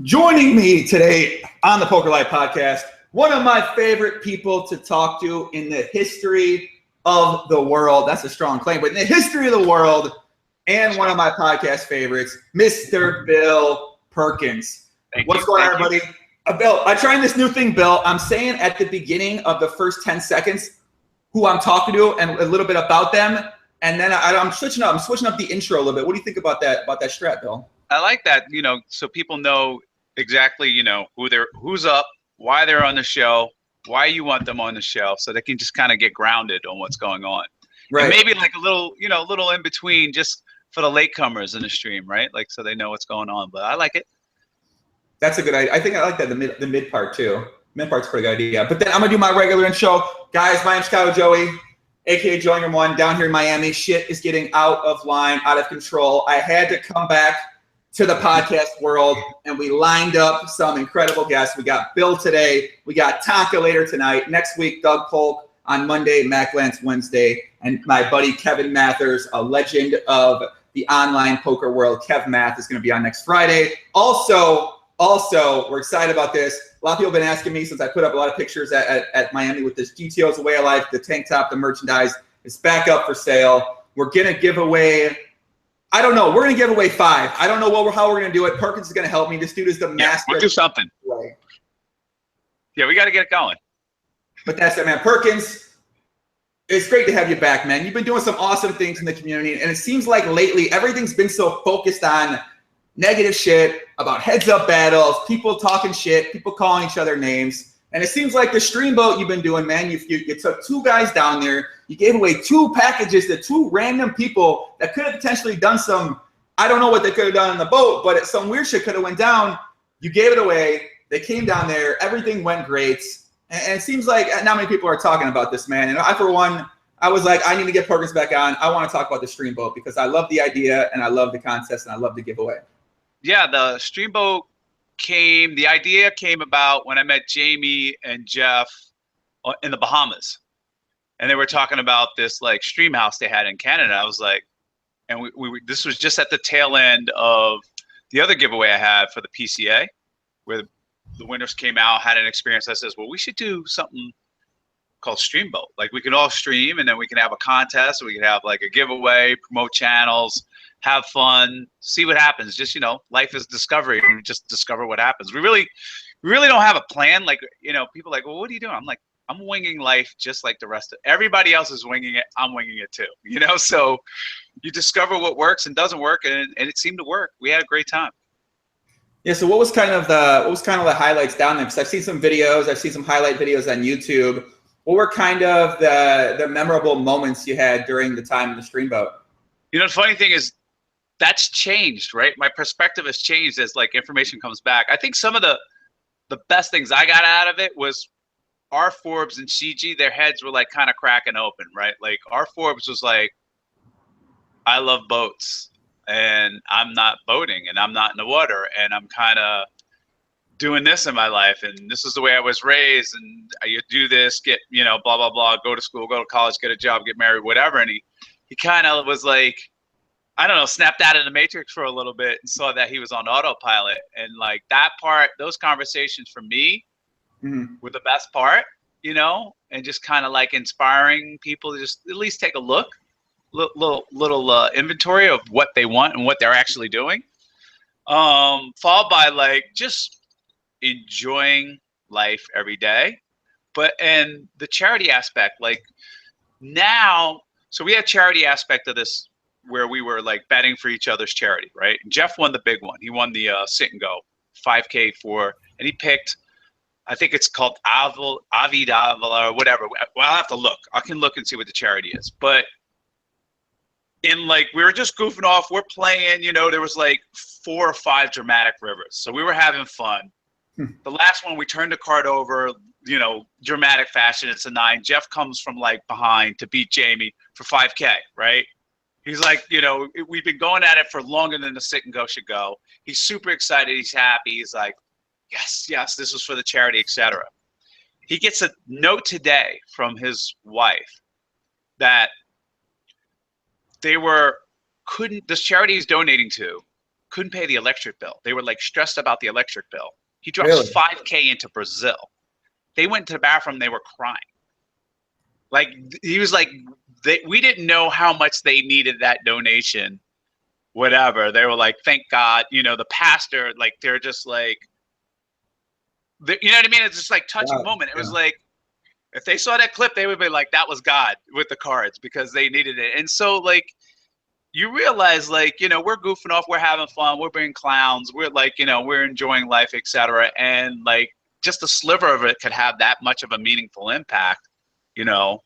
Joining me today on the Poker Life podcast, one of my favorite people to talk to in the history of the world. That's a strong claim, but in the history of the world, and one of my podcast favorites, Mr. Bill Perkins. What's going on, everybody? Bill, I'm trying this new thing, Bill. I'm saying at the beginning of the first 10 seconds who I'm talking to and a little bit about them, and then I'm switching up. I'm switching up the intro a little bit. What do you think about that strat, Bill? I like that, so people know exactly, who's up, why they're on the show, why you want them on the show, so they can just kind of get grounded on what's going on. Right. And maybe like a little in between just for the latecomers in the stream, right? Like, so they know what's going on, but I like it. That's a good idea. I think I like that, the mid part too. Mid part's a pretty good idea. But then I'm gonna do my regular intro. Guys, my name's Kyle Joey, aka Joingham One, down here in Miami. Shit is getting out of line, out of control. I had to come back to the podcast world, and we lined up some incredible guests. We got Bill today. We got Tonka later tonight. Next week, Doug Polk on Monday, Mac Lance Wednesday, and my buddy Kevin Mathers, a legend of the online poker world. Kev Math is going to be on next Friday. Also, we're excited about this. A lot of people have been asking me since I put up a lot of pictures at Miami with this GTO's Way of Life, the tank top, the merchandise. It's back up for sale. We're going to give away, I don't know. We're going to give away 5. I don't know how we're going to do it. Perkins is going to help me. This dude is the master. We'll do something. Yeah, we got to get it going. But that's it, man. Perkins, it's great to have you back, man. You've been doing some awesome things in the community, and it seems like lately everything's been so focused on negative shit, about heads-up battles, people talking shit, people calling each other names. And it seems like the Streamboat you've been doing, man, you took 2 guys down there. You gave away 2 packages to 2 random people that could have potentially done some, I don't know what they could have done on the boat, but some weird shit could have went down. You gave it away. They came down there. Everything went great. And it seems like not many people are talking about this, man. And I, for one, I was like, I need to get Perkins back on. I want to talk about the Streamboat because I love the idea and I love the contest and I love the giveaway. Yeah, the Streamboat the idea came about when I met Jamie and Jeff in the Bahamas. And they were talking about this like stream house they had in Canada. I was like, and this was just at the tail end of the other giveaway I had for the PCA, where the winners came out, had an experience. I says, well, we should do something called Streamboat. Like we can all stream and then we can have a contest. We can have like a giveaway, promote channels, have fun, see what happens. Just, life is discovery. We just discover what happens. We really don't have a plan. Like, people are like, well, what are you doing? I'm like, I'm winging life just like the rest of everybody else is winging it. I'm winging it too, so you discover what works and doesn't work. And it seemed to work. We had a great time. Yeah. So what was kind of the highlights down there? Because I've seen some videos, I've seen some highlight videos on YouTube. What were kind of the memorable moments you had during the time in the Streamboat? The funny thing is that's changed, right? My perspective has changed as like information comes back. I think some of the best things I got out of it was our Forbes and CG, their heads were like kind of cracking open, right? Like our Forbes was like, I love boats and I'm not boating and I'm not in the water and I'm kind of doing this in my life and this is the way I was raised and you do this, get, blah, blah, blah, go to school, go to college, get a job, get married, whatever. And he kind of was like, I don't know, snapped out of the matrix for a little bit and saw that he was on autopilot. And like that part, those conversations for me were the best part, and just kind of like inspiring people to just at least take a look, little inventory of what they want and what they're actually doing. Followed by like just enjoying life every day. And the charity aspect, like now, so we had charity aspect of this where we were like betting for each other's charity, right? And Jeff won the big one. He won the sit and go 5K and he picked, I think it's called Avid Avila or whatever. Well, I'll have to look. I can look and see what the charity is. But in like, we were just goofing off. We're playing, there was like 4 or 5 dramatic rivers. So we were having fun. The last one, we turned the card over, dramatic fashion. It's a 9. Jeff comes from like behind to beat Jamie for 5K, right? He's like, we've been going at it for longer than the sit and go should go. He's super excited. He's happy. He's like, yes, this was for the charity, etc. He gets a note today from his wife that this charity he's donating to couldn't pay the electric bill. They were like stressed about the electric bill. He drops Really? $5K into Brazil. They went to the bathroom. They were crying. Like he was like, we didn't know how much they needed that donation. Whatever. They were like, thank God. You know, the pastor, like they're just like, you know what I mean? It's just like touching moment. It was like, if they saw that clip, they would be like, that was God with the cards because they needed it. And so like, you realize like, you know, we're goofing off, we're having fun, we're being clowns, we're like, you know, we're enjoying life, etc. And like just a sliver of it could have that much of a meaningful impact, you know.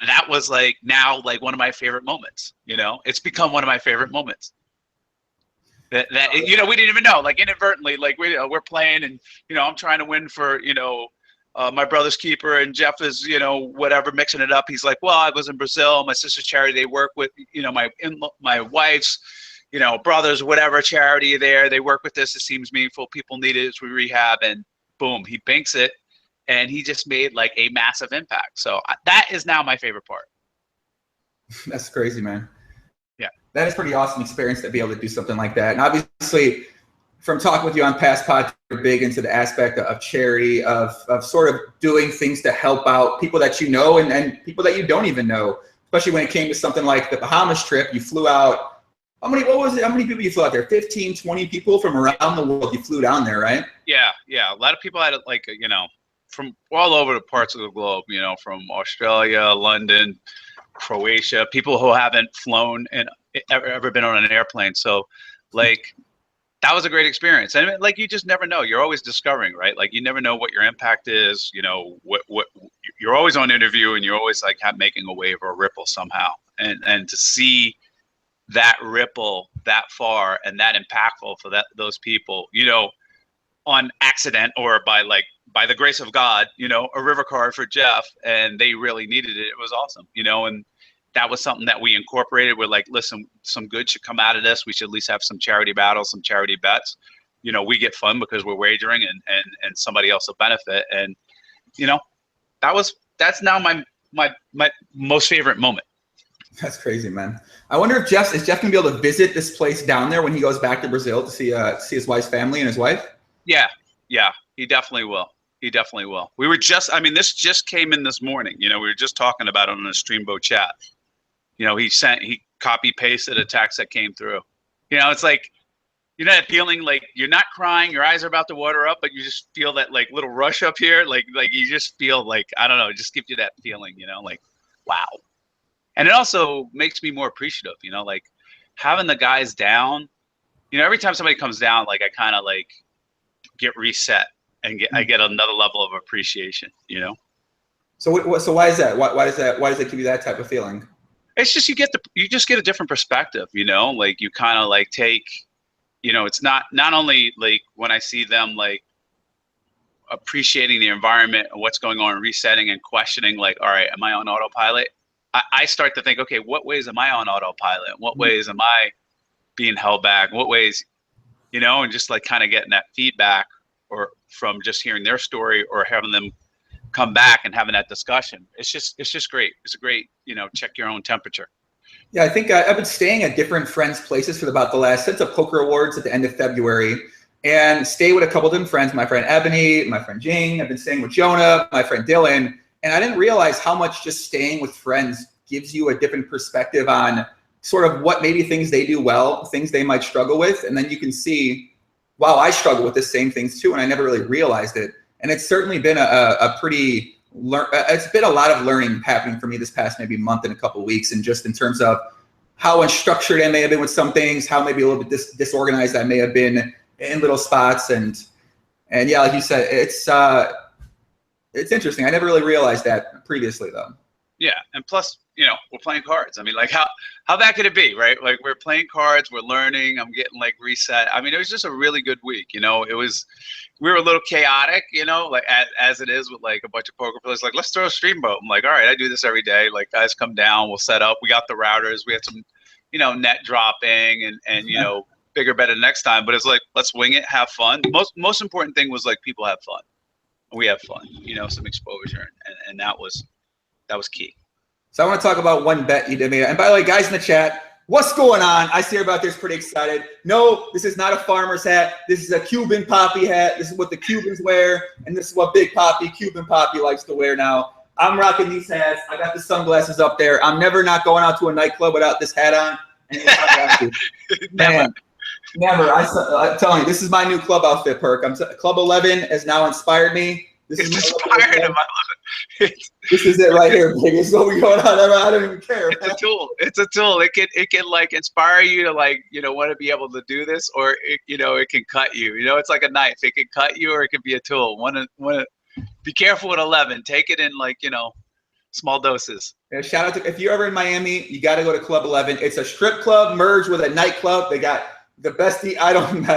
That was like now like one of my favorite moments, you know. It's become one of my favorite moments. That you know, we didn't even know, like inadvertently, like we're playing and, you know, I'm trying to win for, you know, my brother's keeper, and Jeff is, you know, whatever, mixing it up. He's like, well, I was in Brazil, my sister's charity, they work with, you know, my wife's, you know, brother's whatever charity there. They work with this. It seems meaningful. People need it as we rehab, and boom, he banks it, and he just made like a massive impact. So that is now my favorite part. That's crazy, man. Yeah, that is pretty awesome experience to be able to do something like that. And obviously, from talking with you on past podcasts, you're big into the aspect of charity, of sort of doing things to help out people that you know and people that you don't even know, especially when it came to something like the Bahamas trip. You flew out, how many people you flew out there? 15, 20 people from around the world you flew down there, right? Yeah. A lot of people had like, you know, from all over the parts of the globe, you know, from Australia, London, Croatia, people who haven't flown and ever been on an airplane. So like, that was a great experience. And like, you just never know. You're always discovering, right? Like you never know what your impact is, you know, what you're always on interview, and you're always like making a wave or a ripple somehow. And to see that ripple that far and that impactful for those people, you know, on accident or by the grace of God, you know, a river card for Jeff, and they really needed it. It was awesome, you know, and that was something that we incorporated. We're like, listen, some good should come out of this. We should at least have some charity battles, some charity bets. You know, we get fun because we're wagering, and somebody else will benefit. And, you know, that's now my most favorite moment. That's crazy, man. I wonder if is Jeff gonna be able to visit this place down there when he goes back to Brazil to see his wife's family and his wife? Yeah, he definitely will. We were this just came in this morning. You know, we were just talking about it on a Streamboat chat. You know, he copy pasted a text that came through. You know, it's like, you know, that feeling like you're not crying, your eyes are about to water up, but you just feel that like little rush up here. Like you just feel like, I don't know, it just gives you that feeling, you know, like, wow. And it also makes me more appreciative, you know, like having the guys down, you know, every time somebody comes down, like I kind of like get reset and I get another level of appreciation, you know? So why is that? Why does that give you that type of feeling? It's just, you just get a different perspective, you know, like you kind of like take, you know, it's not only like when I see them like appreciating the environment and what's going on, resetting and questioning, like, all right, am I on autopilot? I start to think, okay, what ways am I on autopilot? What ways am I being held back? What ways, you know, and just like kind of getting that feedback or from just hearing their story or having them come back and having that discussion. It's just great. It's a great, you know, check your own temperature. Yeah, I think I've been staying at different friends' places for about since the Poker Awards at the end of February, and stay with a couple different friends. My friend Ebony, my friend Jing. I've been staying with Jonah, my friend Dylan, and I didn't realize how much just staying with friends gives you a different perspective on sort of what maybe things they do well, things they might struggle with, and then you can see, wow, I struggle with the same things too, and I never really realized it. And it's certainly been it's been a lot of learning happening for me this past maybe month and a couple of weeks, and just in terms of how unstructured I may have been with some things, how maybe a little bit disorganized I may have been in little spots, and yeah, like you said, it's interesting. I never really realized that previously, though. Yeah, and plus, you know, we're playing cards. I mean, like how bad could it be, right? Like we're playing cards, we're learning. I'm getting like reset. I mean, it was just a really good week. You know, we were a little chaotic, you know, like as it is with like a bunch of poker players. Like, let's throw a Streamboat. I'm like, all right, I do this every day. Like, guys come down, we'll set up. We got the routers. We had some, you know, net dropping and you know, bigger, better next time. But it's like, let's wing it, have fun. Most important thing was like people have fun. We have fun, you know, some exposure, and that was key. So I want to talk about one bet you did. And by the way, guys in the chat, What's going on? I see everybody out there's pretty excited. No, this is not a farmer's hat. This is a Cuban Poppy hat. This is what the Cubans wear, and this is what Big Poppy, Cuban Poppy, likes to wear now. I'm rocking these hats. I got the sunglasses up there. I'm never not going out to a nightclub without this hat on. And Never. Never. I'm telling you, this is my new club outfit, Perk. Club 11 has now inspired me. This It's is inspired him. I love it. This is it right here, big. This is what we going on. I don't even care. It's a tool. It's a tool. It can like inspire you to like, you know, want to be able to do this, or it, you know, it can cut you. You know, it's like a knife. It can cut you, or it can be a tool. Be careful with 11. Take it in like, you know, small doses. Yeah, shout out to, if you're ever in Miami, you got to go to Club 11. It's a strip club merged with a nightclub. They got the best. I don't even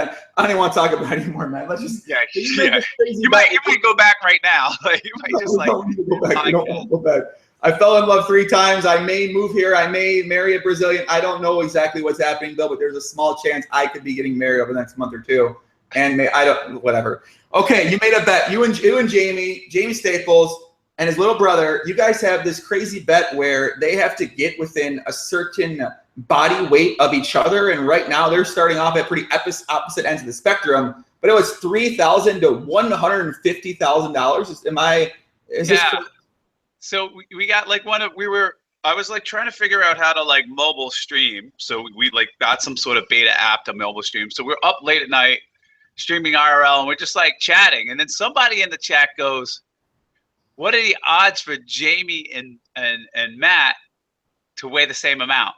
want to talk about it anymore, man. Let's just. Yeah. You might go back right now. Like, you might just like. You don't want to go back. I fell in love 3 times. I may move here. I may marry a Brazilian. I don't know exactly what's happening though, but there's a small chance I could be getting married over the next month or 2. And whatever. Okay, you made a bet. You and Jamie Staples and his little brother, you guys have this crazy bet where they have to get within a certain body weight of each other. And right now they're starting off at pretty opposite ends of the spectrum. But it was $3,000 to $150,000. This? So we got like I was like trying to figure out how to like mobile stream. So we like got some sort of beta app to mobile stream. So we're up late at night streaming IRL, and we're just like chatting. And then somebody in the chat goes, what are the odds for Jamie and Matt to weigh the same amount,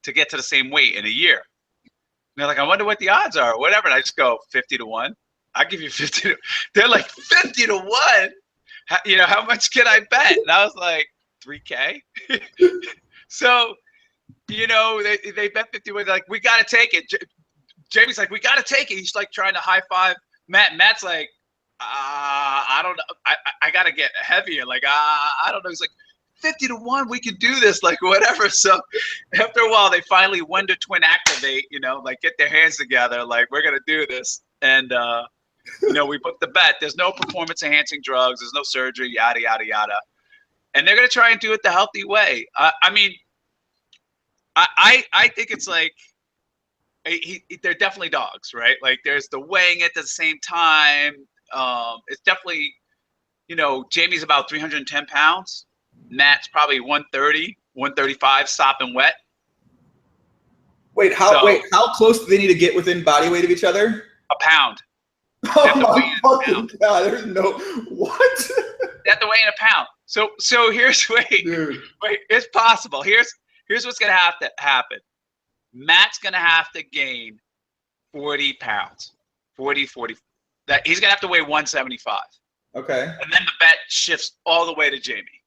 to get to the same weight in a year? And they're like, I wonder what the odds are, or whatever. And I just go 50 to 1. I'll give you 50 to. They're like 50 to 1. You know, how much can I bet? And I was like, 3K. So, you know, they bet 50. They're like, we got to take it. Jamie's like, we got to take it. He's like trying to high five Matt. Matt's like, I don't know. I got to get heavier. Like, I don't know. He's like, 50 to 1, we can do this, like whatever. So after a while, they finally Wonder Twin activate, you know, like get their hands together, like we're going to do this. And, you know, we booked the bet. There's no performance enhancing drugs. There's no surgery, yada, yada, yada. And they're going to try and do it the healthy way. I mean, I think it's like, they're definitely dogs, right? Like there's the weighing it at the same time. It's definitely, you know, Jamie's about 310 pounds. Matt's probably 130, 135, sopping wet. Wait, how close do they need to get within body weight of each other? A pound. Oh my fucking God, there's no, what? They have to weigh in a pound. So here's, wait, it's possible. Here's what's going to have to happen. Matt's going to have to gain 40 pounds, 40. That he's going to have to weigh 175. Okay. And then the bet shifts all the way to Jamie.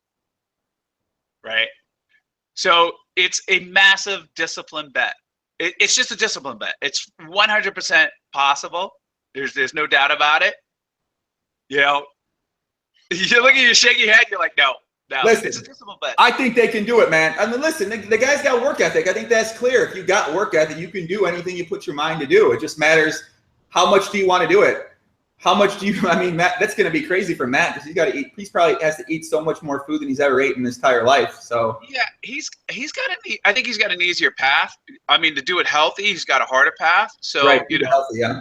Right? So it's a massive discipline bet. It's just a discipline bet. It's 100% possible. There's no doubt about it. You know, you look at your shaky head, you're like, no, listen, it's a discipline bet. I think they can do it, man. I mean, listen, the guy's got work ethic. I think that's clear. If you got work ethic, you can do anything you put your mind to do. It just matters how much do you want to do it. How much do you, I mean, Matt, that's going to be crazy for Matt because he's got to eat. He's probably has to eat so much more food than he's ever ate in his entire life. So yeah, I think he's got an easier path. I mean, to do it healthy, he's got a harder path. So, right, you know, healthy, yeah.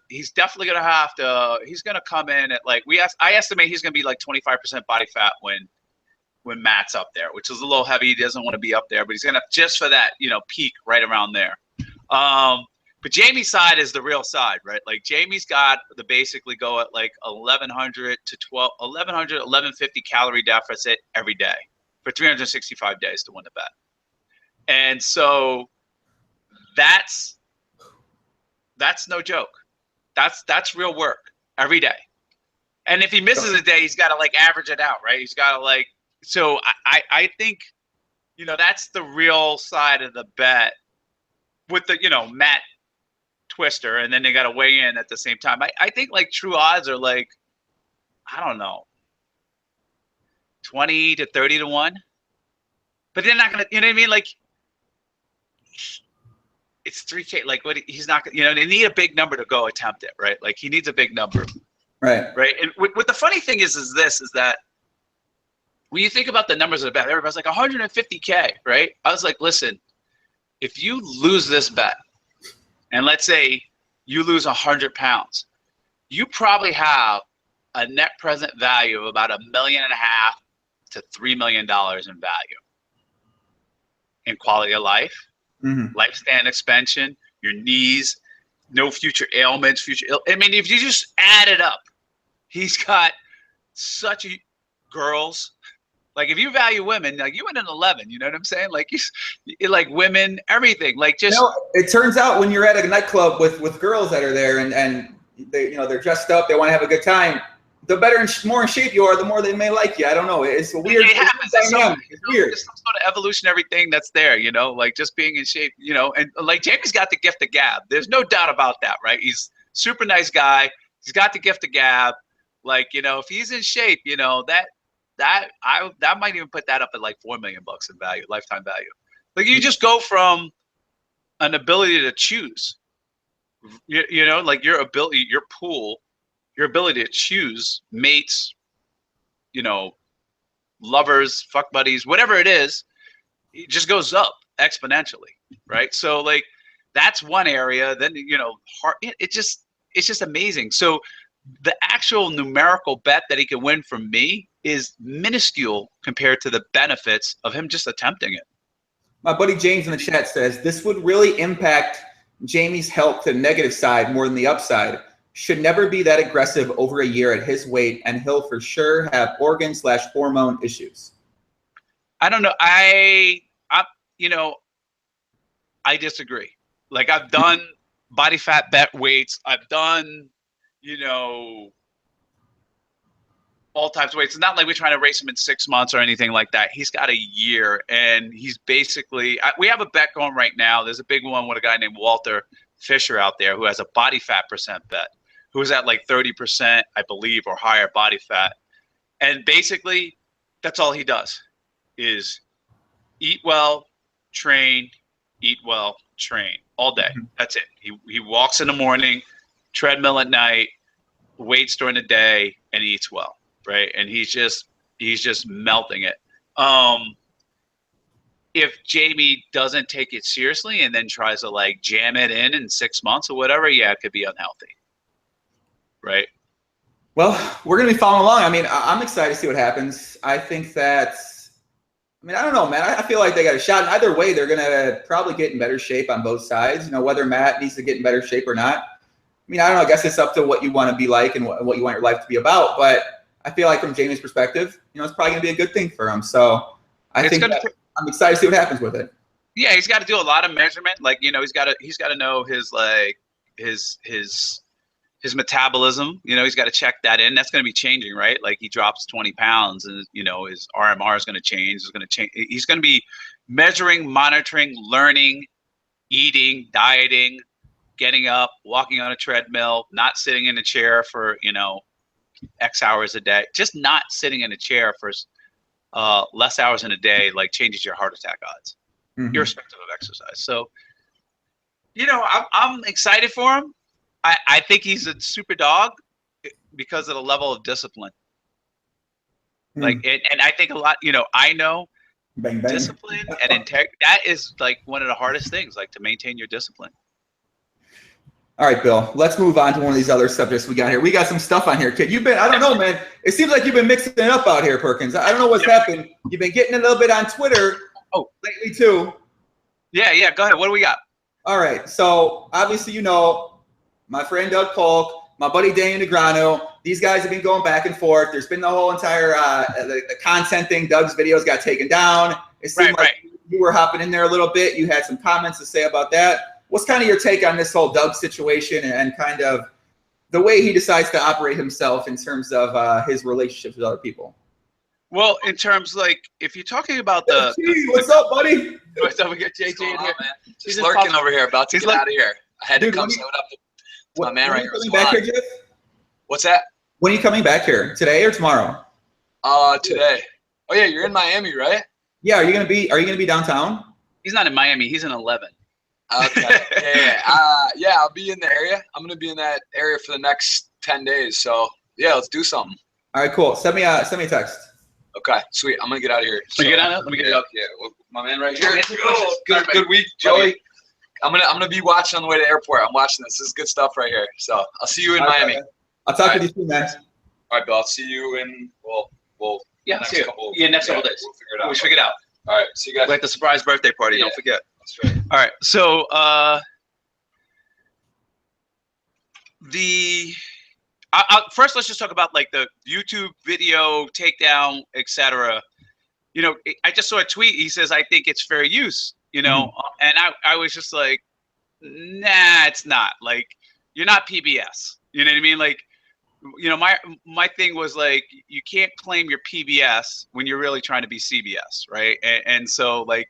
He's definitely going to have to, he's going to come in at like, I estimate he's going to be like 25% body fat when Matt's up there, which is a little heavy. He doesn't want to be up there, but he's going to, just for that, you know, peak right around there. But Jamie's side is the real side, right? Like Jamie's got to basically go at like 1,100 to 1,150 calorie deficit every day for 365 days to win the bet. And so that's no joke. That's real work every day. And if he misses a day, he's got to like average it out, right? He's got to like, so I think, you know, that's the real side of the bet with the, you know, Matt Twister, and then they got to weigh in at the same time. I think like true odds are like, I don't know, 20 to 30 to 1. But they're not going to, you know what I mean? Like, it's 3K. Like, what he's not going to, you know, they need a big number to go attempt it, right? Like, he needs a big number. Right. Right. And what the funny thing is that when you think about the numbers of the bet, everybody's like 150K, right? I was like, listen, if you lose this bet, and let's say you lose 100 pounds, you probably have a net present value of about $1.5 million to $3 million in value, in quality of life, lifespan expansion, your knees, no future ailments, I mean, if you just add it up, he's got such a girls. Like, if you value women, like, you went an 11, you know what I'm saying? Like, like women, everything, like, just. It turns out when you're at a nightclub with girls that are there and they, they're dressed up, they want to have a good time, the better and more in shape you are, the more they may like you. I don't know. It's a weird. It happens. It's weird. There's some sort of evolutionary thing that's there, like just being in shape, and like Jamie's got the gift of gab. There's no doubt about that, right? He's super nice guy. He's got the gift of gab. Like, if he's in shape, that might even put that up at like $4 million in value, lifetime value. Like, you just go from an ability to choose, like your ability, your pool, your ability to choose mates, lovers, fuck buddies, whatever it is, it just goes up exponentially, right? So like, that's one area. Then, it's just amazing. So the actual numerical bet that he can win from me is minuscule compared to the benefits of him just attempting it. My buddy James in the chat says, this would really impact Jamie's health to the negative side more than the upside. Should never be that aggressive over a year at his weight, and he'll for sure have organ/hormone issues. I don't know. I disagree. Like, I've done body fat bet weights. I've done, all types of weights. It's not like we're trying to race him in 6 months or anything like that. He's got a year, and he's basically, we have a bet going right now. There's a big one with a guy named Walter Fisher out there who has a body fat percent bet, who's at like 30%, I believe, or higher body fat. And basically, that's all he does is eat well, train, eat well, train all day. That's it. He walks in the morning, treadmill at night, weights during the day, and eats well, right? And he's just melting it. If Jamie doesn't take it seriously and then tries to like jam it in 6 months or whatever, yeah, it could be unhealthy. Right. Well, we're going to be following along. I mean, I'm excited to see what happens. I think that, I don't know, man. I feel like they got a shot. And either way, they're going to probably get in better shape on both sides. Whether Matt needs to get in better shape or not. I mean, I don't know. I guess it's up to what you want to be like and what you want your life to be about. But I feel like from Jamie's perspective, it's probably going to be a good thing for him. So I'm excited to see what happens with it. Yeah, he's got to do a lot of measurement. Like, he's got to know his his metabolism. He's got to check that in. That's going to be changing, right? Like, he drops 20 pounds, and his RMR is going to change. It's going to change. He's going to be measuring, monitoring, learning, eating, dieting, getting up, walking on a treadmill, not sitting in a chair for X hours a day. Just not sitting in a chair for less hours in a day, like, changes your heart attack odds, irrespective of exercise. So, I'm excited for him. I think he's a super dog because of the level of discipline. Like, and I think a lot, I know bang, bang. Discipline and integrity, that is like one of the hardest things, like, to maintain your discipline. All right, Bill, let's move on to one of these other subjects we got here. We got some stuff on here, kid. I don't know, man. It seems like you've been mixing it up out here, Perkins. I don't know what's happened. You've been getting a little bit on Twitter lately, too. Yeah, go ahead. What do we got? All right, so obviously, my friend Doug Polk, my buddy Daniel Negreanu, these guys have been going back and forth. There's been the whole entire the content thing. Doug's videos got taken down. It seemed like you were hopping in there a little bit. You had some comments to say about that. What's kind of your take on this whole Doug situation and kind of the way he decides to operate himself in terms of his relationships with other people? Well, in terms, like, if you're talking about the... What's up, buddy? What's up? We got JJ in here. Just lurking over here, about to get out of here. I had to come set up to my man right here. What's that? When are you coming back here? Today or tomorrow? Today. Oh yeah, you're in Miami, right? Yeah. Are you gonna be downtown? He's not in Miami. He's in 11. Okay. Yeah. I'll be in the area. I'm gonna be in that area for the next 10 days. So yeah, let's do something. All right, cool. Send me a text. Okay, sweet. I'm gonna get out of here. So, get out of it? Let me get up. Yeah, well, my man right here. Good week, Joey. I'm gonna be watching on the way to the airport. I'm watching this. This is good stuff right here. So I'll see you in Miami. Man. I'll talk with you soon, man. All right, Bill. I'll see you in next couple days. We'll figure it out. We'll figure it out. All right, see you guys. Like the surprise birthday party. Don't forget. That's right. All right. So first, let's just talk about like the YouTube video takedown, etc. You know, I just saw a tweet. He says, "I think it's fair use." You know, and I was just like, "Nah, it's not. Like, you're not PBS." You know what I mean? Like, you know, my thing was like, you can't claim you're PBS when you're really trying to be CBS, right? And so like,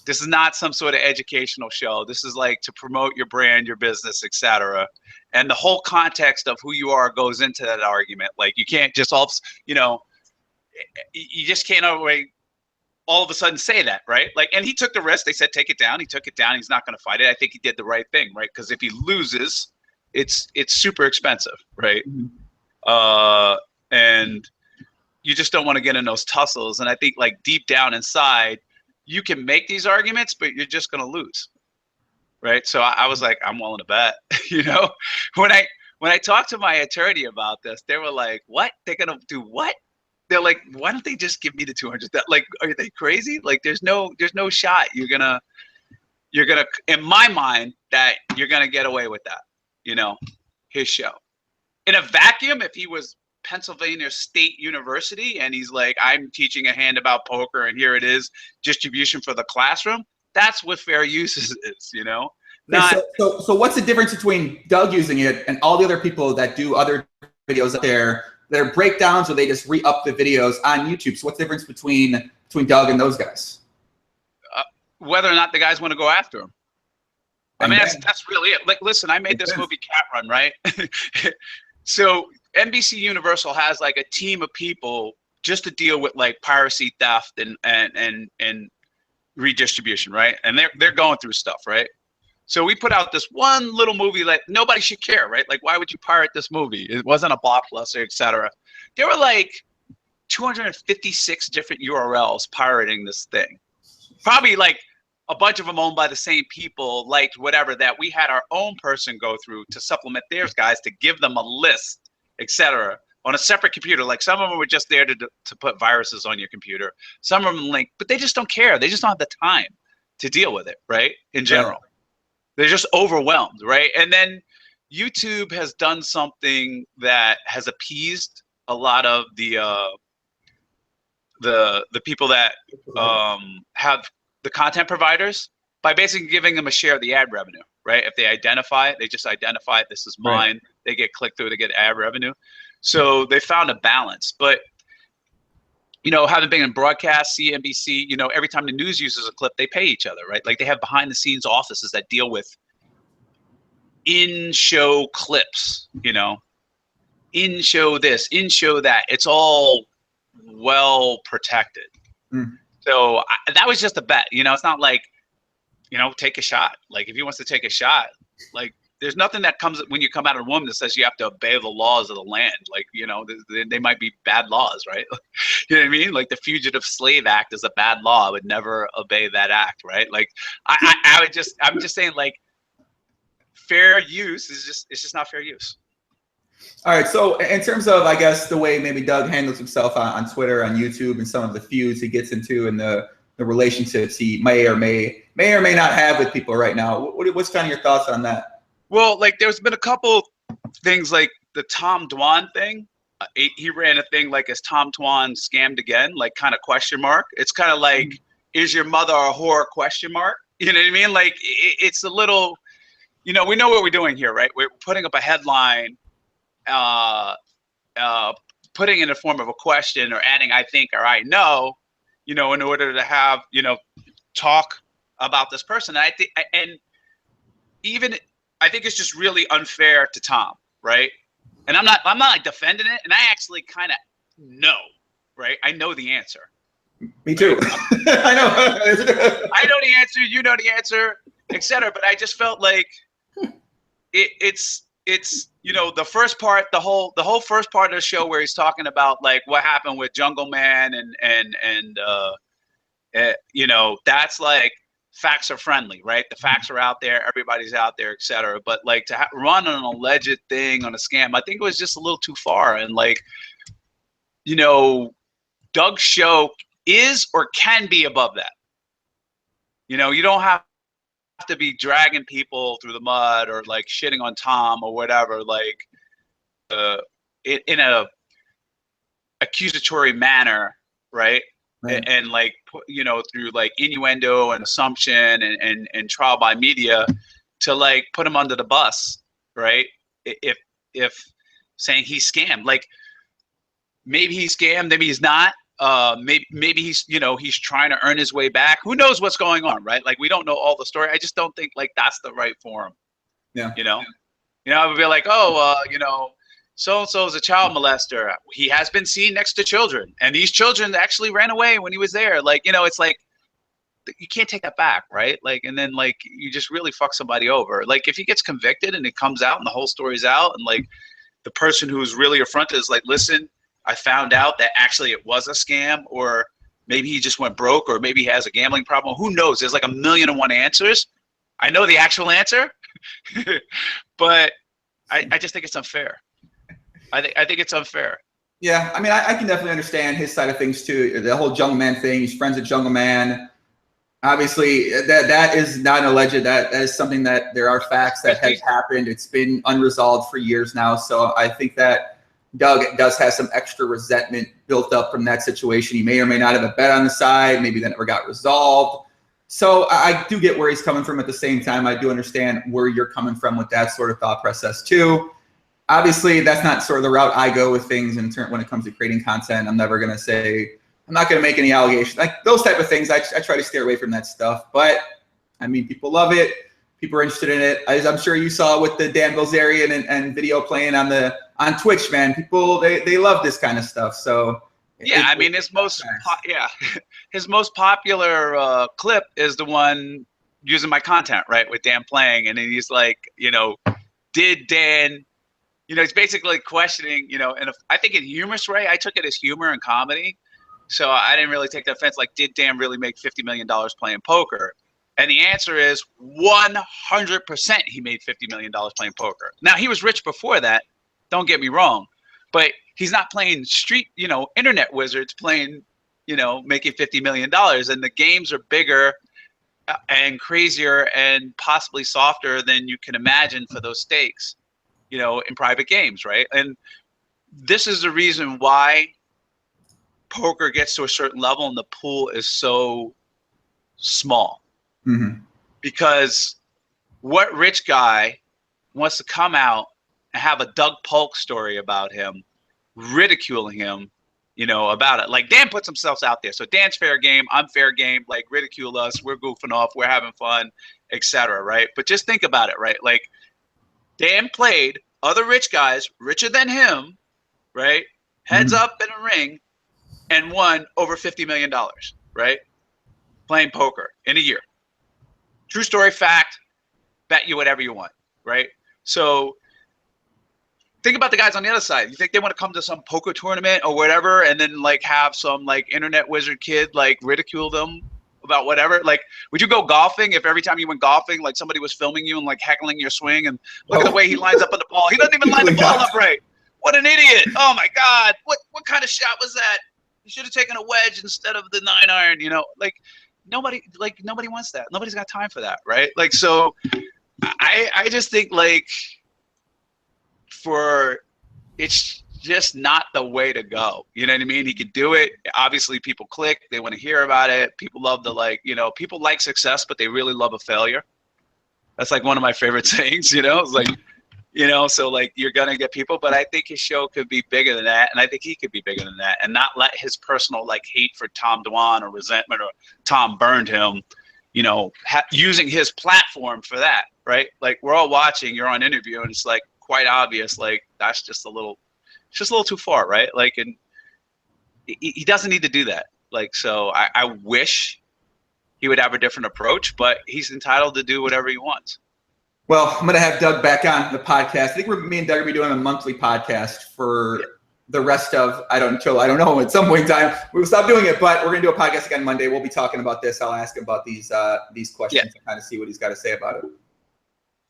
this is not some sort of educational show. This is like to promote your brand, your business, etc. And the whole context of who you are goes into that argument. Like, you can't just you just can't all of a sudden say that, right? Like, and he took the risk. They said take it down. He took it down. He's not going to fight it. I think he did the right thing, right? Because if he loses, it's super expensive, right? And you just don't want to get in those tussles. And I think like deep down inside, you can make these arguments, but you're just going to lose, right? So I was like, I'm willing to bet. You know, when I talked to my attorney about this, they were like, "What? They're going to do what?" They're like, "Why don't they just give me the 200? Like, are they crazy? Like, there's no shot you're gonna, in my mind, that you're gonna get away with that. You know, his show in a vacuum. If he was Pennsylvania State University and he's like, I'm teaching a hand about poker and here it is, distribution for the classroom. That's what fair use is. You know, not. So what's the difference between Doug using it and all the other people that do other videos out there? They're breakdowns, or they just re-up the videos on YouTube. So what's the difference between Doug and those guys? Whether or not the guys want to go after him. I mean, that's really it. Like, listen, I made this movie Cat Run, right? So NBC Universal has like a team of people just to deal with like piracy, theft, and redistribution, right? And they're going through stuff, right? So we put out this one little movie like nobody should care, right? Like, why would you pirate this movie? It wasn't a blockbuster, etc. There were like 256 different URLs pirating this thing. Probably like a bunch of them owned by the same people, liked whatever, that we had our own person go through to supplement theirs guys, to give them a list, etc. on a separate computer. Like, some of them were just there to put viruses on your computer. Some of them linked, but they just don't care. They just don't have the time to deal with it, right? In general. Yeah. They're just overwhelmed, right? And then YouTube has done something that has appeased a lot of the people that have the content providers by basically giving them a share of the ad revenue, right? If they identify it, they just identify it. This is mine. Right. They get clicked through to get ad revenue. So they found a balance. But, you know, having been in broadcast, CNBC, you know, every time the news uses a clip, they pay each other, right? Like, they have behind the scenes offices that deal with in-show clips, you know, in-show this, in-show that. It's all well protected. So that was just a bet. You know, it's not like, you know, take a shot. Like, if he wants to take a shot, like, there's nothing that comes when you come out of the womb that says you have to obey the laws of the land. Like, you know, they might be bad laws, right? You know what I mean? Like, the Fugitive Slave Act is a bad law. I would never obey that act, right? Like, I'm just saying, like, fair use it's just not fair use. All right. So in terms of, I guess, the way maybe Doug handles himself on Twitter, on YouTube, and some of the feuds he gets into, and the relationships he may or may not have with people right now, what's kind of your thoughts on that? Well, like, there's been a couple things, like the Tom Dwan thing. He ran a thing like, is Tom Dwan scammed again? Like, kind of question mark. It's kind of like, is your mother a whore? Question mark. You know what I mean? Like, it's a little, you know, we know what we're doing here, right? We're putting up a headline, putting in the form of a question, or adding I think or I know, you know, in order to have, you know, talk about this person. And I think it's just really unfair to Tom, right? And I'm not like defending it, and I actually kind of know, right? I know the answer. Me too. I know. I know the answer. You know the answer, etc. But I just felt like it's it's, you know, the first part, the whole first part of the show where he's talking about like what happened with Jungle Man and you know, that's like facts are friendly, right? The facts are out there, everybody's out there, etc. But like to run an alleged thing on a scam, I think it was just a little too far. And like, you know, Doug's show is or can be above that. You know, you don't have to be dragging people through the mud or like shitting on Tom or whatever, like in a accusatory manner, right? Right. And like, you know, through like innuendo and assumption and trial by media to like put him under the bus, right? If saying he's scammed, like maybe he's scammed, maybe he's not. Maybe he's, you know, he's trying to earn his way back. Who knows what's going on, right? Like we don't know all the story. I just don't think like that's the right forum. Yeah. You know, I would be like, oh, you know, so-and-so is a child molester. He has been seen next to children, and these children actually ran away when he was there. Like, you know, it's like you can't take that back, right? Like, and then like you just really fuck somebody over. Like if he gets convicted and it comes out and the whole story's out, and like the person who's really affronted is like, listen, I found out that actually it was a scam, or maybe he just went broke, or maybe he has a gambling problem. Who knows? There's like 1,000,001 answers. I know the actual answer, but I just think it's unfair. I think it's unfair. Yeah, I mean, I can definitely understand his side of things too. The whole Jungle Man thing. He's friends with Jungle Man. Obviously, that is not alleged. That is something that there are facts that has happened. It's been unresolved for years now. So I think that Doug does have some extra resentment built up from that situation. He may or may not have a bet on the side. Maybe that never got resolved. So I do get where he's coming from. At the same time, I do understand where you're coming from with that sort of thought process too. Obviously, that's not sort of the route I go with things when it comes to creating content. I'm never going to say, I'm not going to make any allegations. Like those type of things, I try to steer away from that stuff. But, I mean, people love it. People are interested in it. As I'm sure you saw with the Dan Bilzerian and video playing on Twitch, man. People, they love this kind of stuff. So yeah, I mean, his most popular clip is the one using my content, right, with Dan playing, and then he's like, you know, did Dan, you know, he's basically questioning, you know, and I think in humorous way, I took it as humor and comedy, so I didn't really take the offense. Like, did Dan really make $50 million playing poker? And the answer is 100% he made $50 million playing poker. Now, he was rich before that, don't get me wrong, but he's not playing street, you know, internet wizards playing, you know, making $50 million. And the games are bigger and crazier and possibly softer than you can imagine for those stakes, you know, in private games, right? And this is the reason why poker gets to a certain level and the pool is so small. Mm-hmm. Because what rich guy wants to come out and have a Doug Polk story about him, ridiculing him, you know, about it? Like, Dan puts himself out there. So Dan's fair game, I'm fair game, like ridicule us, we're goofing off, we're having fun, etc. right? But just think about it, right? Like, Dan played other rich guys, richer than him, right? Heads up in a ring, and won over $50 million, right? Playing poker in a year. True story, fact, bet you whatever you want, right? So think about the guys on the other side. You think they want to come to some poker tournament or whatever and then like have some like internet wizard kid like ridicule them about whatever? Like, would you go golfing if every time you went golfing, like somebody was filming you and like heckling your swing and look at the way he lines up on the ball. He doesn't even line the ball up right. What an idiot. Oh my God. What kind of shot was that? You should have taken a wedge instead of the 9-iron, you know, like nobody wants that. Nobody's got time for that. Right. Like, so I just think like it's just not the way to go. You know what I mean? He could do it. Obviously people click, they want to hear about it. People love the, like, you know, people like success, but they really love a failure. That's like one of my favorite sayings, you know, it's like, you know, so like you're going to get people, but I think his show could be bigger than that. And I think he could be bigger than that and not let his personal like hate for Tom Dwan or resentment or Tom burned him, you know, using his platform for that. Right. Like we're all watching, you're on interview and it's like quite obvious. Like that's just a little too far. Right. Like, and he doesn't need to do that. Like, so I wish he would have a different approach, but he's entitled to do whatever he wants. Well, I'm going to have Doug back on the podcast. I think me and Doug are going to be doing a monthly podcast for the rest of, I don't know, at some point in time. We'll stop doing it, but we're going to do a podcast again Monday. We'll be talking about this. I'll ask him about these questions and kind of see what he's got to say about it.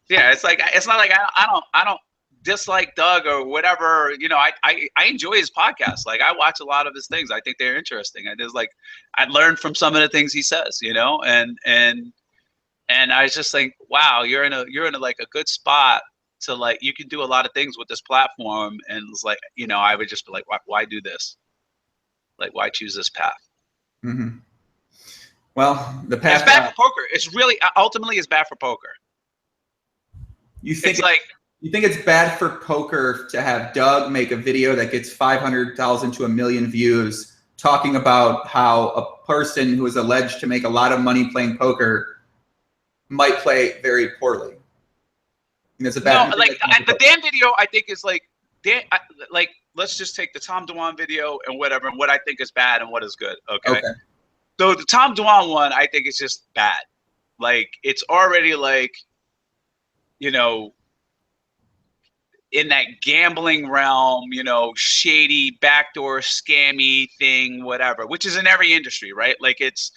Yeah, it's not like I don't dislike Doug or whatever. You know, I enjoy his podcast. Like, I watch a lot of his things. I think they're interesting. I learned from some of the things he says, you know, and I was just like, wow, you're in a like a good spot to, like, you can do a lot of things with this platform. And it's like, you know, I would just be like, why do this? Like, why choose this path? Mm-hmm. Well, the path. It's bad for poker. It's really, ultimately, it's bad for poker. You think it's bad for poker to have Doug make a video that gets 500,000 to 1 million views talking about how a person who is alleged to make a lot of money playing poker might play very poorly? And it's a bad. No, like the Dan video, I think is like Dan. Like, let's just take the Tom Dwan video and whatever, and what I think is bad and what is good. Okay. So the Tom Dwan one, I think is just bad. Like, it's already like, you know, in that gambling realm, you know, shady, backdoor, scammy thing, whatever, which is in every industry, right? Like, it's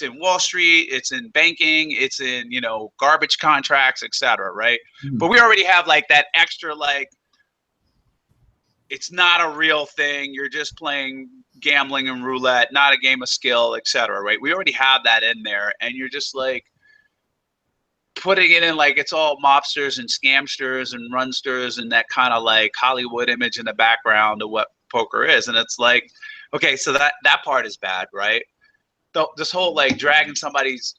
in Wall Street, it's in banking, it's in, you know, garbage contracts, etc., right? Mm-hmm. But we already have like that extra, like, it's not a real thing. You're just playing gambling and roulette, not a game of skill, etc., right? We already have that in there, and you're just like putting it in like it's all mobsters and scamsters and runsters and that kind of like Hollywood image in the background of what poker is. And it's like, okay, so that part is bad, right? This whole like dragging somebody's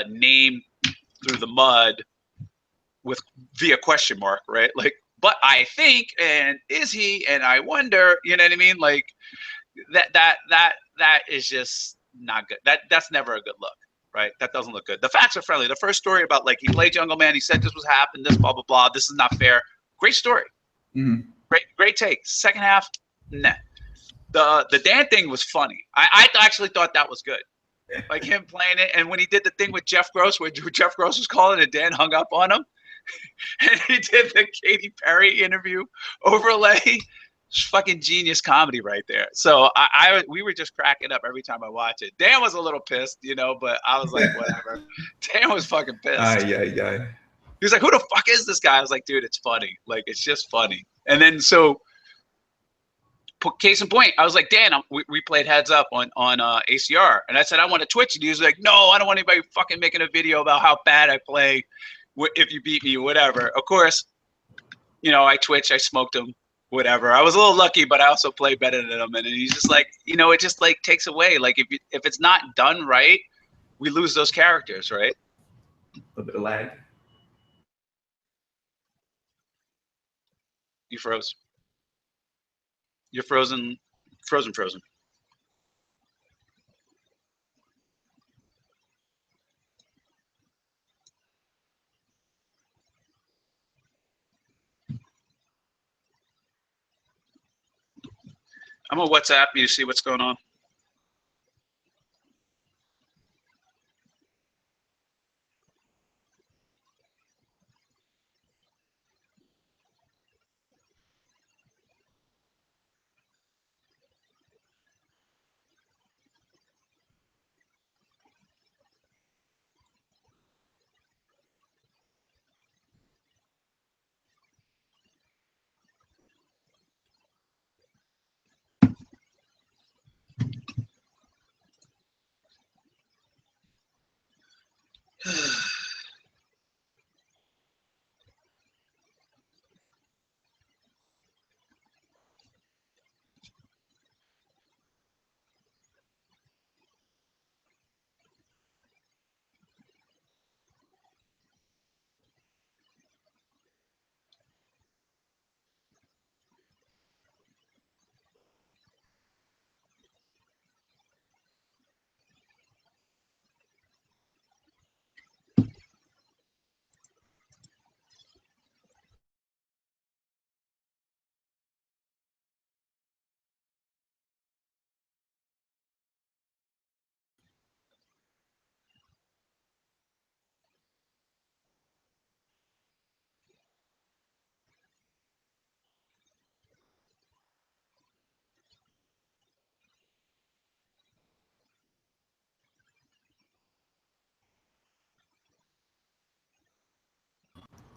name through the mud via question mark, right? Like, but I think, and is he, and I wonder, you know what I mean? Like, that is just not good. That's never a good look. Right, that doesn't look good. The facts are friendly. The first story about, like, he played Jungle Man, he said this was happened, this blah blah blah, this is not fair. Great story. Mm-hmm. Great take. Second half, nah. The Dan thing was funny. I actually thought that was good. Like, him playing it, and when he did the thing with Jeff Gross, where Jeff Gross was calling and Dan hung up on him, and he did the Katy Perry interview overlay. Fucking genius comedy right there. So we were just cracking up every time I watch it. Dan was a little pissed, you know, but I was like, whatever. Dan was fucking pissed. Yeah. He was like, who the fuck is this guy? I was like, dude, it's funny. Like, it's just funny. And then, so case in point, I was like, Dan, we played Heads Up on ACR, and I said I want to Twitch, and he was like, no, I don't want anybody fucking making a video about how bad I play if you beat me or whatever. Of course, you know, I Twitch, I smoked him. Whatever. I was a little lucky, but I also play better than him. And he's just like, you know, it just like takes away. Like, if it's not done right, we lose those characters, right? A little bit of lag. You froze. You're frozen. Frozen. I'm gonna WhatsApp you to see what's going on.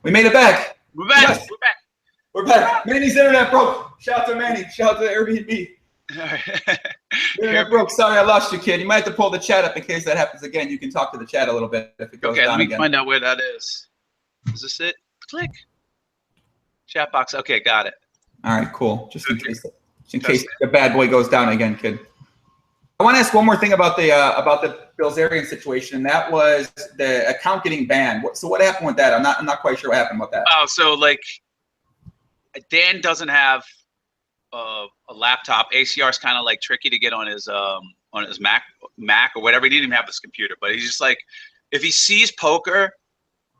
We made it back. We're back. Yes. We're back. We're back. Manny's internet broke. Shout out to Manny. Shout out to Airbnb. Internet broke. Sorry, I lost you, kid. You might have to pull the chat up in case that happens again. You can talk to the chat a little bit if it goes down again. Okay, let me find out where that is. Is this it? Click. Chat box. Okay, got it. All right, cool. Just in case the bad boy goes down again, kid. I want to ask one more thing about the Bilzerian situation, and that was the account getting banned. So what happened with that? I'm not quite sure what happened with that. Oh, so like Dan doesn't have a laptop. ACR is kind of like tricky to get on his Mac or whatever. He didn't even have his computer, but he's just like, if he sees poker,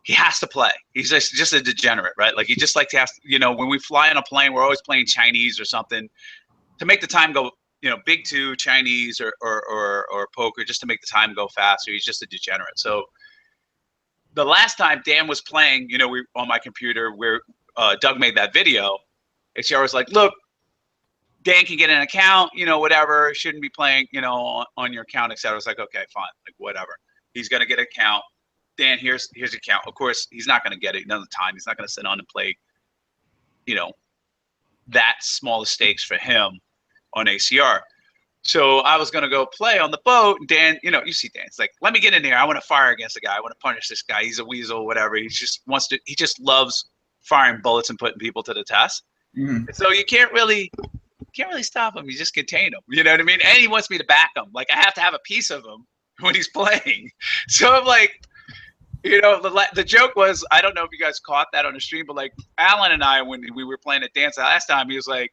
he has to play. He's just a degenerate, right? Like he just like to have, when we fly on a plane, we're always playing Chinese or something to make the time go. Big two, Chinese or poker, just to make the time go faster. He's just a degenerate. So the last time Dan was playing, we on my computer where Doug made that video, HCR was like, look, Dan can get an account, whatever, shouldn't be playing, on your account, etc. I was like, okay, fine, like whatever. He's gonna get an account. Dan, here's your account. Of course, he's not gonna get it another time. He's not gonna sit on and play, that small stakes for him on ACR. So I was gonna go play on the boat, and Dan, you see Dan, it's like, let me get in there. I want to fire against the guy. I want to punish this guy. He's a weasel, whatever. He just loves firing bullets and putting people to the test. Mm-hmm. So you can't really stop him. You just contain him. You know what I mean? And he wants me to back him. Like I have to have a piece of him when he's playing. So I'm like, the joke was, I don't know if you guys caught that on the stream, but like Alan and I, when we were playing at Dance last time, he was like,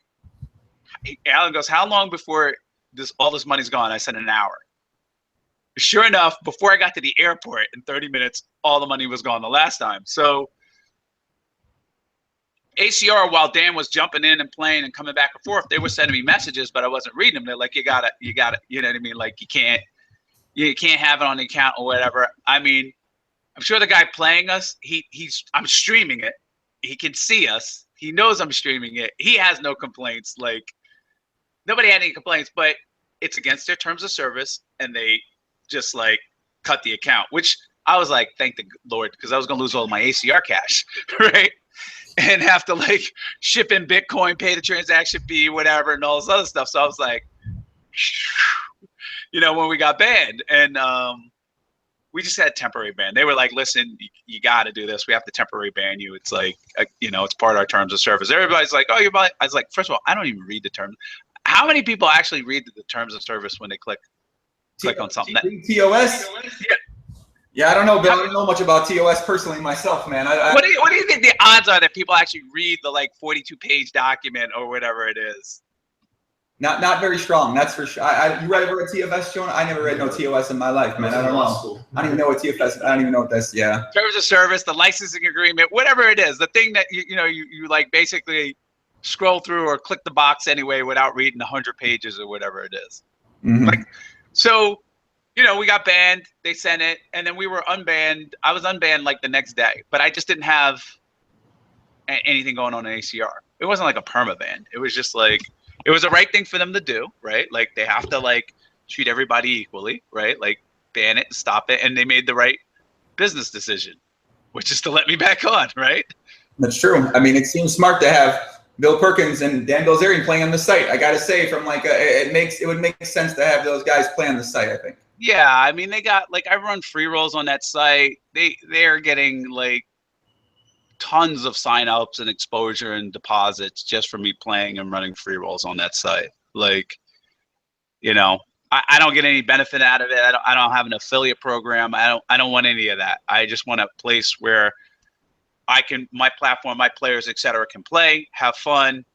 Alan goes, how long before all this money's gone? I said an hour. Sure enough, before I got to the airport in 30 minutes, all the money was gone the last time. So ACR, while Dan was jumping in and playing and coming back and forth, they were sending me messages, but I wasn't reading them. They're like, you gotta, you know what I mean? Like you can't have it on the account or whatever. I mean, I'm sure the guy playing us, I'm streaming it. He can see us. He knows I'm streaming it. He has no complaints. Like, nobody had any complaints, but it's against their terms of service, and they just like cut the account, which I was like, thank the Lord, because I was gonna lose all of my ACR cash, right? And have to like ship in Bitcoin, pay the transaction fee, whatever, and all this other stuff. So I was like, when we got banned, and we just had temporary ban. They were like, listen, you got to do this. We have to temporary ban you. It's like, it's part of our terms of service. Everybody's like, oh, you're buying. I was like, first of all, I don't even read the terms. How many people actually read the terms of service when they click on something? TOS? Yeah. Yeah, I don't know, Bill. I don't know much about TOS personally myself, man. What do you think the odds are that people actually read the 42-page document or whatever it is? Not very strong, that's for sure. You read ever a TFS, Jonah? I never read no TOS in my life, man. I don't know. I don't even know what TFS. I don't even know what that's. Yeah. Terms of service, the licensing agreement, whatever it is, the thing that you like basically scroll through or click the box anyway without reading 100 pages or whatever it is. Mm-hmm. So, we got banned. They sent it, and then we were unbanned. I was unbanned like the next day, but I just didn't have anything going on in ACR. It wasn't like a perma ban. It was just like. It was the right thing for them to do, right? Like they have to treat everybody equally, right? Like ban it and stop it. And they made the right business decision, which is to let me back on, right? That's true. I mean, it seems smart to have Bill Perkins and Dan Bilzerian playing on the site. I got to say, from it would make sense to have those guys play on the site, I think. Yeah. I mean, they got I run free rolls on that site. They're getting tons of signups and exposure and deposits just for me playing and running free rolls on that site. I don't get any benefit out of it. I don't have an affiliate program. I don't want any of that. I just want a place where my platform, my players, etc., can play, have fun.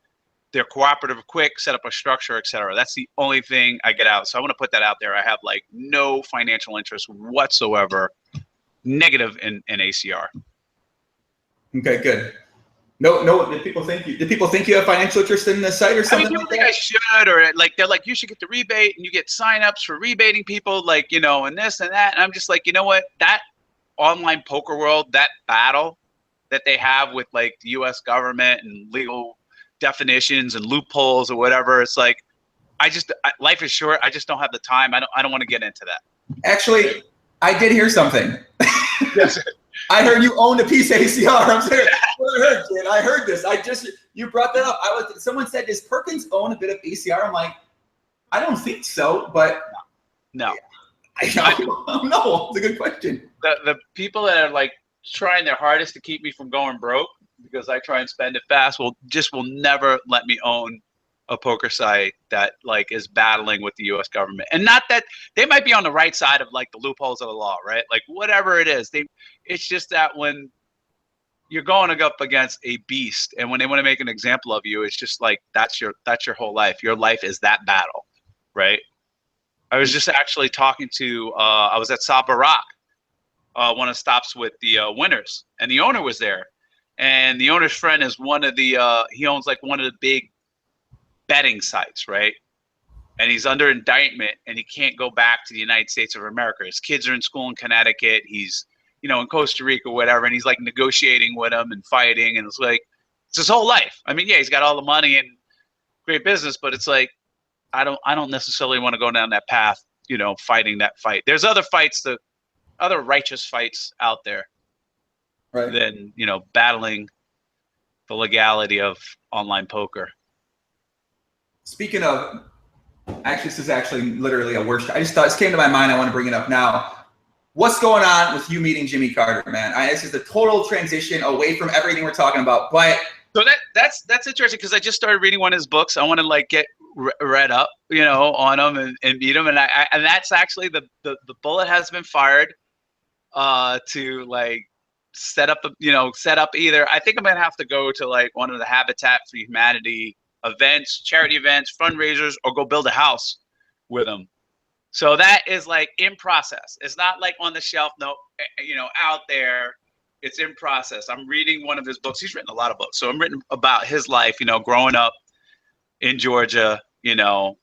They're cooperative, quick, set up a structure, etc. That's the only thing I get out. So I want to put that out there. I have no financial interest whatsoever, negative in ACR. Okay, good. No. Did people think you have financial interest in the site or something? I mean, people think I should, or they're like, you should get the rebate, and you get signups for rebating people, and this and that. And I'm just like, you know what? That online poker world, that battle that they have with the U.S. government and legal definitions and loopholes or whatever, it's like, life is short. I just don't have the time. I don't want to get into that. Actually, I did hear something. Yes. I heard you owned a piece of ACR. I'm saying, what I heard, kid. I heard this. You brought that up. Someone said, does Perkins own a bit of ACR? I'm like, I don't think so, but no. I don't know. It's a good question. The people that are like trying their hardest to keep me from going broke because I try and spend it fast will never let me own a poker site that like is battling with the U.S. government. And not that they might be on the right side of like the loopholes of the law, right? Like whatever it is, it's just that when you're going up against a beast and when they want to make an example of you, it's just like that's your whole life. Your life is that battle, right? I was just actually talking to I was at Saba Rock, one of the stops with the winners, and the owner was there. And the owner's friend is one of the he owns like one of the big betting sites, right? And he's under indictment and he can't go back to the United States of America. His kids are in school in Connecticut. He's, you know, in Costa Rica or whatever. And he's like negotiating with them and fighting. And it's like, it's his whole life. I mean, yeah, he's got all the money and great business, but it's like, I don't necessarily want to go down that path, you know, fighting that fight. There's other fights, other righteous fights out there, right, than, you know, battling the legality of online poker. Speaking of, actually, this is actually literally a worst. I just thought this came to my mind. I want to bring it up now. What's going on with you meeting Jimmy Carter, man? This is a total transition away from everything we're talking about. But so that's interesting because I just started reading one of his books. I want to like get read up, you know, on him and meet him. And that's actually the bullet has been fired to like set up either. I think I'm gonna have to go to like one of the Habitat for Humanity events, charity events, fundraisers, or go build a house with them. So that is like in process. It's not like on the shelf, no, you know, out there. It's in process. I'm reading one of his books. He's written a lot of books. So I'm written about his life, you know, growing up in Georgia, you know,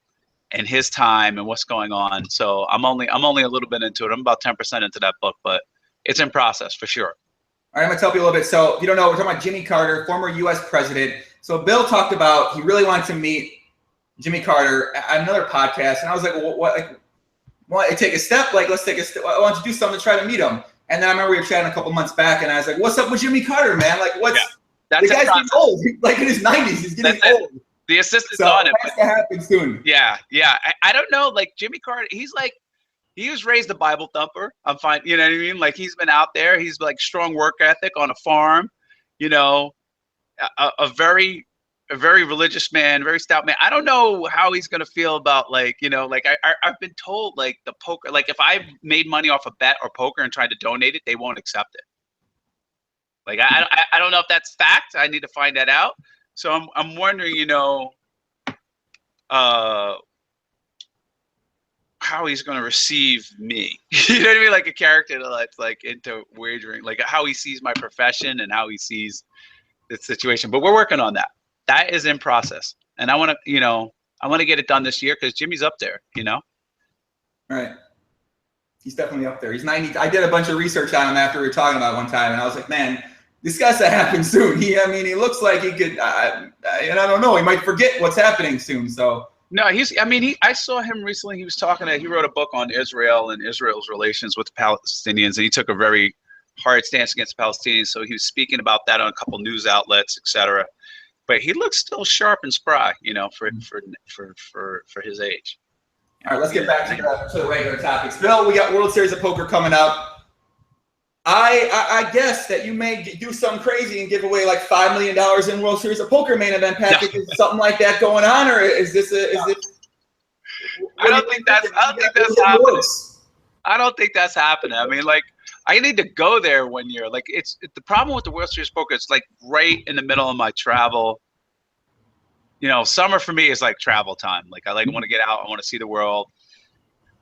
and his time and what's going on. So I'm only a little bit into it. I'm about 10% into that book, but it's in process for sure. All right, I'm gonna tell you a little bit. So if you don't know, we're talking about Jimmy Carter, former U.S. president. So Bill talked about he really wanted to meet Jimmy Carter at another podcast, and I was like, well, what? Like, want to take a step? Like, let's take a step. I want to do something to try to meet him. And then I remember we were chatting a couple months back, and I was like, what's up with Jimmy Carter, man? Like, what's the guy's getting old? Like in his 90s, he's getting old. The assistant's on him. That's to happen soon. Yeah. I don't know. Like Jimmy Carter, he's like, he was raised a Bible thumper. I'm fine. You know what I mean? Like he's been out there. He's like strong work ethic on a farm. You know, a very religious man, very stout man. I don't know how he's gonna feel about like, you know, like I've been told like the poker, like if I made money off a bet or poker and tried to donate it, they won't accept it. Like I don't know if that's fact. I need to find that out. So I'm wondering, you know, how he's gonna receive me. You know what I mean? Like a character that's like into wagering, like how he sees my profession and how he sees the situation. But we're working on that. That is in process, and I want to, you know, get it done this year because Jimmy's up there, you know. All right, he's definitely up there. He's 90. I did a bunch of research on him after we were talking about it one time, and I was like, man, this guy's to happen soon. He looks like he could, and I don't know, he might forget what's happening soon. So no, I saw him recently. He was he wrote a book on Israel and Israel's relations with the Palestinians, and he took a very hard stance against the Palestinians. So he was speaking about that on a couple news outlets, etc. But he looks still sharp and spry, you know, for his age. All right, let's get back to the regular topics. Bill, we got World Series of Poker coming up. I guess that you may do something crazy and give away like $5 million in World Series of Poker main event package. Is something like that going on, or is this? I don't think that's happening. I don't think that's happening. I mean, like, I need to go there one year. Like, it's the problem with the World Series of Poker. It's like right in the middle of my travel. You know, summer for me is like travel time. Like, I want to get out. I want to see the world.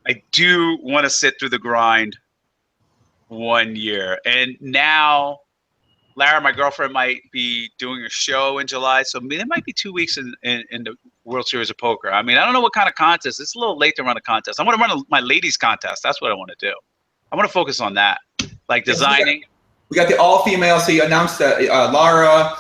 I do want to sit through the grind one year. And now, Lara, my girlfriend, might be doing a show in July. So there might be 2 weeks in the World Series of Poker. I mean, I don't know what kind of contest. It's a little late to run a contest. I want to run my ladies contest. That's what I want to do. I want to focus on that, like designing. We got the all-female. So you announced that Lara.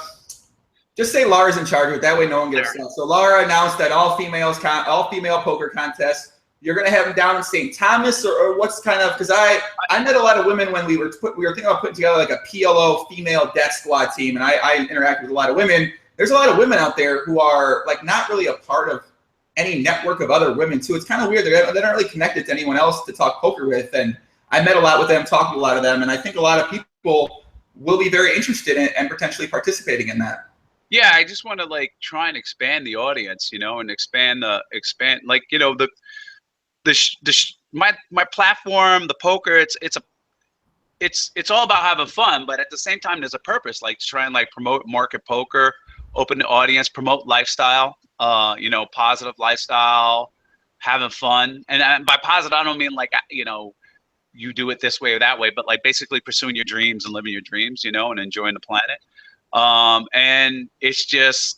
Just say Lara's in charge of it. That way, no one gets stuck. So Lara announced that all-female poker contest you're going to have them down in St. Thomas, or what's kind of, because I met a lot of women when we were thinking about putting together like a PLO female death squad team, and I interact with a lot of women. There's a lot of women out there who are like not really a part of any network of other women too. It's kind of weird. They're not really connected to anyone else to talk poker with, and I met a lot with them, talked to a lot of them, and I think a lot of people will be very interested in and potentially participating in that. Yeah, I just want to like try and expand the audience, and expand like, my platform, the poker, it's all about having fun, but at the same time there's a purpose, like to try and like promote market poker, open the audience, promote lifestyle, positive lifestyle, having fun. And by positive, I don't mean like, you do it this way or that way, but like basically pursuing your dreams and living your dreams, and enjoying the planet. And it's just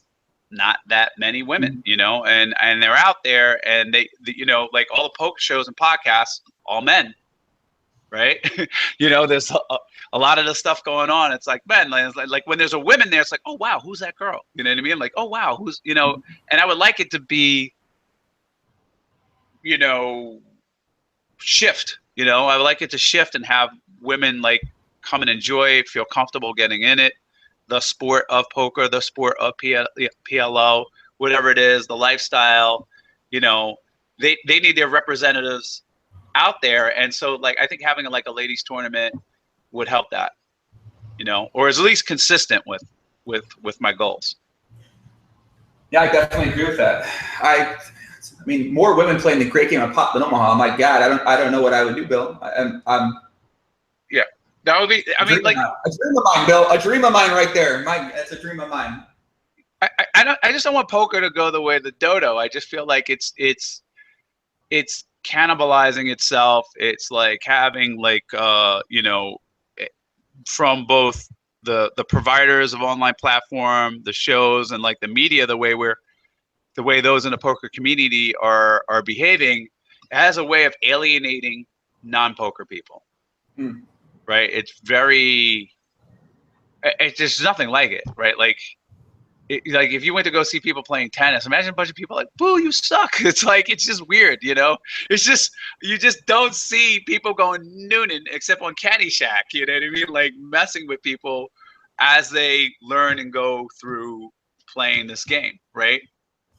not that many women, and they're out there, and they like all the poker shows and podcasts, all men, right? There's a lot of the stuff going on. It's like men, like when there's a woman there, it's like, oh wow, who's that girl? You know what I mean? Like, oh wow, who's, and I would like it to be, shift, I would like it to shift and have women like come and enjoy, feel comfortable getting in it. The sport of poker, the sport of PLO, whatever it is, the lifestyle, they need their representatives out there. And so like, I think having like a ladies tournament would help that, or is at least consistent with my goals. Yeah, I definitely agree with that. I mean, more women playing the great game of Pop than Omaha. My God, I don't know what I would do, Bill. Yeah. That would be, I mean, like a dream of mine, Bill. A dream of mine right there. That's a dream of mine. I just don't want poker to go the way of the dodo. I just feel like it's cannibalizing itself. It's like having like from both the providers of online platform, the shows, and like the media, the way those in the poker community are behaving, as a way of alienating non-poker people. Right? It's just nothing like it, right? Like if you went to go see people playing tennis, imagine a bunch of people like, boo, you suck. It's like, it's just weird, It's just, you just don't see people going noonan except on Caddyshack, you know what I mean? Like messing with people as they learn and go through playing this game, right?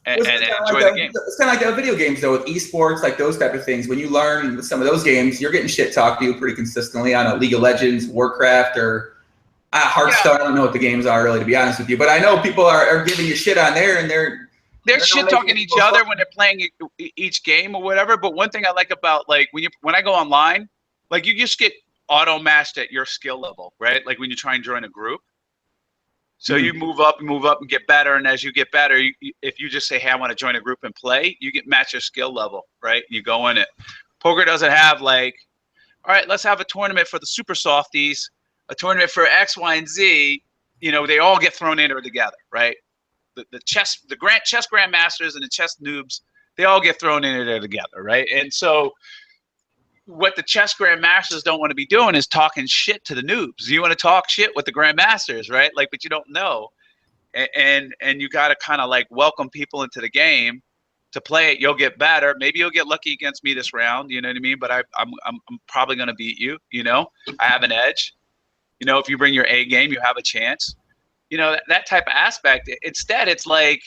And enjoy the game. It's kind of like that with video games, though, with esports, like those type of things. When you learn with some of those games, you're getting shit talked to you pretty consistently on a League of Legends, Warcraft, or Hearthstone. Yeah. I don't know what the games are really, to be honest with you, but I know people are giving you shit on there, and they're shit talking each other when they're playing each game or whatever. But one thing I like about like when I go online, like you just get auto matched at your skill level, right? Like when you try and join a group. So you move up and get better. And as you get better, if you just say, hey, I want to join a group and play, you get match your skill level, right? You go in it. Poker doesn't have like, all right, let's have a tournament for the super softies, a tournament for X, Y, and Z. They all get thrown in there together, right? The chess grandmasters and the chess noobs, they all get thrown in there together, right? And so what the chess grandmasters don't want to be doing is talking shit to the noobs. You want to talk shit with the grandmasters, right? Like, but you don't know, and you got to kind of like welcome people into the game to play it. You'll get better. Maybe you'll get lucky against me this round. You know what I mean? But I'm probably gonna beat you. I have an edge. If you bring your A game, you have a chance. That type of aspect. Instead, it's like,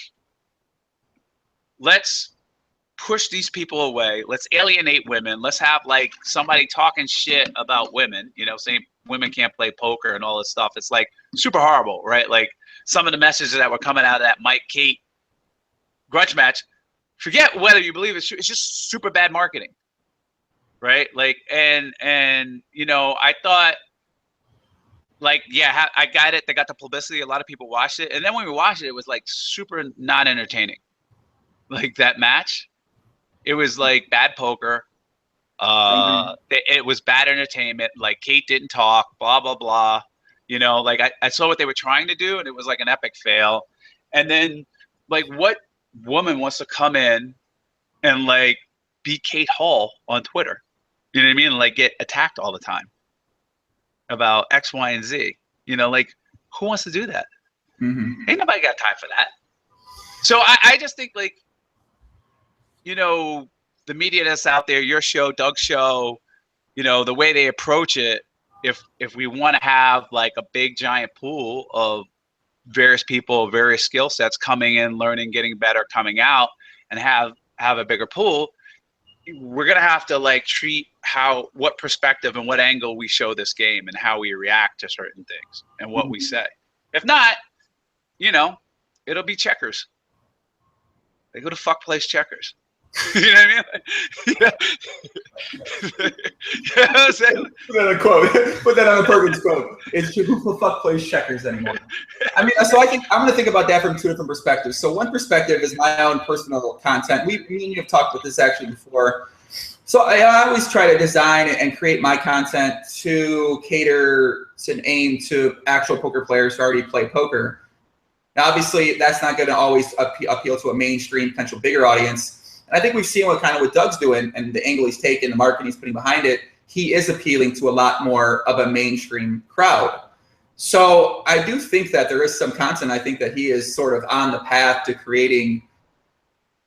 let's push these people away. Let's alienate women. Let's have like somebody talking shit about women, saying women can't play poker and all this stuff. It's like super horrible, right? Like some of the messages that were coming out of that Mike Kate grudge match, forget whether you believe it's true. It's just super bad marketing, right? Like, and I thought like, yeah, I got it. They got the publicity. A lot of people watched it. And then when we watched it, it was like super not entertaining. Like that match. It was like bad poker. It was bad entertainment. Like Kate didn't talk, blah, blah, blah. Like I saw what they were trying to do, and it was like an epic fail. And then like what woman wants to come in and like be Kate Hall on Twitter? You know what I mean? Like get attacked all the time about X, Y, and Z. Like who wants to do that? Ain't nobody got time for that. So I just think like, the media that's out there, your show, Doug's show, you know, the way they approach it, if we want to have like a big giant pool of various people, various skill sets coming in, learning, getting better, coming out, and have a bigger pool, we're gonna have to like treat what perspective and what angle we show this game and how we react to certain things and what we say. If not, you know, it'll be checkers. Like, who the fuck plays checkers? You know what I mean? Yeah. You know what I'm saying? Put that on a quote. Put that on a Perkins quote. It's who the fuck plays checkers anymore? I mean, so I think I'm going to think about that from two different perspectives. So one perspective is my own personal content. Me and you have talked about this actually before. So I always try to design and create my content to cater to aim to actual poker players who already play poker. Now, obviously, that's not going to always appeal to a mainstream, potential bigger audience. And I think we've seen what Doug's doing and the angle he's taken, the marketing he's putting behind it. He is appealing to a lot more of a mainstream crowd. So I do think that there is some content. I think that he is sort of on the path to creating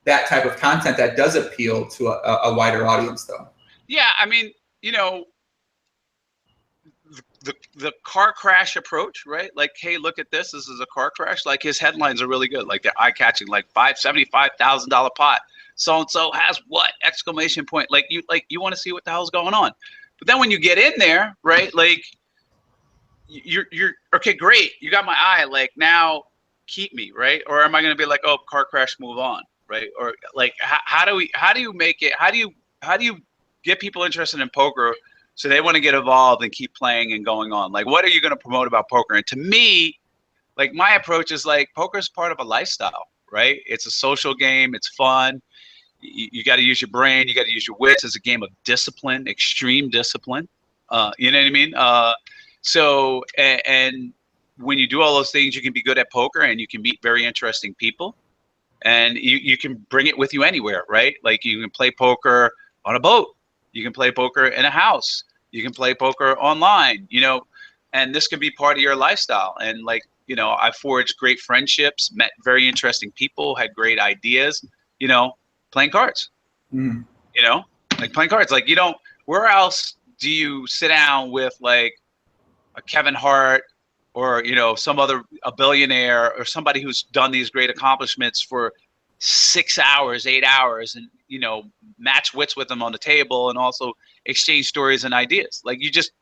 that type of content that does appeal to a wider audience, though. Yeah, I mean, you know, the car crash approach, right? Like, hey, look at this. This is a car crash. Like, his headlines are really good. Like, they're eye-catching. Like, $75,000 pot. So-and-so has what? Exclamation point. Like you want to see what the hell's going on. But then when you get in there, right? Like, you're okay, great. You got my eye. Like, now keep me, right? Or am I going to be like, oh, car crash, move on, right? Or like, how do you make it? How do you get people interested in poker so they want to get involved and keep playing and going on? Like, what are you going to promote about poker? And to me, like, my approach is like, poker is part of a lifestyle, right? It's a social game. It's fun. You got to use your brain. You got to use your wits. It's a game of discipline, extreme discipline. You know what I mean? So, and when you do all those things, you can be good at poker and you can meet very interesting people, and you can bring it with you anywhere, right? Like, you can play poker on a boat. You can play poker in a house. You can play poker online, you know, and this can be part of your lifestyle. And like, you know, I forged great friendships, met very interesting people, had great ideas, you know, playing cards, you know, like playing cards. Like, you don't, where else do you sit down with like a Kevin Hart or, you know, a billionaire or somebody who's done these great accomplishments for 6 hours, 8 hours, and, you know, match wits with them on the table and also exchange stories and ideas. Like, you just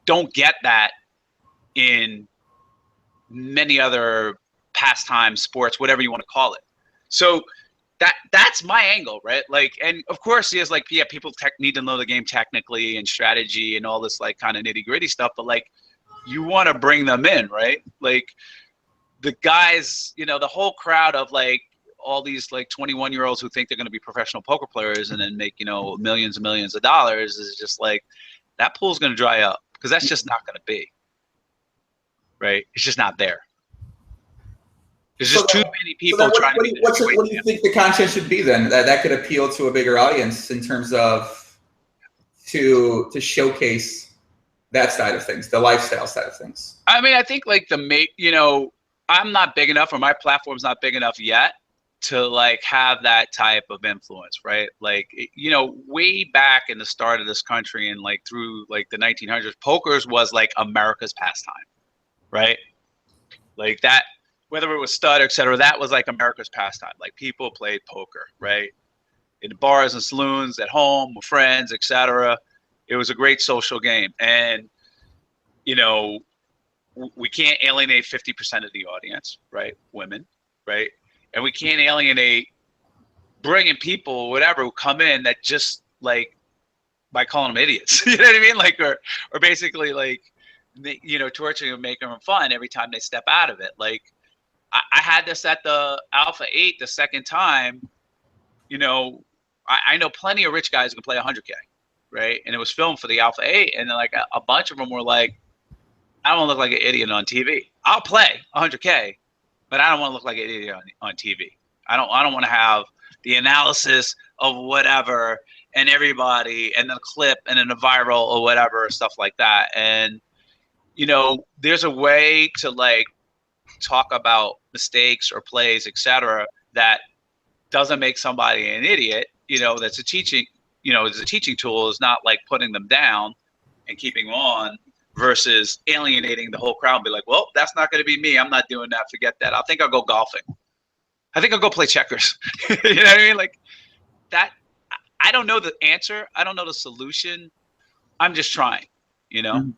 don't get that in many other pastimes, sports, whatever you want to call it. So that's my angle, right? Like, and of course, there's like, yeah, people need to know the game technically and strategy and all this like kind of nitty gritty stuff, but like, you want to bring them in, right? Like, the guys, you know, the whole crowd of like all these like 21-year-olds who think they're going to be professional poker players and then make, you know, millions and millions of dollars is just like, that pool's going to dry up because that's just not going to be, right? It's just not there. There's just too many people trying to be. What do you think the content should be then? That could appeal to a bigger audience in terms of to showcase that side of things, the lifestyle side of things. I mean, I think like you know, I'm not big enough, or my platform's not big enough yet to like have that type of influence, right? Like, you know, way back in the start of this country and like through like the 1900s, poker was like America's pastime, right? Like that. Whether it was stud, et cetera, that was like America's pastime. Like, people played poker, right? In bars and saloons, at home, with friends, et cetera. It was a great social game. And, you know, we can't alienate 50% of the audience, right? Women, right? And we can't alienate brilliant people, whatever, who come in that just like, by calling them idiots, you know what I mean? Like, or basically like, you know, torturing them, making them fun every time they step out of it. Like, I had this at the Alpha 8 the second time. You know, I know plenty of rich guys who can play 100K, right? And it was filmed for the Alpha 8, and then like a bunch of them were like, I don't want to look like an idiot on TV. I'll play 100K, but I don't want to look like an idiot on TV. I don't want to have the analysis of whatever and everybody and the clip and then the viral or whatever, stuff like that. And, you know, there's a way to like talk about mistakes or plays, etc., that doesn't make somebody an idiot, that's a teaching, is a teaching tool is not like putting them down and keeping them on versus alienating the whole crowd and be like, well, that's not going to be me. I'm not doing that. Forget that. I think I'll go golfing. I think I'll go play checkers. You know what I mean? Like that. I don't know the answer. I don't know the solution. I'm just trying, Mm-hmm.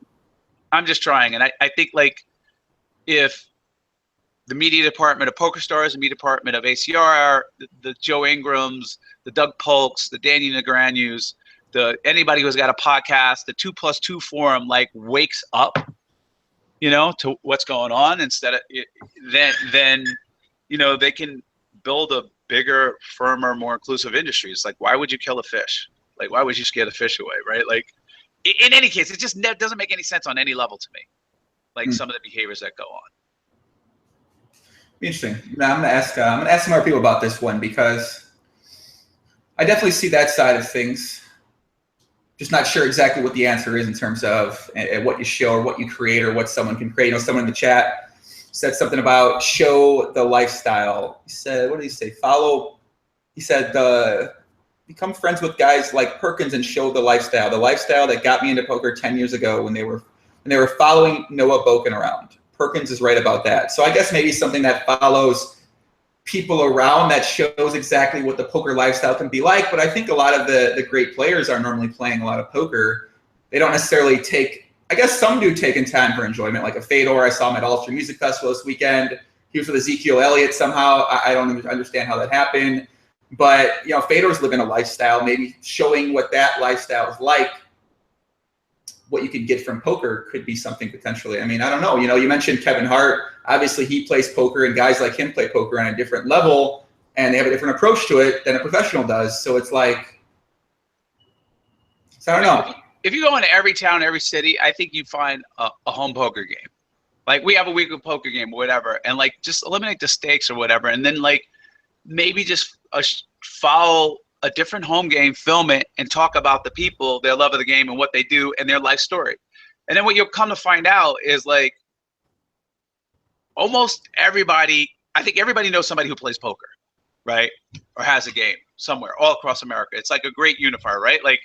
I'm just trying. And I think like if the media department of PokerStars, the media department of ACR, the Joe Ingrams, the Doug Polks, the Danny Negrenu's, anybody who's got a podcast, the 2+2 forum, like wakes up, to what's going on instead of then they can build a bigger, firmer, more inclusive industry. It's like, why would you kill a fish? Like, why would you scare the fish away, right? Like, in any case, it just doesn't make any sense on any level to me. Like some of the behaviors that go on. Interesting. Now I'm gonna ask some more people about this one because I definitely see that side of things. Just not sure exactly what the answer is in terms of what you show or what you create or what someone can create. Someone in the chat said something about show the lifestyle. He said, what did he say? He said, become friends with guys like Perkins and show the lifestyle that got me into poker 10 years ago when they were following Noah Boken around. Perkins is right about that. So I guess maybe something that follows people around that shows exactly what the poker lifestyle can be like. But I think a lot of the great players are normally playing a lot of poker. They don't necessarily I guess some do take in time for enjoyment, like a Fedor. I saw him at Ulster Music Festival this weekend. He was with Ezekiel Elliott somehow. I don't understand how that happened. But, Fedor's living a lifestyle, maybe showing what that lifestyle is like. What you could get from poker could be something potentially. I mean, I don't know. You mentioned Kevin Hart. Obviously, he plays poker, and guys like him play poker on a different level, and they have a different approach to it than a professional does. So it's like, I don't know. If you go into every town, every city, I think you find a home poker game. Like we have a weekly poker game or whatever, and like just eliminate the stakes or whatever, and then like maybe just follow a different home game, film it, and talk about the people, their love of the game and what they do and their life story. And then what you'll come to find out is like almost everybody, I think everybody knows somebody who plays poker, right? Or has a game somewhere all across America. It's like a great unifier, right? Like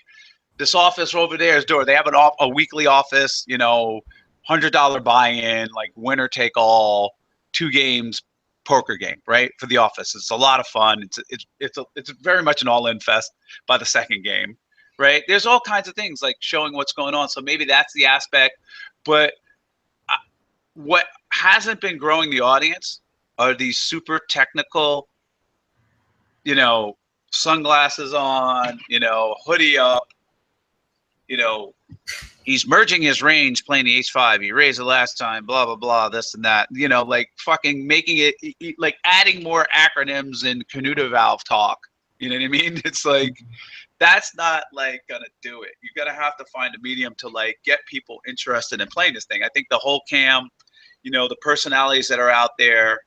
this office over there is door. They have a weekly office, $100 buy-in, like winner take all, 2 games, poker game, right? For the office. It's a lot of fun. It's very much an all-in fest by the second game, right? There's all kinds of things like showing what's going on. So maybe that's the aspect. But what hasn't been growing the audience are these super technical, sunglasses on, hoodie up, he's merging his range playing the H5. He raised the last time, blah, blah, blah, this and that. Like fucking making it, like adding more acronyms and Canuta valve talk. You know what I mean? It's like, that's not like gonna do it. You're gonna have to find a medium to like get people interested in playing this thing. I think the whole cam, the personalities that are out there,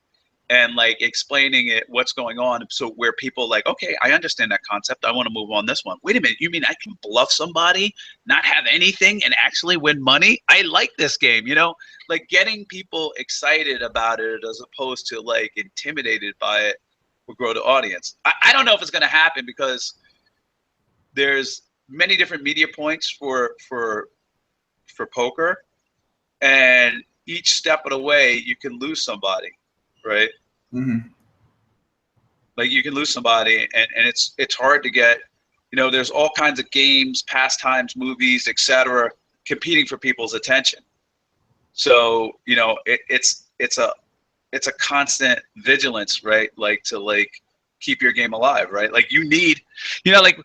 and like explaining it, what's going on, so where people like, okay, I understand that concept. I want to move on this one. Wait a minute, you mean I can bluff somebody, not have anything, and actually win money? I like this game, like getting people excited about it as opposed to like intimidated by it will grow the audience. I don't know if it's going to happen because there's many different media points for poker, and each step of the way you can lose somebody. Right. Mm-hmm. Like you can lose somebody, and it's hard to get. There's all kinds of games, pastimes, movies, etc., competing for people's attention. So it's a constant vigilance, right? Like to like keep your game alive, right? Like you need, like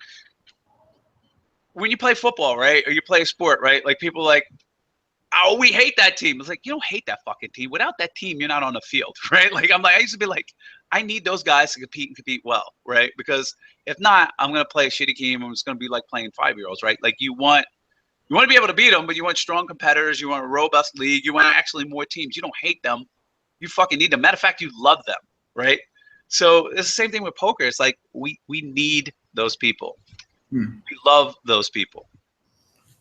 when you play football, right, or you play a sport, right? Like people like, oh, we hate that team. It's like, you don't hate that fucking team. Without that team, you're not on the field, right? Like, I used to be like, I need those guys to compete and compete well, right? Because if not, I'm going to play a shitty game and it's going to be like playing 5-year-olds, right? Like you want to be able to beat them, but you want strong competitors. You want a robust league. You want actually more teams. You don't hate them. You fucking need them. Matter of fact, you love them, right? So it's the same thing with poker. It's like we need those people. We love those people.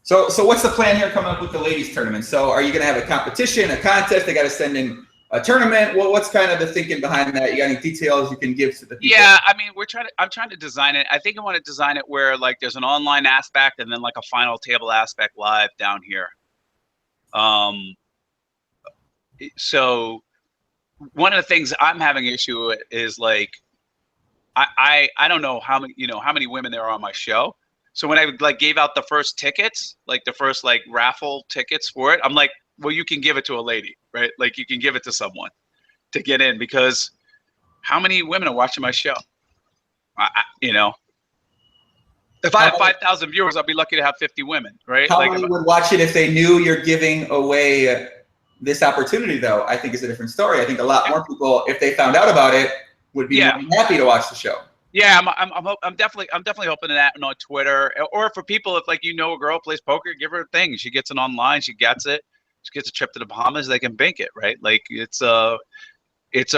So what's the plan here coming up with the ladies tournament? So are you going to have a competition, a contest? They got to send in tournament? What's kind of the thinking behind that? You got any details you can give to the people? Yeah, I mean, I'm trying to design it. I think I want to design it where like there's an online aspect and then like a final table aspect live down here. So one of the things I'm having issue with is like I don't know how many women there are on my show. So when I like gave out the first tickets, like the first like raffle tickets for it, I'm like, well, you can give it to a lady, right? Like you can give it to someone to get in, because how many women are watching my show? If I had 5,000 viewers, I'd be lucky to have 50 women, right? How many would watch it if they knew you're giving away this opportunity, though? I think is a different story. I think a lot more people, if they found out about it, would be more than happy to watch the show. Yeah, I'm definitely hoping that on Twitter, or for people, if like a girl plays poker, give her a thing. She gets it online, she gets it. She gets a trip to the Bahamas, they can bank it, right? Like it's a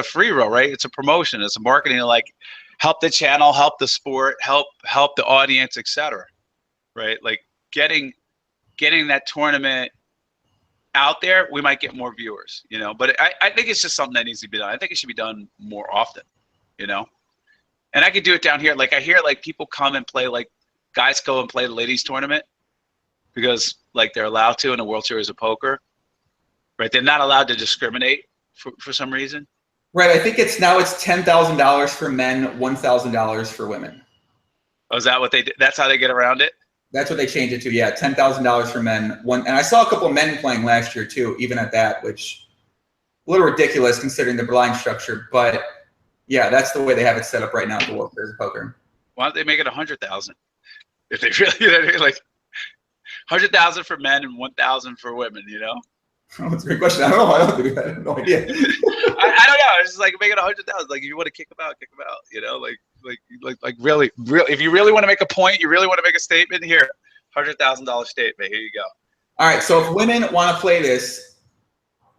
free roll, right? It's a promotion, it's a marketing to like help the channel, help the sport, help the audience, etc. Right? Like getting that tournament out there, we might get more viewers, But I think it's just something that needs to be done. I think it should be done more often, And I could do it down here. Like I hear like people come and play, like guys go and play the ladies tournament because like they're allowed to in the World Series of Poker, right? They're not allowed to discriminate for some reason. Right. I think it's $10,000 for men, $1,000 for women. Oh, is that what they did? That's how they get around it? That's what they changed it to. Yeah, $10,000 for men. And I saw a couple of men playing last year too, even at that, which a little ridiculous considering the blind structure. But yeah, that's the way they have it set up right now at the World Series of Poker. Why don't they make it 100,000? If they really, like 100,000 for men and 1,000 for women, Oh, that's a great question. I don't know. I don't do that. I have no idea. I don't know. It's just like make it 100,000. Like if you want to kick them out, Like really, if you really want to make a point, you really want to make a statement, here, $100,000 statement. Here you go. All right. So if women want to play this,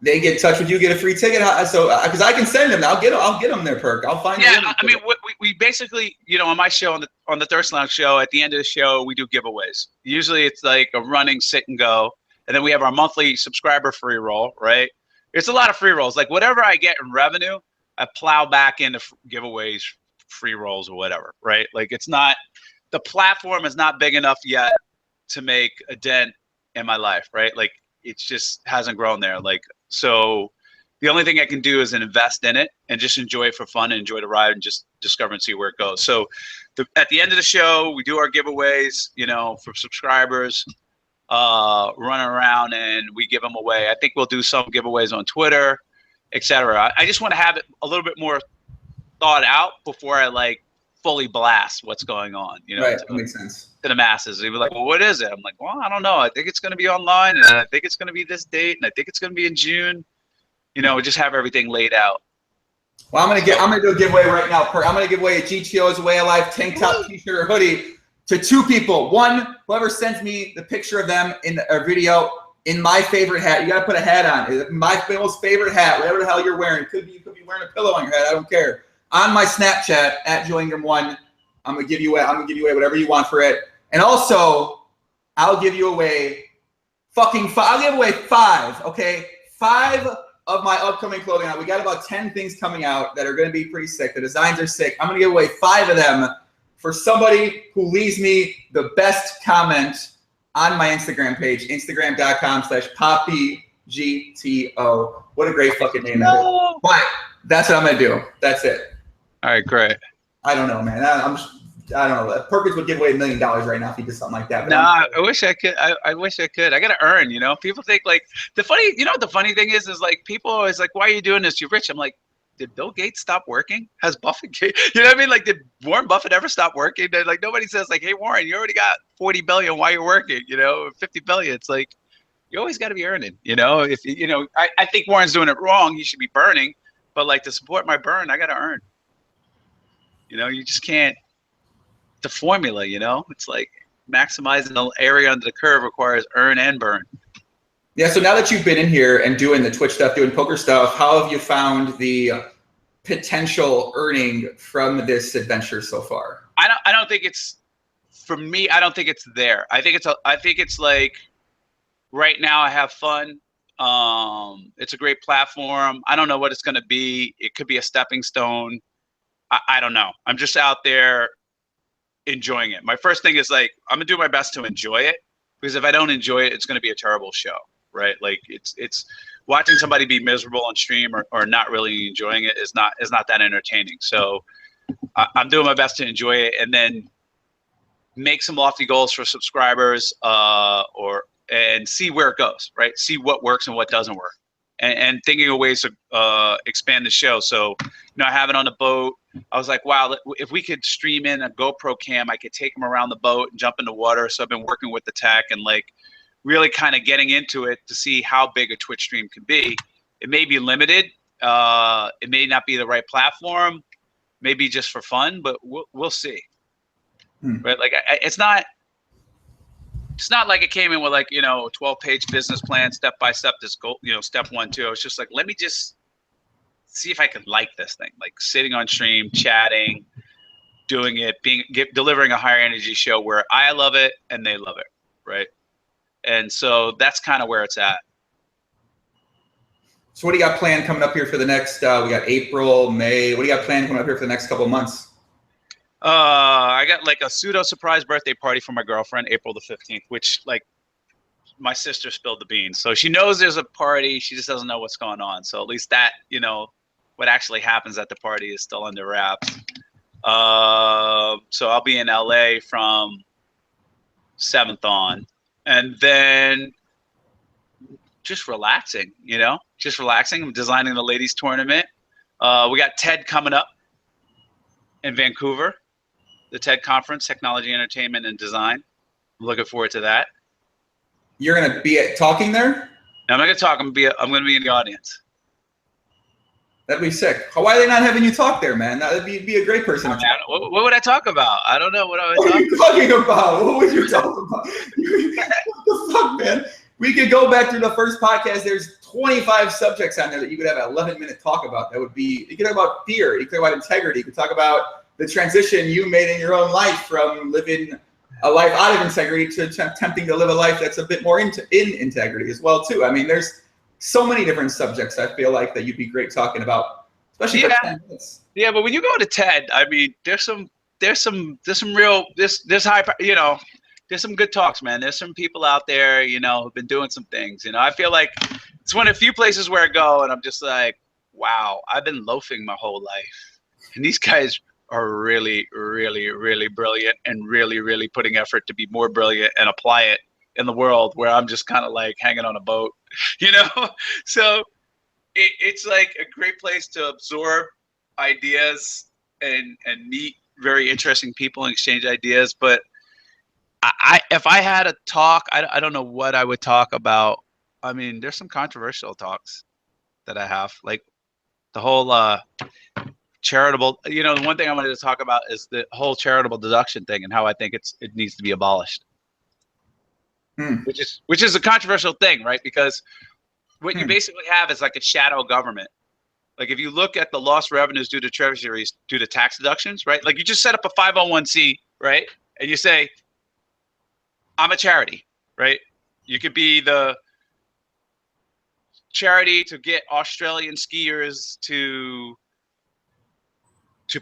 they get in touch with you, get a free ticket. So because I can send them, I'll get them their perk. I'll find. Yeah, I mean, we basically, on my show, on the Thirst Lounge show, at the end of the show, we do giveaways. Usually, it's like a running sit and go, and then we have our monthly subscriber free roll. Right? It's a lot of free rolls. Like whatever I get in revenue, I plow back into giveaways, free rolls, or whatever. Right? Like it's not, the platform is not big enough yet to make a dent in my life. Right? Like it just hasn't grown there. Like. So the only thing I can do is invest in it and just enjoy it for fun and enjoy the ride and just discover and see where it goes. So at the end of the show, we do our giveaways, for subscribers, running around and we give them away. I think we'll do some giveaways on Twitter, etc. I just want to have it a little bit more thought out before I like fully blast what's going on, Right, that makes sense. To the masses. They were like, well, what is it? I'm like, well, I don't know. I think it's going to be online, and I think it's going to be this date, and I think it's going to be in June. Just have everything laid out. Well, I'm gonna do a giveaway right now. I'm gonna give away a GTO's Way of Life tank top, t-shirt, or hoodie to 2 people. One, whoever sends me the picture of them in a video in my favorite hat. You gotta put a hat on. My most favorite hat, whatever the hell you're wearing. You could be wearing a pillow on your head. I don't care. On my Snapchat at JoeIngram1, I'm gonna give you away whatever you want for it. And also, I'll give you away I'll give away 5, okay? 5 of my upcoming clothing. We got about 10 things coming out that are gonna be pretty sick. The designs are sick. I'm gonna give away 5 of them for somebody who leaves me the best comment on my Instagram page, instagram.com/PoppyGTO. What a great fucking name that is. But that's what I'm gonna do. That's it. All right, great. I don't know, man. I don't know. Perkins would give away $1 million right now if he did something like that. No, I wish I could. I wish I could. I gotta earn. People think like the funny thing is like people always like, why are you doing this? You're rich. I'm like, did Bill Gates stop working? Has Buffett? You know what I mean? Like, did Warren Buffett ever stop working? Like nobody says like, hey Warren, you already got 40 billion. Why you're working? 50 billion. It's like you always got to be earning. If I think Warren's doing it wrong. He should be burning. But like to support my burn, I gotta earn. You just can't. The formula, it's like maximizing the area under the curve requires earn and burn. Yeah. So now that you've been in here and doing the Twitch stuff, doing poker stuff, how have you found the potential earning from this adventure so far? I don't think it's, for me, I don't think it's there. I think it's like right now I have fun. It's a great platform. I don't know what it's going to be. It could be a stepping stone. I don't know. I'm just out there enjoying it. My first thing is like, I'm gonna do my best to enjoy it, because if I don't enjoy it, it's going to be a terrible show, right? Like it's watching somebody be miserable on stream or not really enjoying it is not that entertaining. So I'm doing my best to enjoy it, and then make some lofty goals for subscribers, and see where it goes, right? See what works and what doesn't work, and thinking of ways to expand the show. So, I have it on the boat. I was like, wow, if we could stream in a GoPro cam, I could take them around the boat and jump in the water. So I've been working with the tech and like really kind of getting into it to see how big a Twitch stream can be. It may be limited. It may not be the right platform, maybe just for fun, but we'll see. Right? Like it's not like it came in with like, a 12-page business plan, step by step, this goal, step 1, 2. I was just like, let me just see if I could like this thing, like sitting on stream, chatting, doing it, delivering a higher energy show where I love it and they love it, right? And so that's kind of where it's at. So what do you got planned coming up here for the next, we got April, May, what do you got planned coming up here for the next couple of months? I got like a pseudo surprise birthday party for my girlfriend, April the 15th, which like my sister spilled the beans. So she knows there's a party. She just doesn't know what's going on. So at least that, what actually happens at the party is still under wraps. So I'll be in LA from 7th on, and then just relaxing, just relaxing. I'm designing the ladies tournament. We got TED coming up in Vancouver, the TED conference, Technology, Entertainment, and Design. I'm looking forward to that. You're going to be talking there? No, I'm not going to talk. I'm going to be in the audience. That'd be sick. Why are they not having you talk there, man? That'd be a great person to talk. What would I talk about? I don't know what I would talk about. What are you talking about? What would you talk about? What the fuck, man? We could go back through the first podcast. There's 25 subjects on there that you could have an 11-minute talk about. That would be, you could talk about fear. You could talk about integrity. You could talk about the transition you made in your own life from living a life out of integrity to attempting to live a life that's a bit more in integrity as well, too. I mean, there's so many different subjects I feel like that you'd be great talking about, especially for 10 minutes. Yeah, but when you go to TED, I mean, there's some real high, there's some good talks, man. There's some people out there, who've been doing some things. I feel like it's one of the few places where I go and I'm just like, wow, I've been loafing my whole life, and these guys are really, really, really brilliant and really, really putting effort to be more brilliant and apply it in the world, where I'm just kind of like hanging on a boat, So it's like a great place to absorb ideas and meet very interesting people and exchange ideas. But if I had a talk, I don't know what I would talk about. I mean, there's some controversial talks that I have, like the whole charitable, the one thing I wanted to talk about is the whole charitable deduction thing and how I think it needs to be abolished. Which is a controversial thing, right? Because what you basically have is like a shadow government. Like if you look at the lost revenues due to treasuries, due to tax deductions, right? Like you just set up a 501c, right? And you say, I'm a charity, right? You could be the charity to get Australian skiers to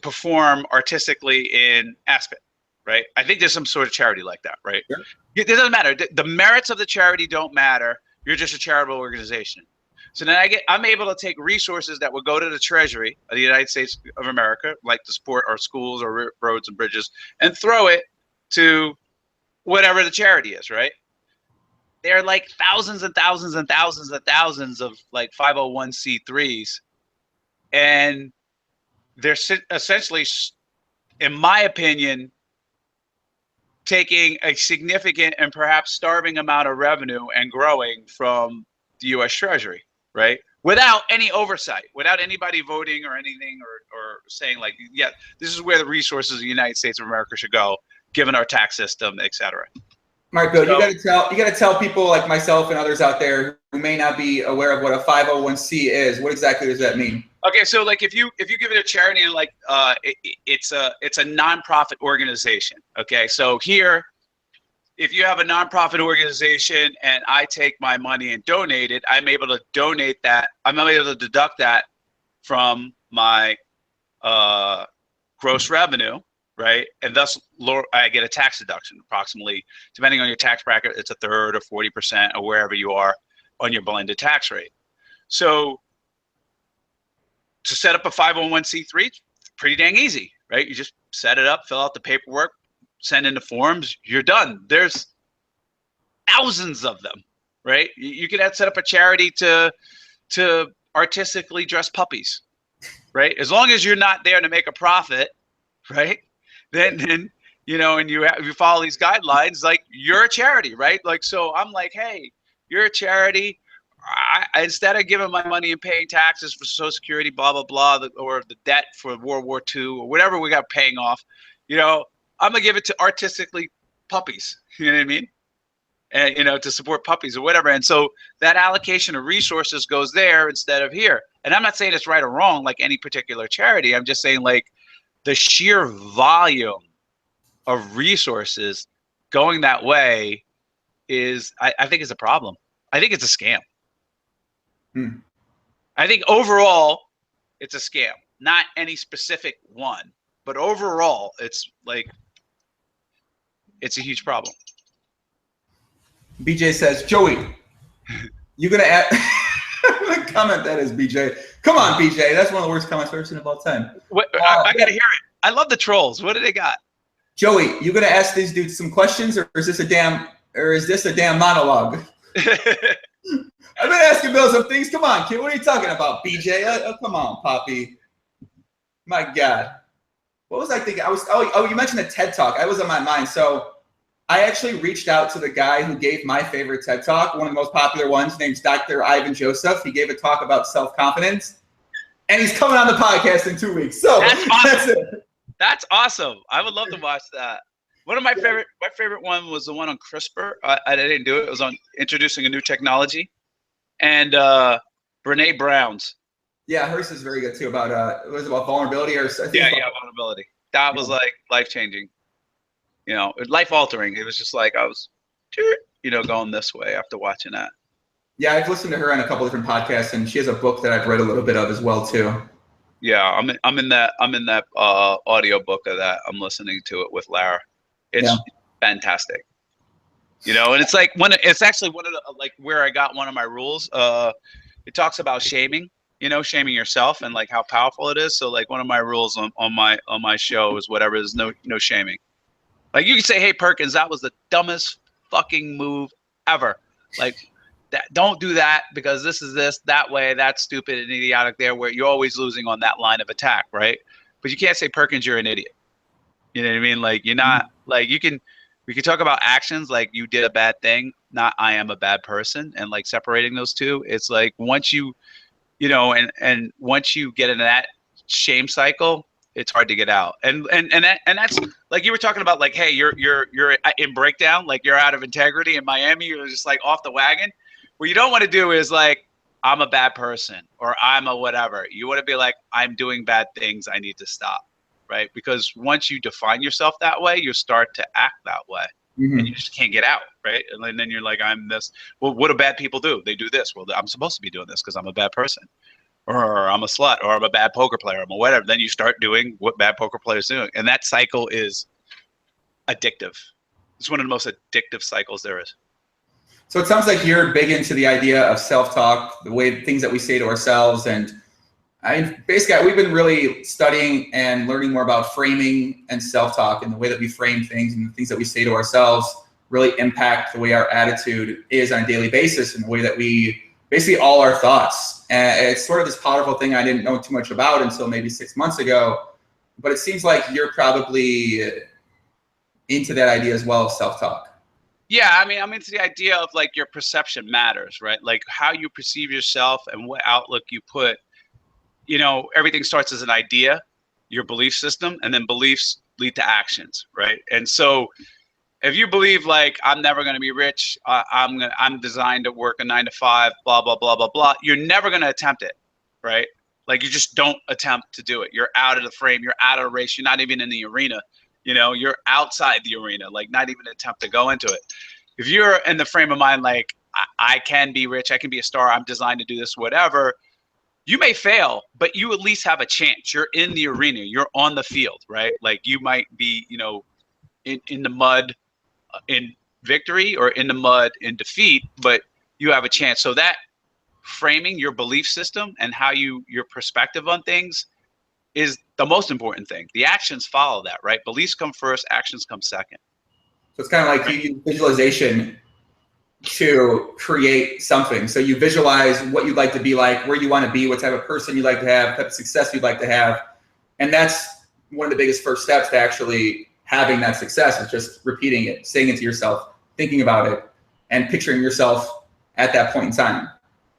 perform artistically in Aspen, right? I think there's some sort of charity like that, right? Sure. It doesn't matter. The merits of the charity don't matter. You're just a charitable organization. So then I'm able to take resources that would go to the Treasury of the United States of America, like to support our schools or roads and bridges, and throw it to whatever the charity is, right? There are like thousands and thousands and thousands and thousands of like 501c3s. And they're essentially, in my opinion, taking a significant and perhaps starving amount of revenue and growing from the U.S. Treasury, right? Without any oversight, without anybody voting or anything, or saying like, yeah, this is where the resources of the United States of America should go, given our tax system, et cetera. Marco, you got to tell people like myself and others out there who may not be aware of what a 501c is. What exactly does that mean? Okay, so like if you give it a charity, like it's a nonprofit organization. Okay, so here if you have a nonprofit organization and I take my money and donate it, I'm able to donate that. I'm able to deduct that from my gross revenue, right? And thus, I get a tax deduction, approximately, depending on your tax bracket, it's 1/3 or 40% or wherever you are on your blended tax rate. So to set up a 501c3, it's pretty dang easy, right? You just set it up, fill out the paperwork, send in the forms, you're done. There's thousands of them, right? You could set up a charity to artistically dress puppies, right? As long as you're not there to make a profit, right? Then you know, and you follow these guidelines, like you're a charity, right? Like, so I'm like, hey, you're a charity. I instead of giving my money and paying taxes for Social Security, blah blah blah, or the debt for World War II or whatever we got paying off, you know, I'm gonna give it to artistically puppies. You know what I mean? And you know, to support puppies or whatever. And so that allocation of resources goes there instead of here. And I'm not saying it's right or wrong, like any particular charity. I'm just saying, like, the sheer volume of resources going that way is, I think, is a problem. I think it's a scam. I think overall it's a scam, not any specific one, but overall it's like, it's a huge problem. BJ says, Joey, you gonna add what comment that is, BJ? Come on, BJ. That's one of the worst comments I've ever seen of all time. I gotta hear it. I love the trolls. What do they got? Joey, you gonna ask these dudes some questions, or is this a damn monologue? I've been asking Bill some things. Come on, kid. What are you talking about, BJ? Come on, Poppy. My God. What was I thinking? Oh, you mentioned the TED Talk. I was on my mind. So I actually reached out to the guy who gave my favorite TED Talk, one of the most popular ones, named Dr. Ivan Joseph. He gave a talk about self-confidence, and he's coming on the podcast in 2 weeks. So that's awesome. That's it. That's awesome. I would love to watch that. One of my favorite one was the one on CRISPR. I didn't do it. It was on introducing a new technology. And Brene Brown's. Yeah, hers is very good too. About it was about vulnerability, or vulnerability. That was like life-changing. You know, life-altering. It was just like I was, you know, going this way after watching that. Yeah, I've listened to her on a couple different podcasts, and she has a book that I've read a little bit of as well too. Yeah, I'm in that audio book of that. I'm listening to it with Lara. It's fantastic. You know, and it's like it's actually one of the, like, where I got one of my rules. It talks about shaming, you know, shaming yourself and like how powerful it is. So like one of my rules on my show is whatever is no shaming. Like you can say, hey Perkins, that was the dumbest fucking move ever. Like that, don't do that because this is that way, that's stupid and idiotic there, where you're always losing on that line of attack, right? But you can't say, Perkins, you're an idiot. You know what I mean? Like you're not, like we can talk about actions, like you did a bad thing, not I am a bad person, and like separating those two. It's like once you know, and once you get into that shame cycle, it's hard to get out. And that's like you were talking about, like, hey, you're in breakdown, like you're out of integrity in Miami, you're just like off the wagon. What you don't want to do is like, I'm a bad person or I'm a whatever. You want to be like, I'm doing bad things, I need to stop. Right? Because once you define yourself that way, you start to act that way. And you just can't get out, right? And then you're like, I'm this. Well, what do bad people do? They do this. Well, I'm supposed to be doing this because I'm a bad person, or I'm a slut, or I'm a bad poker player, or whatever. Then you start doing what bad poker players do, and that cycle is addictive. It's one of the most addictive cycles there is. So it sounds like you're big into the idea of self-talk, the way things that we say to ourselves, and basically, we've been really studying and learning more about framing and self-talk, and the way that we frame things and the things that we say to ourselves really impact the way our attitude is on a daily basis, and the way that we basically all our thoughts. And it's sort of this powerful thing I didn't know too much about until maybe 6 months ago, but it seems like you're probably into that idea as well of self-talk. Yeah, I mean, I'm into the idea of like your perception matters, right? Like how you perceive yourself and what outlook you put. You know, everything starts as an idea, your belief system, and then beliefs lead to actions, right? And so if you believe like I'm never going to be rich, I'm designed to work a 9 to 5, blah, blah, blah, blah, blah, you're never going to attempt it, right? Like you just don't attempt to do it. You're out of the frame. You're out of the race. You're not even in the arena. You know, you're outside the arena, like not even attempt to go into it. If you're in the frame of mind, like I can be rich, I can be a star, I'm designed to do this, whatever, you may fail, but you at least have a chance. You're in the arena, you're on the field, right? Like you might be, you know, in the mud in victory or in the mud in defeat, but you have a chance. So that framing your belief system and how your perspective on things is the most important thing. The actions follow that, right? Beliefs come first, actions come second. So it's kind of like you use visualization to create something. So you visualize what you'd like to be like, where you want to be, what type of person you'd like to have, type of success you'd like to have. And that's one of the biggest first steps to actually having that success, is just repeating it, saying it to yourself, thinking about it, and picturing yourself at that point in time.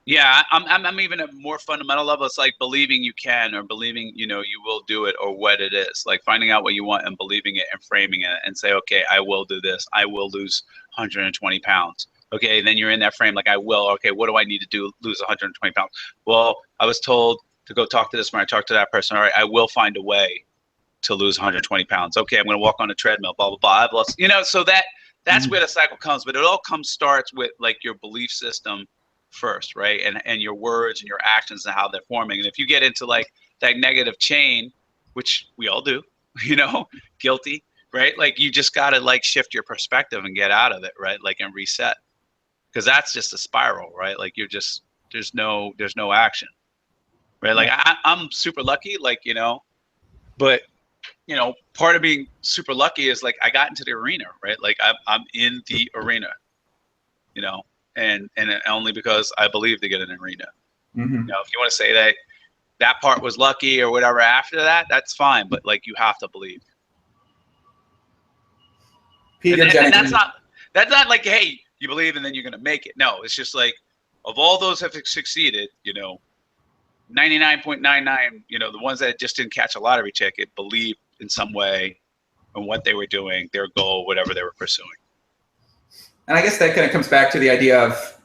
Yeah, I'm even at a more fundamental level. It's like believing you can, or believing, you know, you will do it, or what it is. Like finding out what you want and believing it and framing it and say, okay, I will do this. I will lose 120 pounds. Okay, then you're in that frame, like I will. Okay, what do I need to do lose 120 pounds? Well, I was told to go talk to this one. I talked to that person. All right, I will find a way to lose 120 pounds. Okay, I'm going to walk on a treadmill, blah, blah, blah. I've lost, you know, so that's where the cycle comes. But it all starts with like your belief system first, right? And your words and your actions and how they're forming. And if you get into like that negative chain, which we all do, you know, guilty, right? Like you just got to like shift your perspective and get out of it, right? Like, and reset, because that's just a spiral, right? Like you're just, there's no action, right? Like I'm super lucky, like, you know, but you know, part of being super lucky is like I got into the arena, right? Like I'm in the arena, you know, and only because I believe to get in an arena. Mm-hmm. You know, if you want to say that part was lucky or whatever after that, that's fine. But like you have to believe. Peter and that's not like, hey, you believe and then you're gonna make it. No, it's just like of all those have succeeded, you know, 99.99, you know, the ones that just didn't catch a lottery ticket believed in some way in what they were doing, their goal, whatever they were pursuing. And I guess that kind of comes back to the idea of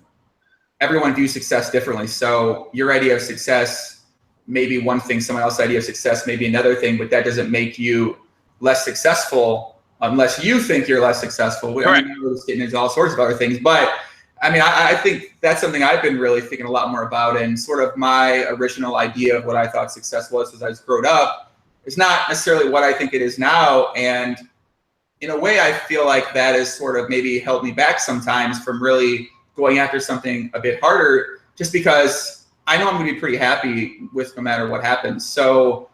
everyone views success differently. So your idea of success may be one thing, someone else's idea of success may be another thing, but that doesn't make you less successful unless you think you're less successful. Correct. I mean, we're just getting into all sorts of other things. But I mean, I think that's something I've been really thinking a lot more about, and sort of my original idea of what I thought success was as I was growing up is not necessarily what I think it is now. And in a way, I feel like that has sort of maybe held me back sometimes from really going after something a bit harder, just because I know I'm going to be pretty happy with no matter what happens. So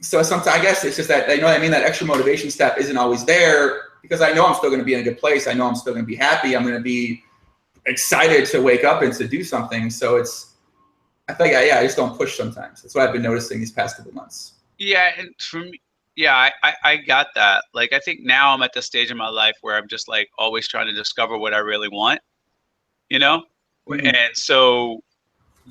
sometimes I guess it's just that, you know what I mean, that extra motivation step isn't always there, because I know I'm still going to be in a good place. I know I'm still going to be happy. I'm going to be excited to wake up and to do something. So I think, I just don't push sometimes. That's what I've been noticing these past couple months. Yeah, and for me, yeah, I got that. Like, I think now I'm at the stage in my life where I'm just like always trying to discover what I really want, you know? Mm-hmm. And so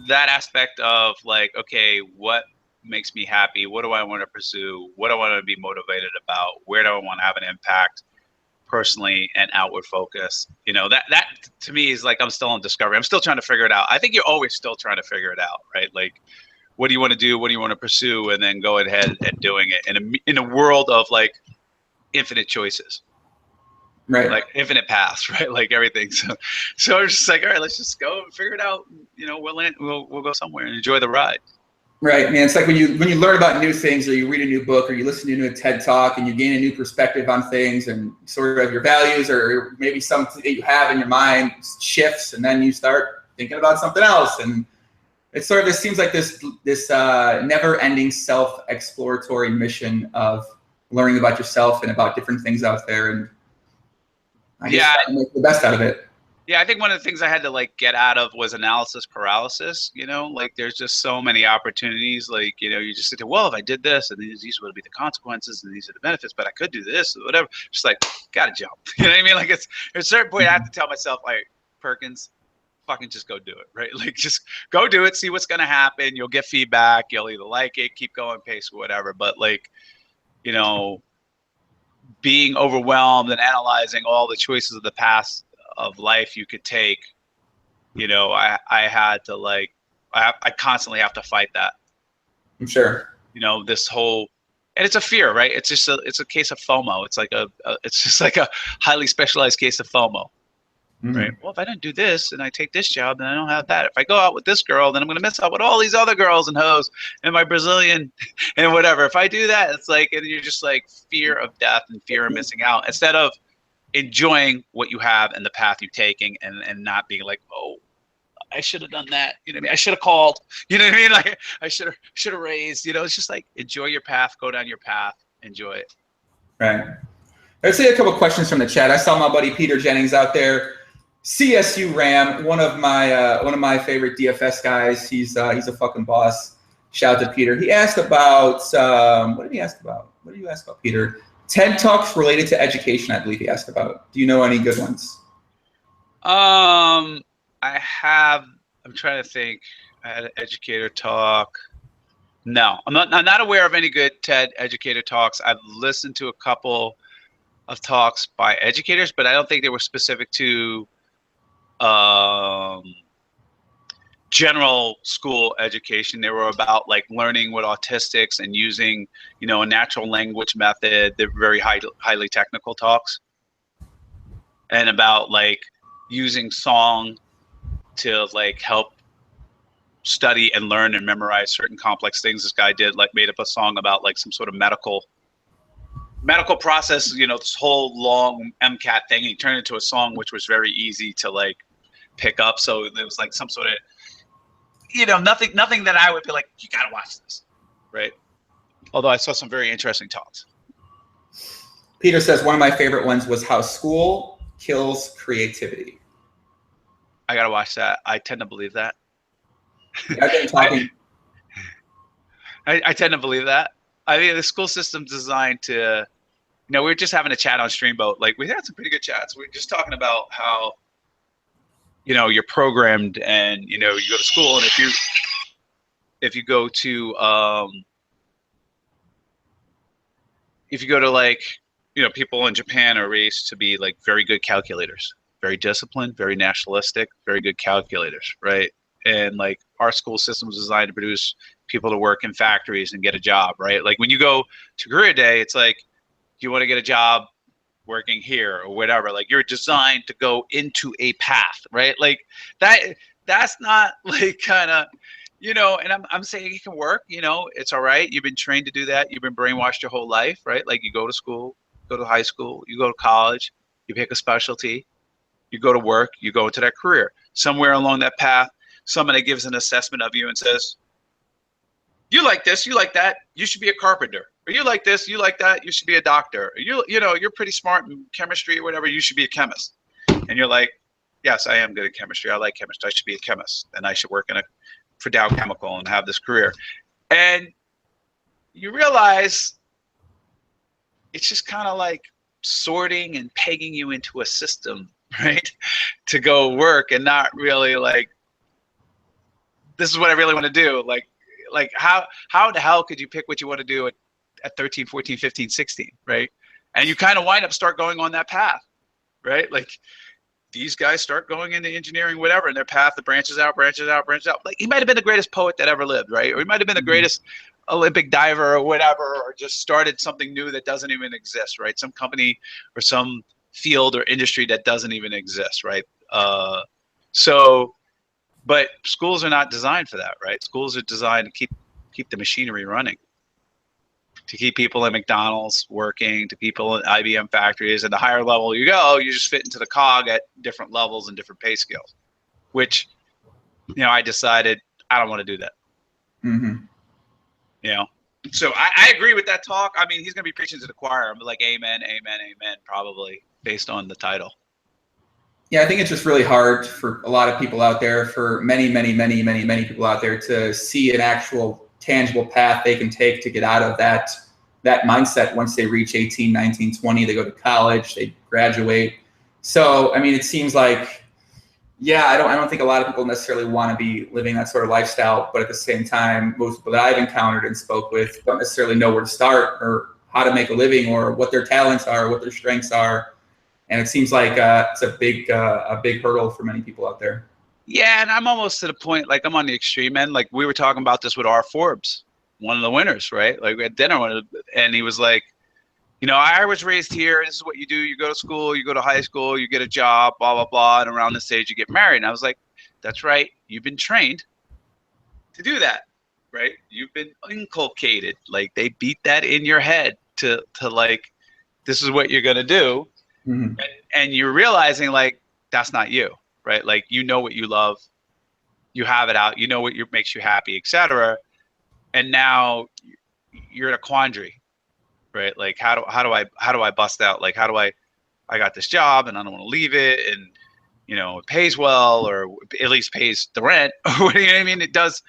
that aspect of like, okay, what makes me happy? What do I want to pursue? What do I want to be motivated about? Where do I want to have an impact personally and outward focus? You know, that to me is like, I'm still in discovery. I'm still trying to figure it out. I think you're always still trying to figure it out, right? Like, what do you want to do? What do you want to pursue? And then go ahead and doing it in a world of like infinite choices, right? Like infinite paths, right? Like everything. So it's just like, all right, let's just go and figure it out. You know, we'll go somewhere and enjoy the ride. Right, man. It's like when you learn about new things, or you read a new book, or you listen to a new TED Talk, and you gain a new perspective on things, and sort of your values, or maybe something that you have in your mind shifts, and then you start thinking about something else, and it sort of just seems like this never-ending self-exploratory mission of learning about yourself and about different things out there, and I guess try to make the best out of it. Yeah, I think one of the things I had to like get out of was analysis paralysis. You know, like there's just so many opportunities. Like, you know, you just sit there, well, if I did this, and these would be the consequences, and these are the benefits, but I could do this or whatever. Just like, gotta jump. You know what I mean? Like, it's at a certain point I have to tell myself, like, Perkins, fucking just go do it, right? Like, just go do it, see what's gonna happen. You'll get feedback. You'll either like it, keep going, pace, whatever. But like, you know, being overwhelmed and analyzing all the choices of the past of life you could take, you know, I had to like, I constantly have to fight that. I'm sure. You know, this whole and it's a fear, right? It's a case of FOMO. It's like it's just like a highly specialized case of FOMO. Right. Well, if I don't do this and I take this job, then I don't have that. If I go out with this girl, then I'm going to miss out with all these other girls and hoes and my Brazilian and whatever. If I do that, it's like, and you're just like fear of death and fear of missing out instead of enjoying what you have and the path you're taking and not being like, oh, I should have done that. You know what I mean? I should have called. You know what I mean? Like I should have raised. You know, it's just like enjoy your path, go down your path, enjoy it. Right. Let's see a couple questions from the chat. I saw my buddy Peter Jennings out there. CSU Ram, one of my favorite DFS guys. He's a fucking boss. Shout out to Peter. He asked about what did he ask about? What did you ask about, Peter? TED Talks related to education, I believe he asked about. Do you know any good ones? I'm trying to think. I had an educator talk. No, I'm not aware of any good TED educator talks. I've listened to a couple of talks by educators, but I don't think they were specific to general school education. They were about like learning with autistics and using, you know, a natural language method. They're very highly technical talks, and about like using song to like help study and learn and memorize certain complex things. This guy made up a song about like some sort of medical process, you know, this whole long MCAT thing. He turned it into a song which was very easy to like pick up. So there was like some sort of, you know, nothing that I would be like, you gotta watch this, right? Although I saw some very interesting talks. Peter says one of my favorite ones was how school kills creativity. I gotta watch that. I tend to believe that. I've been talking. I tend to believe that. I mean, the school system's designed to, you know, we were just having a chat on Streamboat. Like we had some pretty good chats. We were just talking about how, you know, you're programmed and, you know, you go to school, and if you go to like, you know, people in Japan are raised to be like very good calculators, very disciplined, very nationalistic, very good calculators, right? And like our school system is designed to produce people to work in factories and get a job, right? Like when you go to career day, it's like, do you want to get a job working here or whatever? Like you're designed to go into a path, right? Like that's not like kind of, you know, and I'm saying it can work, you know, it's all right. You've been trained to do that. You've been brainwashed your whole life, right? Like you go to school, go to high school, you go to college, you pick a specialty, you go to work, you go into that career. Somewhere along that path, somebody gives an assessment of you and says, you like this, you like that, you should be a carpenter. Or you like this, you like that, you should be a doctor. Or you know, you're pretty smart in chemistry or whatever, you should be a chemist. And you're like, yes, I am good at chemistry. I like chemistry. I should be a chemist. And I should work for Dow Chemical and have this career. And you realize it's just kind of like sorting and pegging you into a system, right? To go work and not really like, this is what I really want to do. Like how the hell could you pick what you want to do at 13, 14, 15, 16, right? And you kind of start going on that path, right? Like these guys start going into engineering, whatever, and their path, the branches out. Like he might have been the greatest poet that ever lived, right? Or he might have been the greatest Olympic diver or whatever, or just started something new that doesn't even exist, right? Some company or some field or industry that doesn't even exist, right? But schools are not designed for that, right? Schools are designed to keep the machinery running, to keep people in McDonald's working, to people in IBM factories. And the higher level you go, you just fit into the cog at different levels and different pay scales, which, you know, I decided I don't want to do that. Mm-hmm. You know, so I agree with that talk. I mean, he's going to be preaching to the choir. I'm like, amen, amen, amen, probably based on the title. Yeah, I think it's just really hard for a lot of people out there, for many people out there to see an actual tangible path they can take to get out of that mindset once they reach 18, 19, 20, they go to college, they graduate. So, I mean, it seems like, yeah, I don't think a lot of people necessarily want to be living that sort of lifestyle, but at the same time, most people that I've encountered and spoke with don't necessarily know where to start or how to make a living or what their talents are, what their strengths are. And it seems like it's a big hurdle for many people out there. Yeah, and I'm almost to the point, like I'm on the extreme end. Like we were talking about this with our Forbes, one of the winners, right? Like we had dinner, and he was like, you know, I was raised here. This is what you do. You go to school, you go to high school, you get a job, blah, blah, blah. And around this age, you get married. And I was like, that's right. You've been trained to do that, right? You've been inculcated. Like, they beat that in your head to like, this is what you're going to do. Mm-hmm. And you're realizing, like, that's not you, right? Like, you know what you love. You have it out. You know what makes you happy, etc. And now you're in a quandary. Right, like how do I bust out? Like, I got this job and I don't want to leave it, and you know it pays well, or at least pays the rent. What do you know what I mean? It does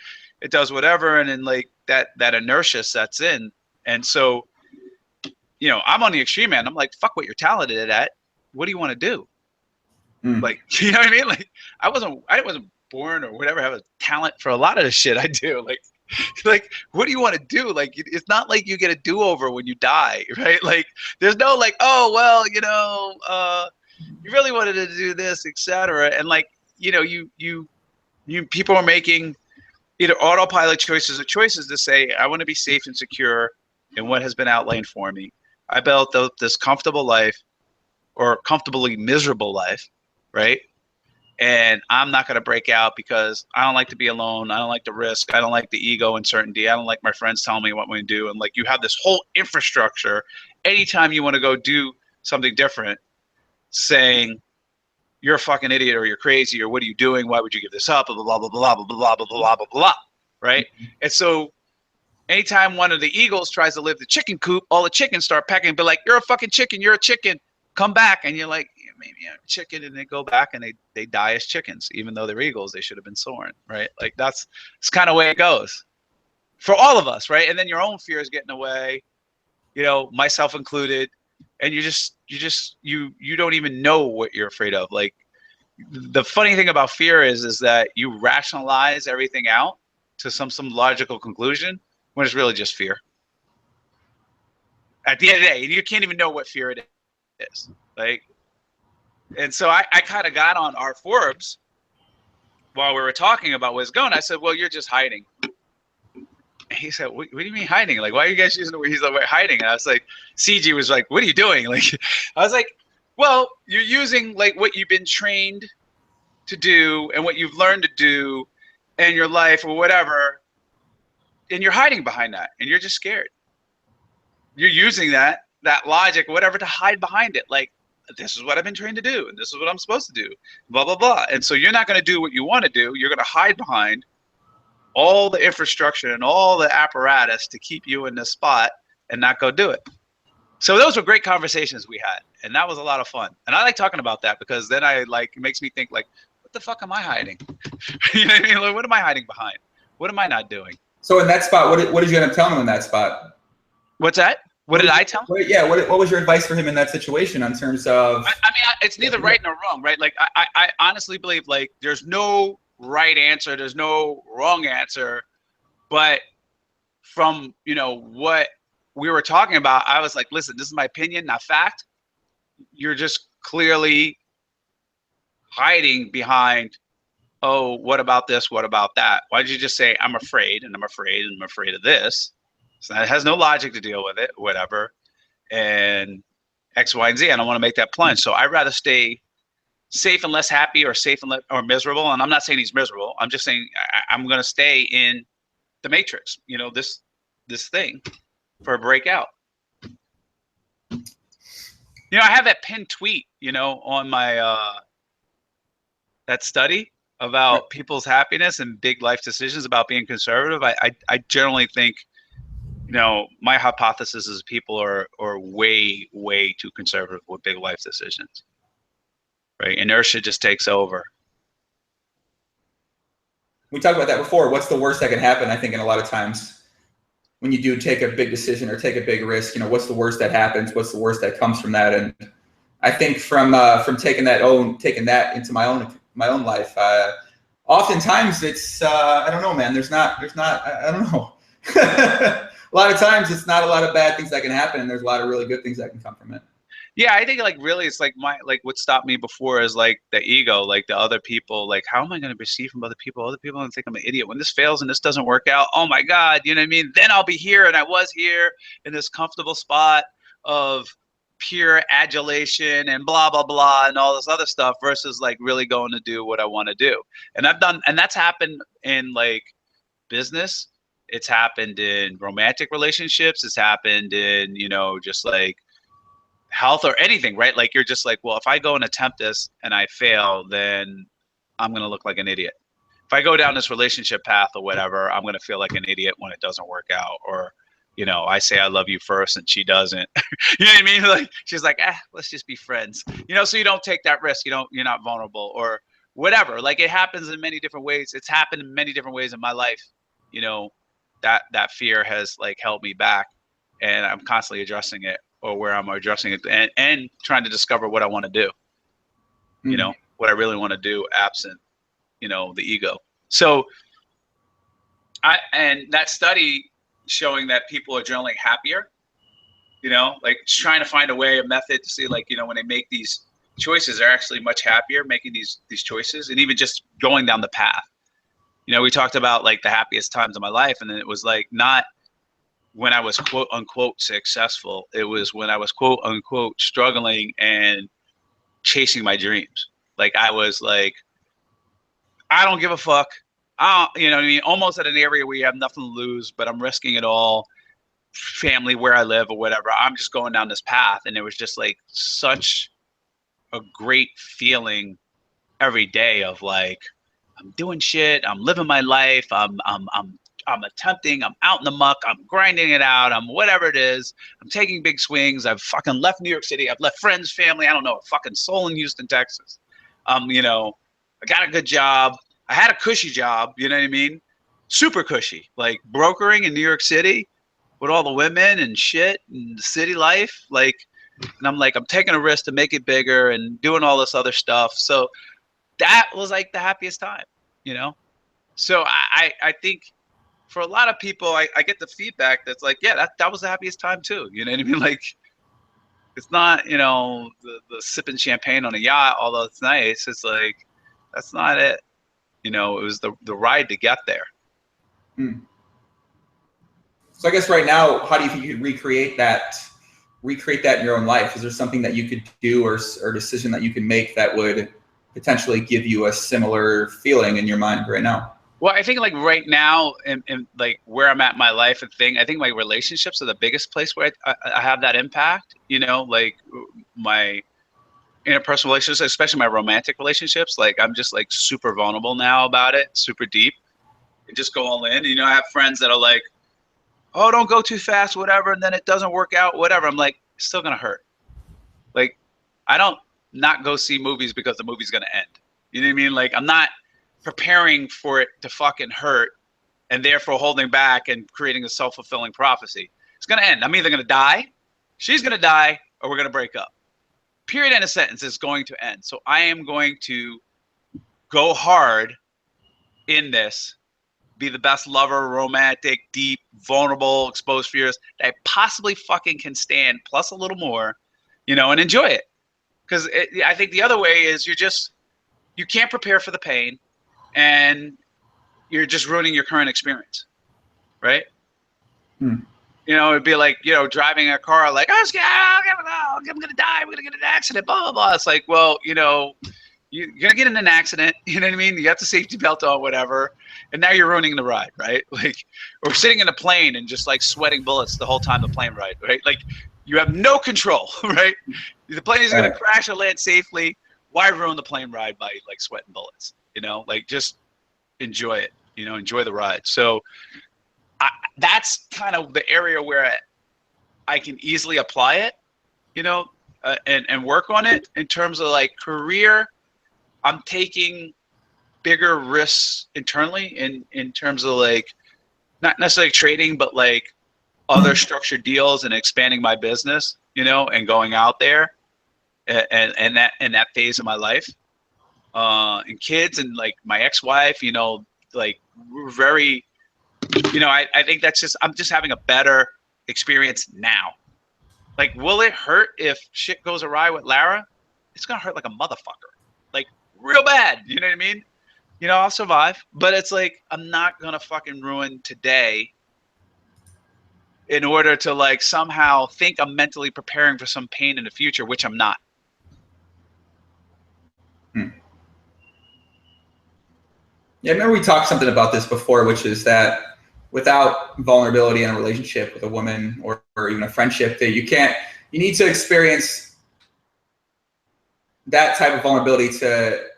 whatever, and then like that inertia sets in, and so you know I'm on the extreme end. I'm like, fuck what you're talented at. What do you want to do? Like, you know what I mean? Like I wasn't born or whatever have a talent for a lot of the shit I do. Like, what do you want to do? Like, it's not like you get a do-over when you die, right? Like, there's no like, oh, well, you know, you really wanted to do this, etc. And like, you know, you people are making either autopilot choices or choices to say, I want to be safe and secure in what has been outlined for me. I built this comfortable life, or comfortably miserable life, right? And I'm not going to break out because I don't like to be alone. I don't like the risk. I don't like the ego uncertainty. I don't like my friends telling me what I'm going to do. And like, you have this whole infrastructure. Anytime you want to go do something different, saying you're a fucking idiot, or you're crazy, or what are you doing? Why would you give this up? Blah, blah, blah, blah, blah, blah, blah, blah, blah, blah, right? And so anytime one of the eagles tries to live the chicken coop, all the chickens start pecking, but like, you're a fucking chicken. You're a chicken. Come back. And you're like, maybe I'm a chicken, and they go back and they die as chickens, even though they're eagles. They should have been soaring, right? Like it's kind of the way it goes for all of us, right? And then your own fear is getting away, you know, myself included, and you don't even know what you're afraid of. Like, the funny thing about fear is that you rationalize everything out to some logical conclusion when it's really just fear. At the end of the day, you can't even know what fear it is. Like, and so I kind of got on our Forbes while we were talking about what's going. I said, well, you're just hiding. And he said, what do you mean hiding? Like, why are you guys using the word? He's like, we're hiding. And I was like, CG was like, what are you doing? Like, I was like, well, you're using like what you've been trained to do and what you've learned to do in your life or whatever, and you're hiding behind that, and you're just scared. You're using that logic, whatever, to hide behind it. Like, this is what I've been trained to do, and this is what I'm supposed to do, blah, blah, blah. And so you're not going to do what you want to do. You're going to hide behind all the infrastructure and all the apparatus to keep you in this spot and not go do it. So those were great conversations we had, and that was a lot of fun. And I like talking about that because then it makes me think, like, what the fuck am I hiding? You know what I mean? Like, what am I hiding behind? What am I not doing? So in that spot, what did you end up telling him in that spot? What's that? What did I tell him? Yeah, what was your advice for him in that situation in terms of? I mean, it's neither right nor wrong, right? Like, I honestly believe, like, there's no right answer, there's no wrong answer, but from, you know, what we were talking about, I was like, listen, this is my opinion, not fact. You're just clearly hiding behind, oh, what about this? What about that? Why did you just say, I'm afraid, and I'm afraid, and I'm afraid of this? So it has no logic to deal with it, whatever, and X, Y, and Z. I don't want to make that plunge. So I'd rather stay safe and less happy, or safe and or miserable. And I'm not saying he's miserable. I'm just saying I'm going to stay in the matrix, you know, this thing for a breakout. You know, I have that pinned tweet, you know, on my that study about people's happiness and big life decisions about being conservative. I generally think, you know, my hypothesis is people are way, way too conservative with big life decisions, right? Inertia just takes over. We talked about that before. What's the worst that can happen? I think in a lot of times when you do take a big decision or take a big risk, you know, what's the worst that happens? What's the worst that comes from that? And I think from taking that into my own life, oftentimes it's I don't know, man. There's not I don't know. A lot of times it's not a lot of bad things that can happen, and there's a lot of really good things that can come from it. Yeah, I think like really it's like what stopped me before is like the ego, like the other people, like how am I going to perceive from other people? Other people don't think I'm an idiot. When this fails and this doesn't work out, oh my God, you know what I mean? Then I'll be here, and I was here in this comfortable spot of pure adulation and blah blah blah and all this other stuff versus like really going to do what I want to do. And that's happened in like business. It's happened in romantic relationships. It's happened in, just like health or anything, right? Like you're just like, well, if I go and attempt this and I fail, then I'm going to look like an idiot. If I go down this relationship path or whatever, I'm going to feel like an idiot when it doesn't work out. Or, I say I love you first and she doesn't. You know what I mean? Like she's like, let's just be friends. So you don't take that risk. You're not vulnerable or whatever. Like it happens in many different ways. It's happened in many different ways in my life. That fear has like held me back, and I'm constantly addressing it, or where I'm addressing it, and trying to discover what I want to do. Mm-hmm. What I really want to do, absent, the ego. So and that study showing that people are generally happier, like trying to find a method to see like, when they make these choices, they're actually much happier making these choices, and even just going down the path. We talked about like the happiest times of my life, and then it was like not when I was quote unquote successful. It was when I was quote unquote struggling and chasing my dreams. Like I was like, I don't give a fuck. You know what I mean? Almost at an area where you have nothing to lose, but I'm risking it all. Family, where I live or whatever. I'm just going down this path. And it was just like such a great feeling every day of like, I'm doing shit. I'm living my life. I'm attempting. I'm out in the muck. I'm grinding it out. I'm whatever it is. I'm taking big swings. I've fucking left New York City. I've left friends, family. I don't know, a fucking soul in Houston, Texas. I got a good job. I had a cushy job. You know what I mean? Super cushy, like brokering in New York City with all the women and shit and the city life. Like, and I'm like, I'm taking a risk to make it bigger and doing all this other stuff. So that was like the happiest time, So I think for a lot of people, I get the feedback that's like, yeah, that was the happiest time too. You know what I mean? Like, it's not, the sipping champagne on a yacht, although it's nice. It's like, that's not it. It was the ride to get there. Hmm. So I guess right now, how do you think you could recreate that in your own life? Is there something that you could do or decision that you can make that would potentially give you a similar feeling in your mind right now? Well, I think like right now and like where I'm at in my life and thing, I think my relationships are the biggest place where I have that impact, like my interpersonal relationships, especially my romantic relationships. Like I'm just like super vulnerable now about it, super deep, and just go all in. I have friends that are like, oh, don't go too fast, whatever. And then it doesn't work out, whatever. I'm like, it's still going to hurt. Like, I don't not go see movies because the movie's going to end. You know what I mean? Like, I'm not preparing for it to fucking hurt and therefore holding back and creating a self-fulfilling prophecy. It's going to end. I'm either going to die, she's going to die, or we're going to break up. Period, end of sentence is going to end. So I am going to go hard in this, be the best lover, romantic, deep, vulnerable, exposed fears that I possibly fucking can stand, plus a little more, and enjoy it. Because I think the other way is you can't prepare for the pain, and you're just ruining your current experience, right? It'd be like, driving a car, like, I'm going to die, we're going to get in an accident, blah, blah, blah. It's like, well, you're going to get in an accident, you know what I mean? You got the safety belt on, whatever, and now you're ruining the ride, right? Like, or sitting in a plane and just like sweating bullets the whole time the plane ride, right? Like, you have no control, right? The plane is going to crash or land safely. Why ruin the plane ride by like sweating bullets? Like just enjoy it, enjoy the ride. So that's kind of the area where I can easily apply it, and work on it in terms of like career. I'm taking bigger risks internally in terms of like, not necessarily trading, but like other structured deals and expanding my business, and going out there and that phase of my life, and kids and like my ex-wife, like we're very, I think that's I'm just having a better experience now. Like, will it hurt if shit goes awry with Lara? It's gonna hurt like a motherfucker, like real bad. You know what I mean? You know, I'll survive, but it's like I'm not gonna fucking ruin today in order to like somehow think I'm mentally preparing for some pain in the future, which I'm not. Yeah, I remember we talked something about this before, which is that without vulnerability in a relationship with a woman or even a friendship, that you need to experience that type of vulnerability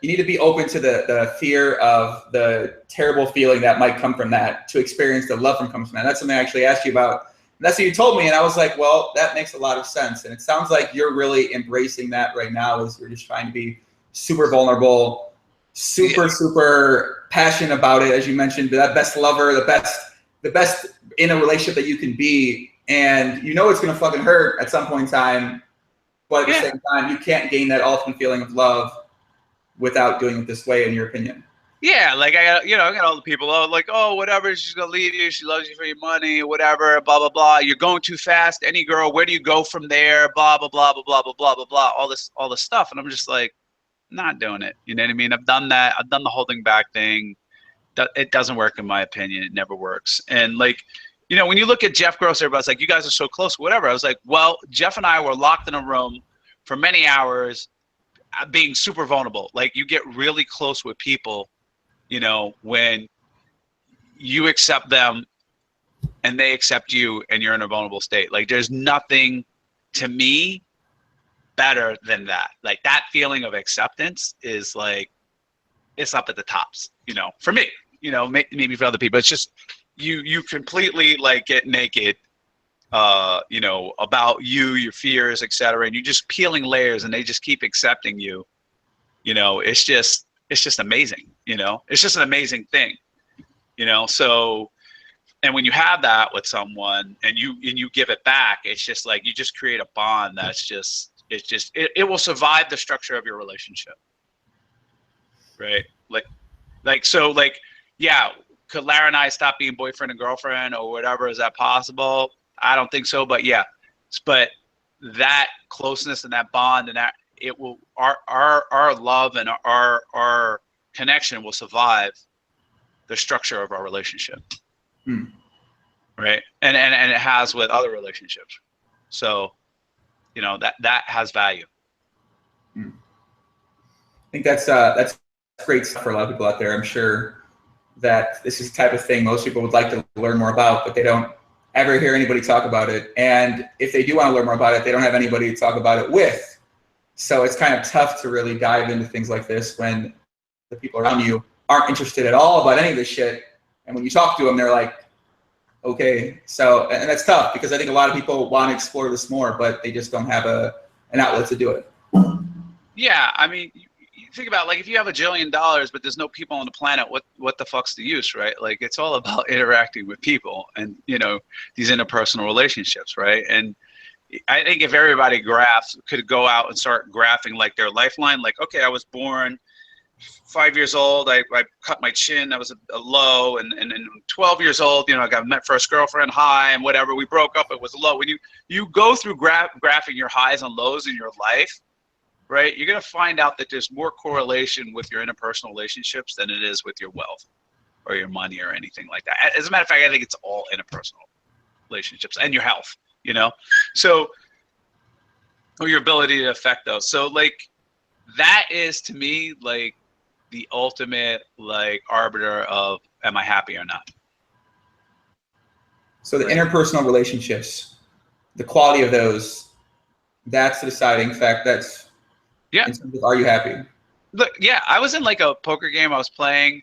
you need to be open to the fear of the terrible feeling that might come from that, to experience the love from comes from that. That's something I actually asked you about. And that's what you told me. And I was like, well, that makes a lot of sense. And it sounds like you're really embracing that right now, as you're just trying to be super vulnerable, super passionate about it. As you mentioned, that best lover, the best in a relationship that you can be. And you know it's going to fucking hurt at some point in time. But at the same time, you can't gain that ultimate feeling of love without doing it this way, in your opinion. Yeah, like I got all the people like, oh, whatever, she's gonna leave you, she loves you for your money, whatever, blah blah blah. You're going too fast. Any girl, where do you go from there? Blah blah blah blah blah blah blah blah blah. All this stuff, and I'm just like, not doing it. You know what I mean? I've done that. I've done the holding back thing. It doesn't work in my opinion. It never works. And like, you know, when you look at Jeff Gross, everybody's like, you guys are so close, whatever. I was like, well, Jeff and I were locked in a room for many hours, being super vulnerable. Like, you get really close with people, you know, when you accept them and they accept you and you're in a vulnerable state. Like, there's nothing to me better than that. Like, that feeling of acceptance is like, it's up at the tops, you know, for me, you know, maybe for other people. It's just, you completely like get naked, you know, about you, your fears, etc. And you're just peeling layers and they just keep accepting you. You know, it's just amazing, you know, it's just an amazing thing, you know? So, and when you have that with someone and you give it back, it's just like, you just create a bond that's just, it will survive the structure of your relationship. Right. So like, yeah. Could Lara and I stop being boyfriend and girlfriend or whatever? Is that possible? I don't think so, but yeah. But that closeness and that bond and that, it will, our love and our connection will survive the structure of our relationship. Right. And it has with other relationships. So, you know, that has value. I think that's great stuff for a lot of people out there. I'm sure that this is the type of thing most people would like to learn more about, but they don't ever hear anybody talk about it. And if they do want to learn more about it, they don't have anybody to talk about it with. So it's kind of tough to really dive into things like this when the people around you aren't interested at all about any of this shit. And when you talk to them, they're like, okay. So, and that's tough because I think a lot of people want to explore this more, but they just don't have an outlet to do it. Yeah, I mean, you think about, like, if you have $1 jillion, but there's no people on the planet, what the fuck's the use, right? Like, it's all about interacting with people and, you know, these interpersonal relationships, right? And I think if everybody could go out and start graphing like their lifeline, like, okay, I was born 5 years old, I cut my chin, I was a low, and 12 years old, you know, I got met first girlfriend, high, and whatever, we broke up, it was low. When you go through graphing your highs and lows in your life, right, you're going to find out that there's more correlation with your interpersonal relationships than it is with your wealth or your money or anything like that. As a matter of fact, I think it's all interpersonal relationships and your health, you know, so, or your ability to affect those. So like, that is to me like the ultimate like arbiter of, am I happy or not? So the interpersonal relationships, the quality of those, that's the deciding fact. That's, yeah. In terms of, are you happy? Look, yeah, I was in like a poker game. I was playing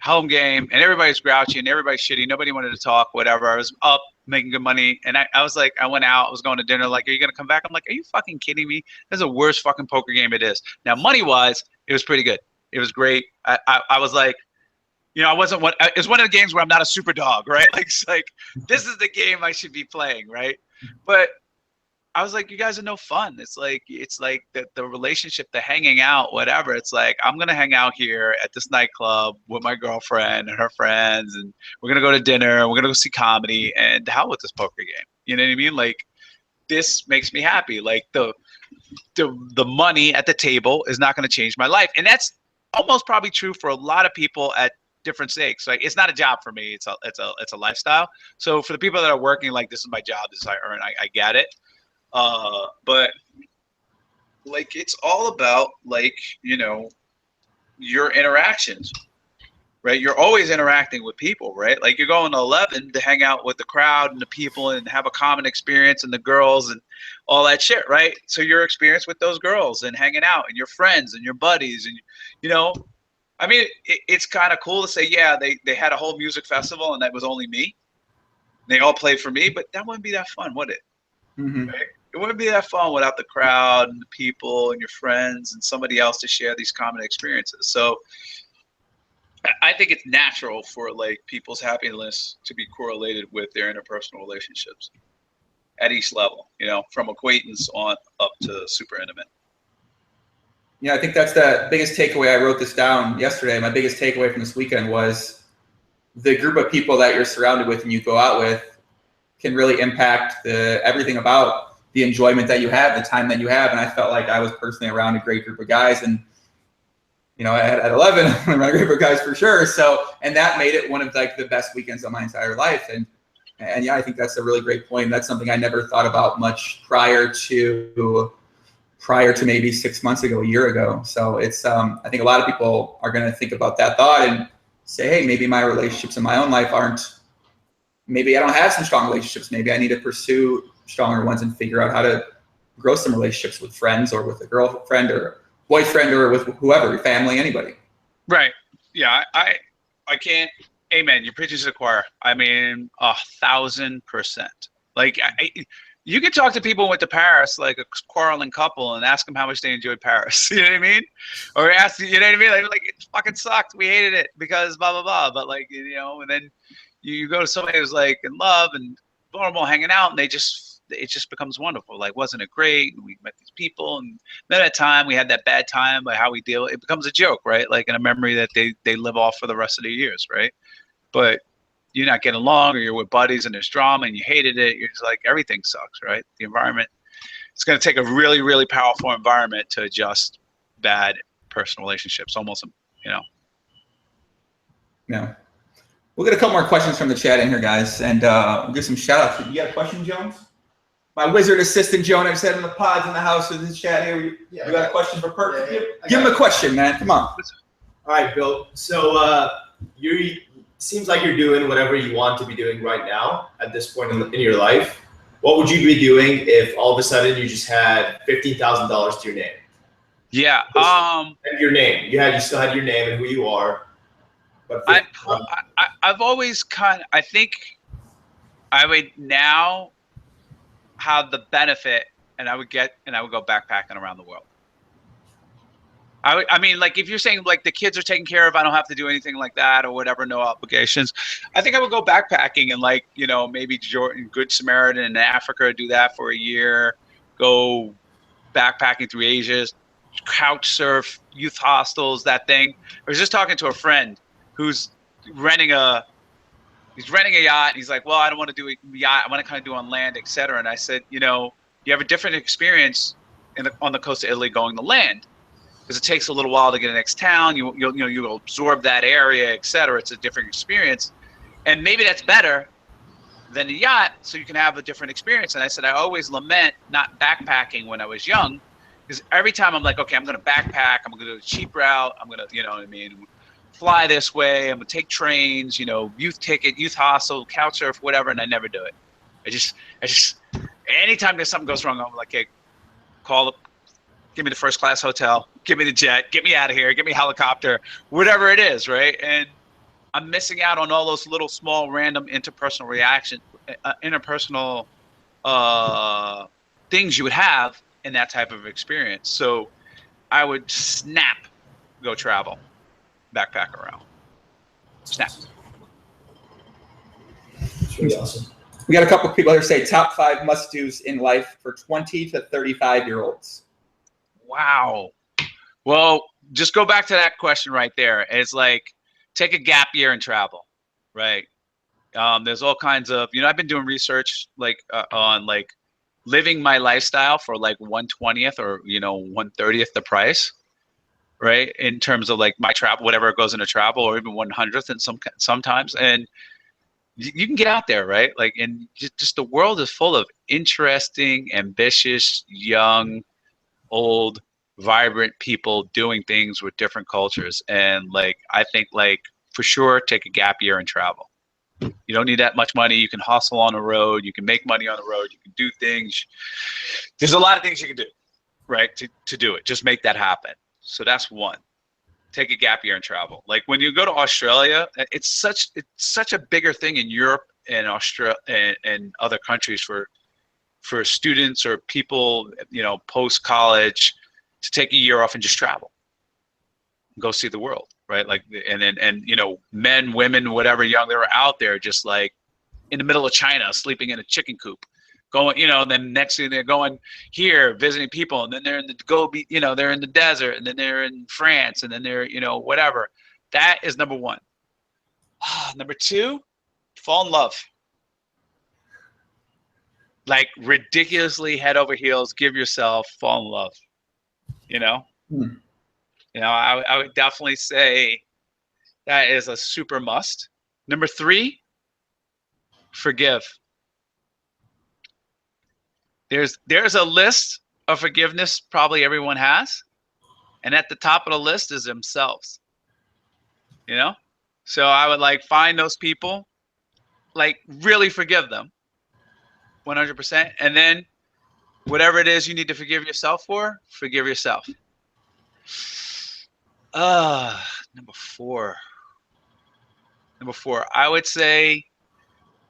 home game, and everybody's grouchy and everybody's shitty. Nobody wanted to talk, whatever. I was up making good money, and I was like, I went out. I was going to dinner. Like, are you gonna come back? I'm like, are you fucking kidding me? That's the worst fucking poker game it is. Now, money wise, it was pretty good. It was great. I was like, you know, it's one of the games where I'm not a super dog, right? Like, it's like, this is the game I should be playing, right? But I was like, you guys are no fun. It's like the relationship, the hanging out, whatever. It's like, I'm going to hang out here at this nightclub with my girlfriend and her friends, and we're going to go to dinner, and we're going to go see comedy, and the hell with this poker game. You know what I mean? Like, this makes me happy. Like the money at the table is not going to change my life. And that's almost probably true for a lot of people at different stakes. Like it's not a job for me. It's a lifestyle. So for the people that are working, like this is my job, this is how I earn, I get it. But like, it's all about like, your interactions, right? You're always interacting with people, right? Like you're going to 11 to hang out with the crowd and the people and have a common experience and the girls and all that shit, right? So your experience with those girls and hanging out and your friends and your buddies and, I mean, it's kind of cool to say, yeah, they had a whole music festival and that was only me. They all played for me, but that wouldn't be that fun, would it? Mm-hmm. Right? It wouldn't be that fun without the crowd and the people and your friends and somebody else to share these common experiences. So I think it's natural for like people's happiness to be correlated with their interpersonal relationships at each level, from acquaintance on up to super intimate. Yeah, I think that's the biggest takeaway. I wrote this down yesterday. My biggest takeaway from this weekend was the group of people that you're surrounded with and you go out with can really impact everything about the enjoyment that you have, the time that you have. And I felt like I was personally around a great group of guys. And, at 11, I'm around a group of guys for sure. So, and that made it one of like the best weekends of my entire life. And yeah, I think that's a really great point. That's something I never thought about much prior to maybe 6 months ago, a year ago. So it's, I think a lot of people are going to think about that thought and say, hey, maybe my relationships in my own life maybe I don't have some strong relationships. Maybe I need to pursue stronger ones and figure out how to grow some relationships with friends or with a girlfriend or boyfriend or with whoever, your family, anybody. Right. Yeah. I can't. Amen. You're preaching to the choir. I mean, 1,000%. Like you could talk to people who went to Paris, like a quarreling couple, and ask them how much they enjoyed Paris. You know what I mean? Or ask, you know what I mean? Like it fucking sucked. We hated it because blah, blah, blah. But like, and then you go to somebody who's like in love and vulnerable, hanging out, and it just becomes wonderful. Like, wasn't it great? And we met these people, and then at time we had that bad time, but how we deal, it becomes a joke, right? Like in a memory that they live off for the rest of their years, right? But you're not getting along, or you're with buddies and there's drama and you hated it. You're just like, everything sucks, right? The environment, it's going to take a really, really powerful environment to adjust bad personal relationships, almost, Yeah. We'll get a couple more questions from the chat in here, guys, and we'll get some shout outs. You got a question, Jones? My wizard assistant, Joan, I said in the pods in the house with his chat here. You got a question for Perkins? Yeah. Give him a question, man. Come on. All right, Bill. So seems like you're doing whatever you want to be doing right now at this point in your life. What would you be doing if all of a sudden you just had $15,000 to your name? Yeah. Your name. You still had your name and who you are. But I've always I think I would now have the benefit, and I would go backpacking around the world. I mean, like if you're saying like the kids are taken care of, I don't have to do anything like that or whatever, no obligations. I think I would go backpacking and like, maybe Jordan, Good Samaritan in Africa, do that for a year, go backpacking through Asia, couch surf, youth hostels, that thing. I was just talking to a friend who's renting a yacht. And he's like, well, I don't want to do a yacht. I want to kind of do on land, et cetera. And I said, you have a different experience on the coast of Italy going to land, because it takes a little while to get to the next town. You'll absorb that area, et cetera. It's a different experience. And maybe that's better than a yacht, so you can have a different experience. And I said, I always lament not backpacking when I was young, because every time I'm like, okay, I'm going to backpack. I'm going to do a cheap route. I'm going to, fly this way. I'm going to take trains, youth ticket, youth hostel, couch surf, whatever. And I never do it. I just, anytime there's something goes wrong, I'm like, hey, give me the first class hotel, give me the jet, get me out of here, get me a helicopter, whatever it is, right? And I'm missing out on all those little small random interpersonal things you would have in that type of experience. So I would go travel, backpack around. Snap. That's really awesome. We got a couple of people here say top 5 must-dos in life for 20 to 35-year-olds. Wow. Well, just go back to that question right there. It's like, take a gap year and travel, right? There's all kinds of, I've been doing research on like living my lifestyle for like 1/20th or 1/30th the price, right? In terms of like my travel, whatever goes into travel, or even 100th and sometimes, and you can get out there, right? Like, and just the world is full of interesting, ambitious, young, old, vibrant people doing things with different cultures. And like, I think like for sure, take a gap year and travel. You don't need that much money. You can hustle on the road. You can make money on the road. You can do things. There's a lot of things you can do, right? To do it, just make that happen. So that's one. Take a gap year and travel. Like when you go to Australia, it's such a bigger thing in Europe and Australia and other countries for students or people, post college, to take a year off and just travel, go see the world, right? Like, and men, women, whatever, young, they were out there just like in the middle of China, sleeping in a chicken coop, going, and then next thing they're going here, visiting people, and then they're in the Gobi, they're in the desert, and then they're in France, and then they're, whatever. That is number one. Number two, fall in love. Like ridiculously head over heels, give yourself, fall in love. I would definitely say that is a super must. Number three, forgive. There's a list of forgiveness probably everyone has, and at the top of the list is themselves. So I would like find those people, like really forgive them 100%, and then whatever it is you need to forgive yourself for, forgive yourself. Number four, I would say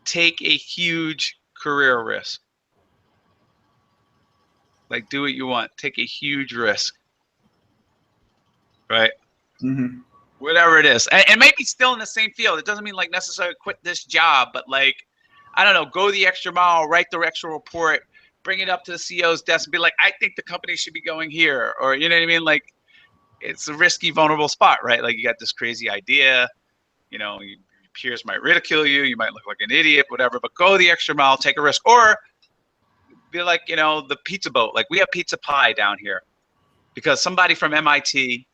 take a huge career risk. Like, do what you want. Take a huge risk. Right? Mm-hmm. Whatever it is. And maybe still in the same field. It doesn't mean like necessarily quit this job, but like, I don't know, go the extra mile, write the extra report, bring it up to the CEO's desk and be like, I think the company should be going here. Or, you know what I mean? Like, it's a risky, vulnerable spot, right? Like, you got this crazy idea, your peers might ridicule you. You might look like an idiot, whatever, but go the extra mile, take a risk. Or be like, the pizza boat. Like, we have pizza pie down here because somebody from MIT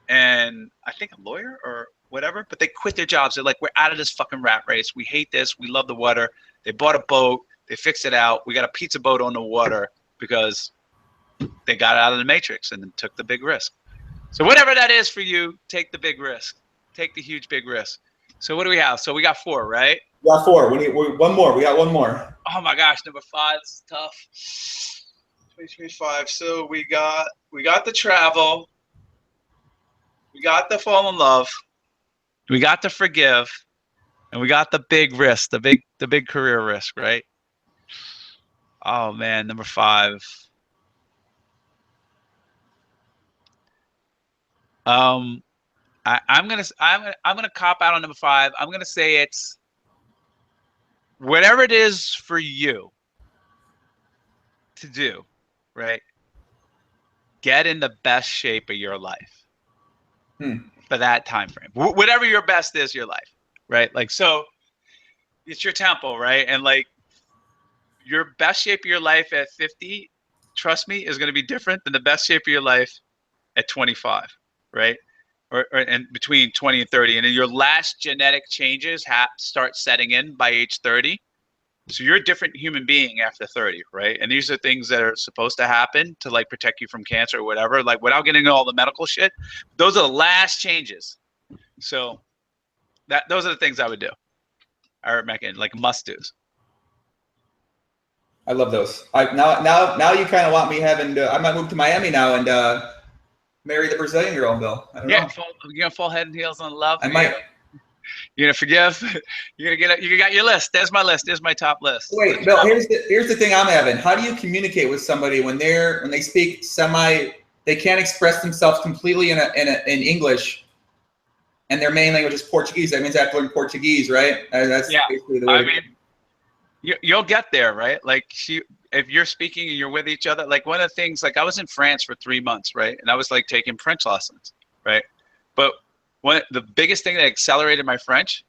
and I think a lawyer or whatever, but they quit their jobs. They're like, we're out of this fucking rat race. We hate this. We love the water. They bought a boat. They fixed it out. We got a pizza boat on the water because they got out of the matrix and then took the big risk. So whatever that is for you, take the big risk. Take the huge, big risk. So what do we have? So we got 4, right? We got 4. We need one more. We got one more. Oh my gosh, number 5 is tough. 2025. So we got the travel. We got the fall in love. We got the forgive, and we got the big risk, the big career risk, right? Oh man, number 5. I'm gonna cop out on number 5. I'm gonna say it's whatever it is for you to do, right? Get in the best shape of your life for that time frame. Whatever your best is, your life, right? Like, so it's your temple, right? And like your best shape of your life at 50, trust me, is going to be different than the best shape of your life at 25, right? Or and between 20 and 30, and then your last genetic changes start setting in by age 30. So you're a different human being after 30, right? And these are things that are supposed to happen to like protect you from cancer or whatever, like without getting into all the medical shit. Those are the last changes. So those are the things I would do. I reckon, like must-dos. I love those. Now you kind of want me having to, I might move to Miami now and marry the Brazilian girl, Bill. I don't know. You're gonna fall head and heels on love. I might. You're gonna forgive. You're gonna you got your list. There's my list. There's my top list. Wait, Bill. Here's the thing I'm having. How do you communicate with somebody when they speak they can't express themselves completely in English, and their main language is Portuguese? That means I have to learn Portuguese, right? That's basically the way. I mean, you'll get there, right? Like if you're speaking and you're with each other, like one of the things, like I was in France for 3 months, right? And I was like taking French lessons, right? But the biggest thing that accelerated my French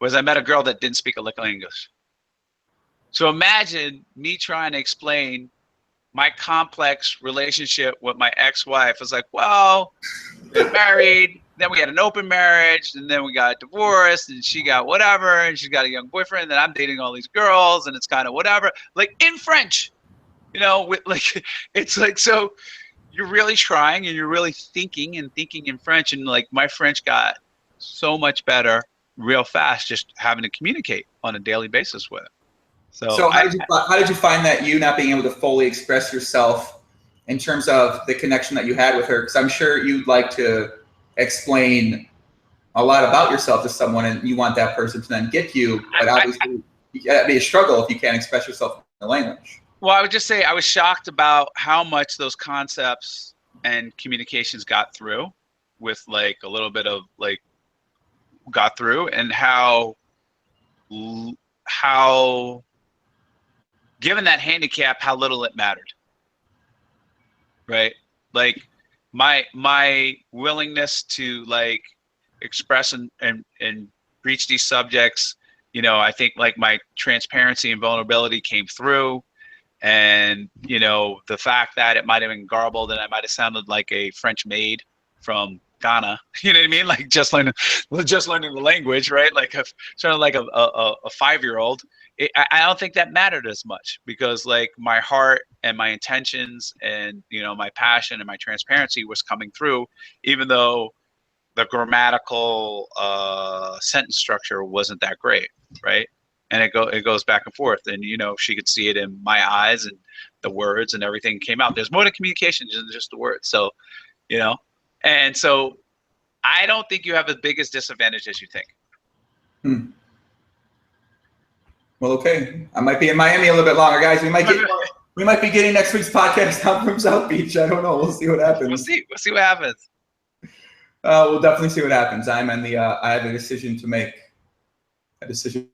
was I met a girl that didn't speak a lick of English. So imagine me trying to explain my complex relationship with my ex-wife. It's like, well, we got married, then we had an open marriage, and then we got divorced, and she got whatever, and she's got a young boyfriend, and I'm dating all these girls, and it's kind of whatever. Like in French, you know, with like, it's like, so you're really trying and you're really thinking in French, and like my French got so much better real fast just having to communicate on a daily basis with it. So how did you find that you not being able to fully express yourself in terms of the connection that you had with her? Because I'm sure you'd like to explain a lot about yourself to someone, and you want that person to then get you. But obviously, that'd be a struggle if you can't express yourself in the language. Well, I would just say I was shocked about how much those concepts and communications got through with like a little bit of like got through, and how given that handicap, how little it mattered, right? Like my willingness to like express and breach these subjects, you know, I think like my transparency and vulnerability came through, and you know, the fact that it might have been garbled and I might have sounded like a French maid from Ghana, you know what I mean? Like just learning the language, right? Like sort of like a 5-year-old. I don't think that mattered as much, because like my heart and my intentions and, you know, my passion and my transparency was coming through, even though the grammatical sentence structure wasn't that great, right? And it goes back and forth, and you know, she could see it in my eyes, and the words and everything came out. There's more to communication than just the words. So, you know, and so I don't think you have the biggest disadvantage as you think. Well, okay. I might be in Miami a little bit longer, guys. We might be getting next week's podcast out from South Beach. I don't know. We'll see what happens. We'll see what happens. We'll definitely see what happens. I'm in the. I have a decision to make. What else you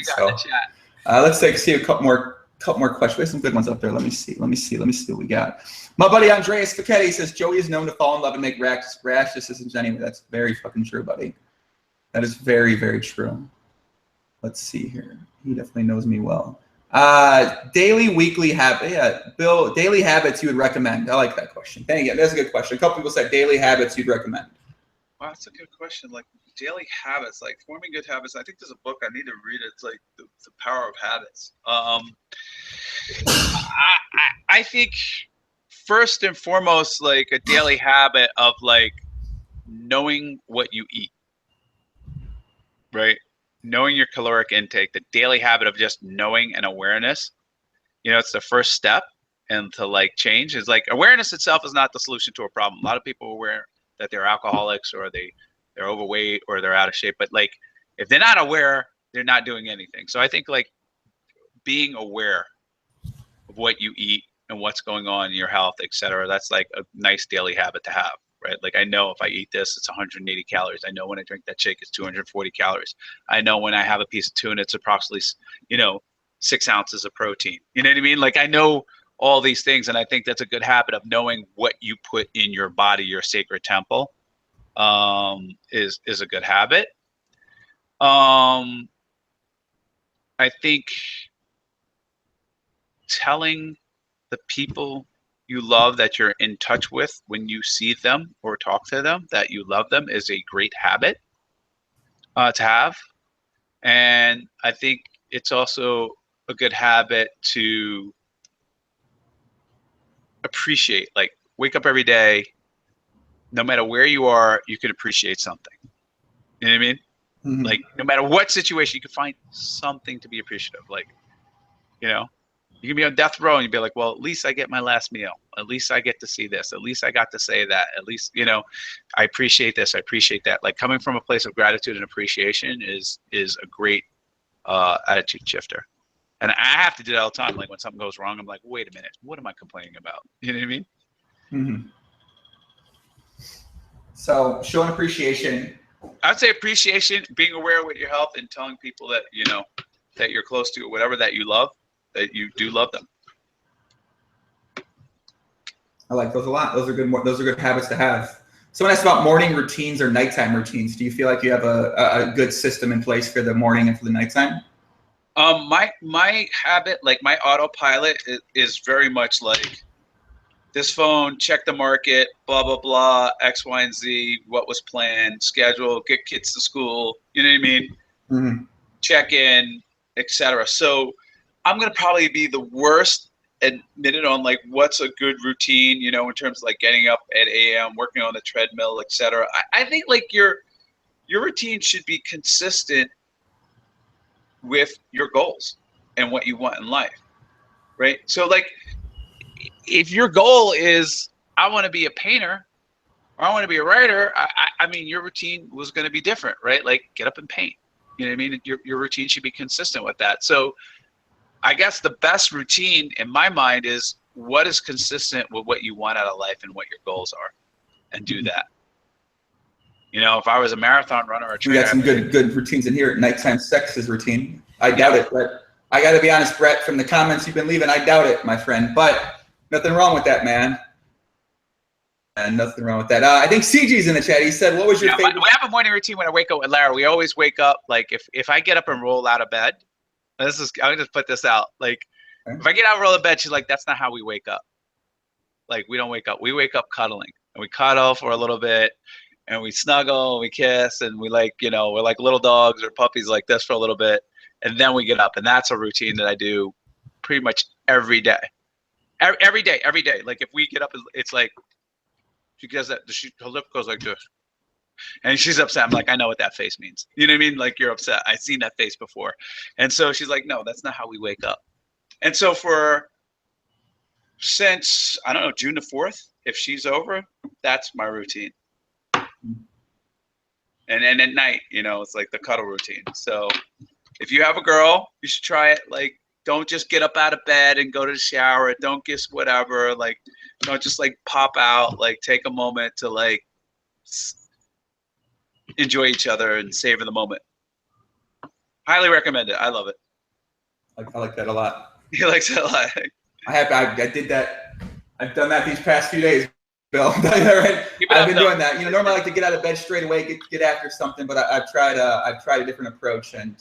got in the chat? Let's see a couple more questions. We have some good ones up there. Let me see what we got. My buddy Andreas Spaghetti says Joey is known to fall in love and make rash decisions anyway. That's very fucking true, buddy. That is very, very true. Let's see here. He definitely knows me well. Daily, weekly habit. Yeah, Bill, daily habits you would recommend. I like that question. Dang it, that's a good question. A couple people said daily habits you'd recommend. Wow, that's a good question. Like daily habits, like forming good habits. I think there's a book I need to read. It's like the Power of Habits. I think first and foremost, like a daily habit of like knowing what you eat, right? Knowing your caloric intake, the daily habit of just knowing and awareness, you know, it's the first step into like change. Is like awareness itself is not the solution to a problem. A lot of people are aware that they're alcoholics or they're overweight or they're out of shape, but like if they're not aware, they're not doing anything. So I think like being aware of what you eat and what's going on in your health, etc. That's like a nice daily habit to have. Right? Like I know if I eat this, it's 180 calories. I know when I drink that shake, it's 240 calories. I know when I have a piece of tuna, it's approximately, you know, 6 ounces of protein. You know what I mean? Like I know all these things, and I think that's a good habit of knowing what you put in your body, your sacred temple, is a good habit. I think telling the people you love that you're in touch with when you see them or talk to them that you love them is a great habit to have. And I think it's also a good habit to appreciate, like wake up every day, no matter where you are, you can appreciate something. You know what I mean? Mm-hmm. Like no matter what situation, you can find something to be appreciative. Like, you know, you can be on death row and you'd be like, well, at least I get my last meal. At least I get to see this. At least I got to say that. At least, you know, I appreciate this. I appreciate that. Like coming from a place of gratitude and appreciation is a great attitude shifter. And I have to do that all the time. Like when something goes wrong, I'm like, wait a minute, what am I complaining about? You know what I mean? Mm-hmm. So showing appreciation. I'd say appreciation, being aware of your health and telling people that, you know, that you're close to, whatever that you love, that you do love them. I like those a lot. Those are good habits to have. Someone asked about morning routines or nighttime routines. Do you feel like you have a good system in place for the morning and for the nighttime? My habit, like my autopilot, is very much like this phone, check the market, blah blah blah, X, Y, and Z, what was planned, schedule, get kids to school. You know what I mean? Mm-hmm. Check in, etc. So I'm gonna probably be the worst admitted on like what's a good routine, you know, in terms of like getting up at AM, working on the treadmill, etc. I think like your routine should be consistent with your goals and what you want in life, right? So like if your goal is I want to be a painter or I want to be a writer, I mean your routine was going to be different, right? Like get up and paint. You know what I mean? Your routine should be consistent with that. So I guess the best routine in my mind is what is consistent with what you want out of life and what your goals are, and do that. You know, if I was a marathon runner or a trainer, we got some good routines in here. Nighttime sex is routine. I doubt it, but I got to be honest, Brett, from the comments you've been leaving, I doubt it, my friend. But nothing wrong with that, man. And nothing wrong with that. I think CG's in the chat. He said, what was your favorite? We have a morning routine when I wake up with Lara. We always wake up, like, if I get up and roll out of bed, I'm just put this out. Like, okay. If I get out and roll out of bed, she's like, that's not how we wake up. Like, we don't wake up. We wake up cuddling. And we cuddle for a little bit. And we snuggle, and we kiss, and we like, you know, we're like little dogs or puppies like this for a little bit. And then we get up. And that's a routine that I do pretty much every day. Every day. Like, if we get up, it's like, she does that. Her lip goes like this, and she's upset. I'm like, I know what that face means. You know what I mean? Like, you're upset. I've seen that face before. And so she's like, no, that's not how we wake up. And so since I don't know, June the 4th, if she's over, that's my routine. And at night, you know, it's like the cuddle routine. So if you have a girl, you should try it. Like, don't just get up out of bed and go to the shower. Don't just whatever. Like, don't just like pop out. Like, take a moment to like enjoy each other and savor the moment. Highly recommend it. I love it. I like that a lot. He likes it a lot. I did that. I've done that these past few days, Bill. Right? I've been doing that. You know, normally I like to get out of bed straight away, get after something, but I've tried a different approach, and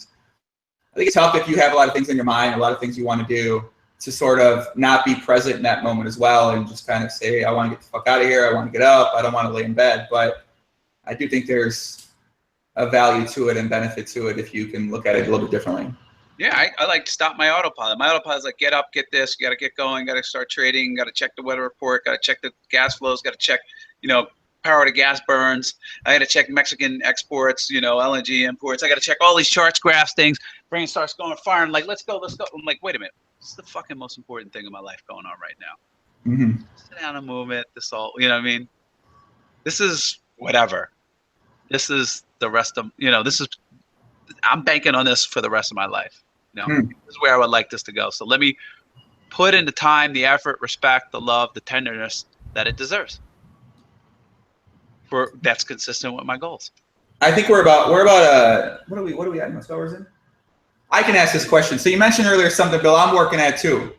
I think it's tough if you have a lot of things in your mind, a lot of things you want to do, to sort of not be present in that moment as well, and just kind of say, I want to get the fuck out of here. I want to get up. I don't want to lay in bed. But I do think there's a value to it and benefit to it if you can look at it a little bit differently. Yeah, I like to stop my autopilot. My autopilot is like, get up, get this, you got to get going, got to start trading, got to check the weather report, got to check the gas flows, got to check, you know, power to gas burns. I got to check Mexican exports, you know, LNG imports. I got to check all these charts, graphs, things. Brain starts going fire. I'm like, let's go. I'm like, wait a minute. This is the fucking most important thing in my life going on right now. Mm-hmm. Sit down and move it. This all, you know what I mean? This is whatever. This is the rest of, you know, I'm banking on this for the rest of my life. You know, This is where I would like this to go. So let me put in the time, the effort, respect, the love, the tenderness that it deserves. That's consistent with my goals. I think we're about what are we at? Most hours in? I can ask this question. So you mentioned earlier something, Bill, I'm working at too.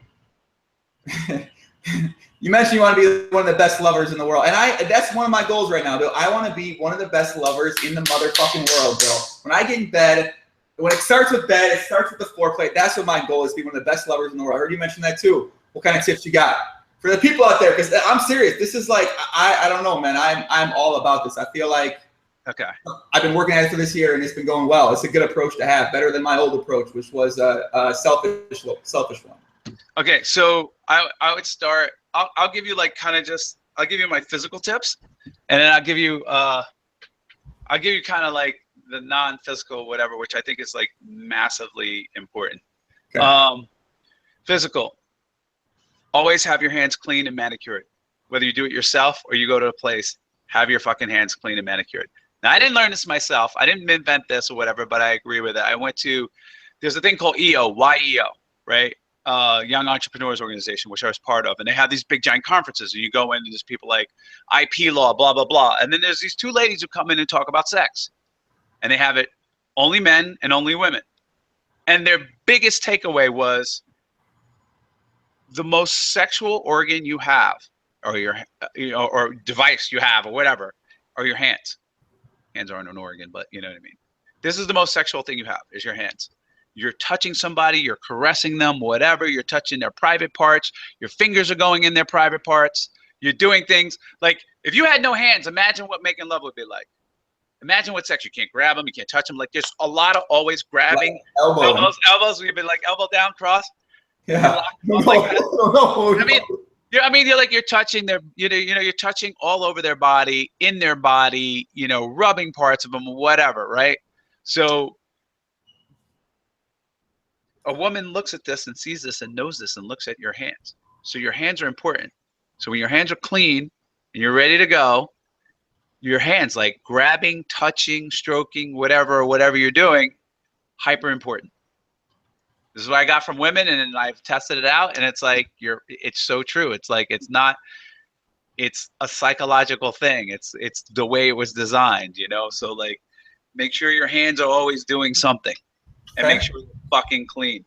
You mentioned you want to be one of the best lovers in the world. And that's one of my goals right now, Bill. I want to be one of the best lovers in the motherfucking world, Bill. When I get in bed, when it starts with bed, it starts with the foreplay. That's what my goal is, to be one of the best lovers in the world. I heard you mention that too. What kind of tips you got? For the people out there, because I'm serious. This is like, I don't know, man. I'm all about this. I feel like I've been working at it for this year, and it's been going well. It's a good approach to have, better than my old approach, which was a selfish one. Okay, so I would start. I'll give you like I'll give you my physical tips, and then I'll give you kind of like the non-physical whatever, which I think is like massively important. Okay. Physical. Always have your hands clean and manicured. Whether you do it yourself or you go to a place, have your fucking hands clean and manicured. Now, I didn't learn this myself. I didn't invent this or whatever, but I agree with it. There's a thing called YEO, right? Young Entrepreneurs Organization, which I was part of. And they have these big giant conferences, and you go in and there's people like IP law, blah, blah, blah. And then there's these two ladies who come in and talk about sex. And they have it only men and only women. And their biggest takeaway was the most sexual organ you have, or or device you have, or whatever, are your hands. Hands aren't an organ, but you know what I mean. This is the most sexual thing you have, is your hands. you're touching somebody, you're caressing them, whatever, you're touching their private parts, your fingers are going in their private parts, you're doing things. Like, if you had no hands, imagine what making love would be like. Imagine what sex. You can't grab them, you can't touch them. Like, there's a lot of always grabbing. Like elbows, you'd be like elbow down, cross. Yeah. No. I mean, you're touching their, you're touching all over their body, in their body, rubbing parts of them, whatever, right? So a woman looks at this and sees this and knows this and looks at your hands. So your hands are important. So when your hands are clean and you're ready to go, your hands, like grabbing, touching, stroking, whatever you're doing, hyper important. This is what I got from women, and I've tested it out, and it's like, it's so true. It's like, it's a psychological thing. It's the way it was designed, So like, make sure your hands are always doing something, and make sure they're fucking clean.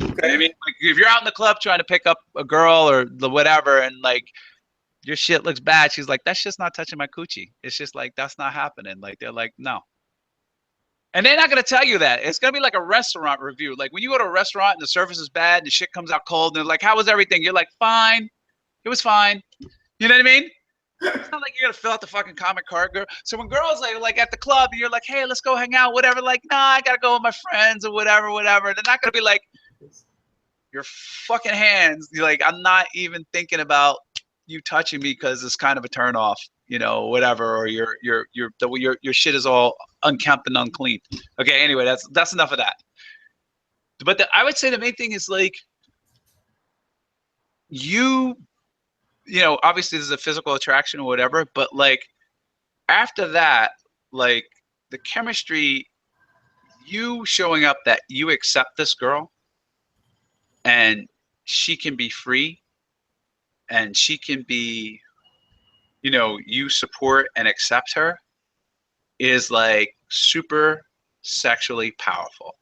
Okay. I mean, like, if you're out in the club trying to pick up a girl or the whatever, and like your shit looks bad, she's like, that's just not touching my coochie. It's just like, that's not happening. Like, they're like, no. And they're not going to tell you that. It's going to be like a restaurant review. Like, when you go to a restaurant and the service is bad and the shit comes out cold, and they're like, how was everything? You're like, fine. It was fine. You know what I mean? It's not like you're going to fill out the fucking comment card, girl. So when girls like at the club, and you're like, hey, let's go hang out, whatever. Like, nah, I got to go with my friends or whatever. They're not going to be like, your fucking hands. You're like, I'm not even thinking about you touching me because it's kind of a turn off, whatever, or your shit is all unkempt and unclean. Okay, anyway, that's enough of that. But I would say the main thing is like, obviously there's a physical attraction or whatever, but like after that, like the chemistry, you showing up that you accept this girl and she can be free and she can be, you support and accept her, is like super sexually powerful.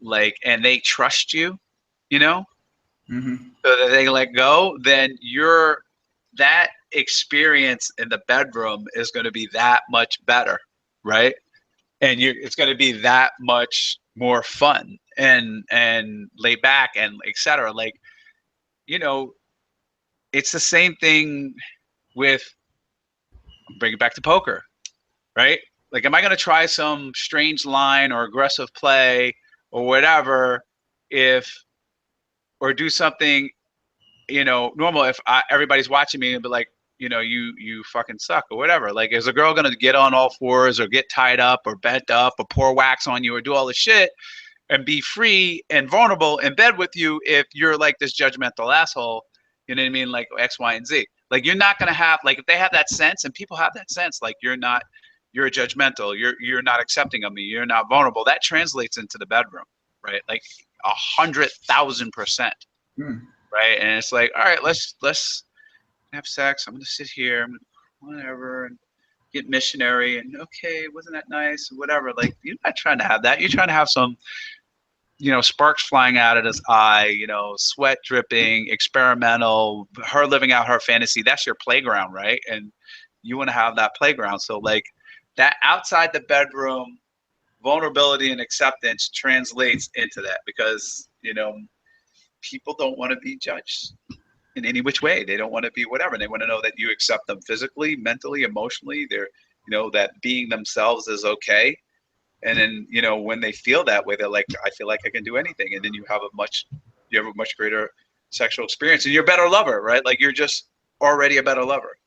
Like, and they trust you, Mm-hmm. so that they let go, then that experience in the bedroom is going to be that much better, right? And it's going to be that much more fun and laid back and etc. Like, it's the same thing with, bring it back to poker, right? Like, am I going to try some strange line or aggressive play or whatever or do something, normal if everybody's watching me and be like, you fucking suck or whatever. Like, is a girl going to get on all fours or get tied up or bent up or pour wax on you or do all this shit and be free and vulnerable in bed with you if you're like this judgmental asshole? You know what I mean? Like X, Y, and Z. Like, you're not going to have, like, if they have that sense, and people have that sense, like, you're judgmental, you're not accepting of me, you're not vulnerable, that translates into the bedroom, right? Like 100,000%. Right? And it's like, all right, let's have sex. I'm gonna sit here, I'm gonna whatever, and get missionary, and okay, wasn't that nice? Whatever. Like, you're not trying to have that. You're trying to have some, sparks flying out of his eye, sweat dripping, experimental, her living out her fantasy. That's your playground, right? And you want to have that playground. So like, that outside the bedroom vulnerability and acceptance translates into that, because people don't want to be judged in any which way. They don't want to be whatever. They want to know that you accept them physically, mentally, emotionally. They're, that being themselves is okay. And then, when they feel that way, they're like, I feel like I can do anything. And then you have a much greater sexual experience, and you're a better lover, right? Like, you're just already a better lover.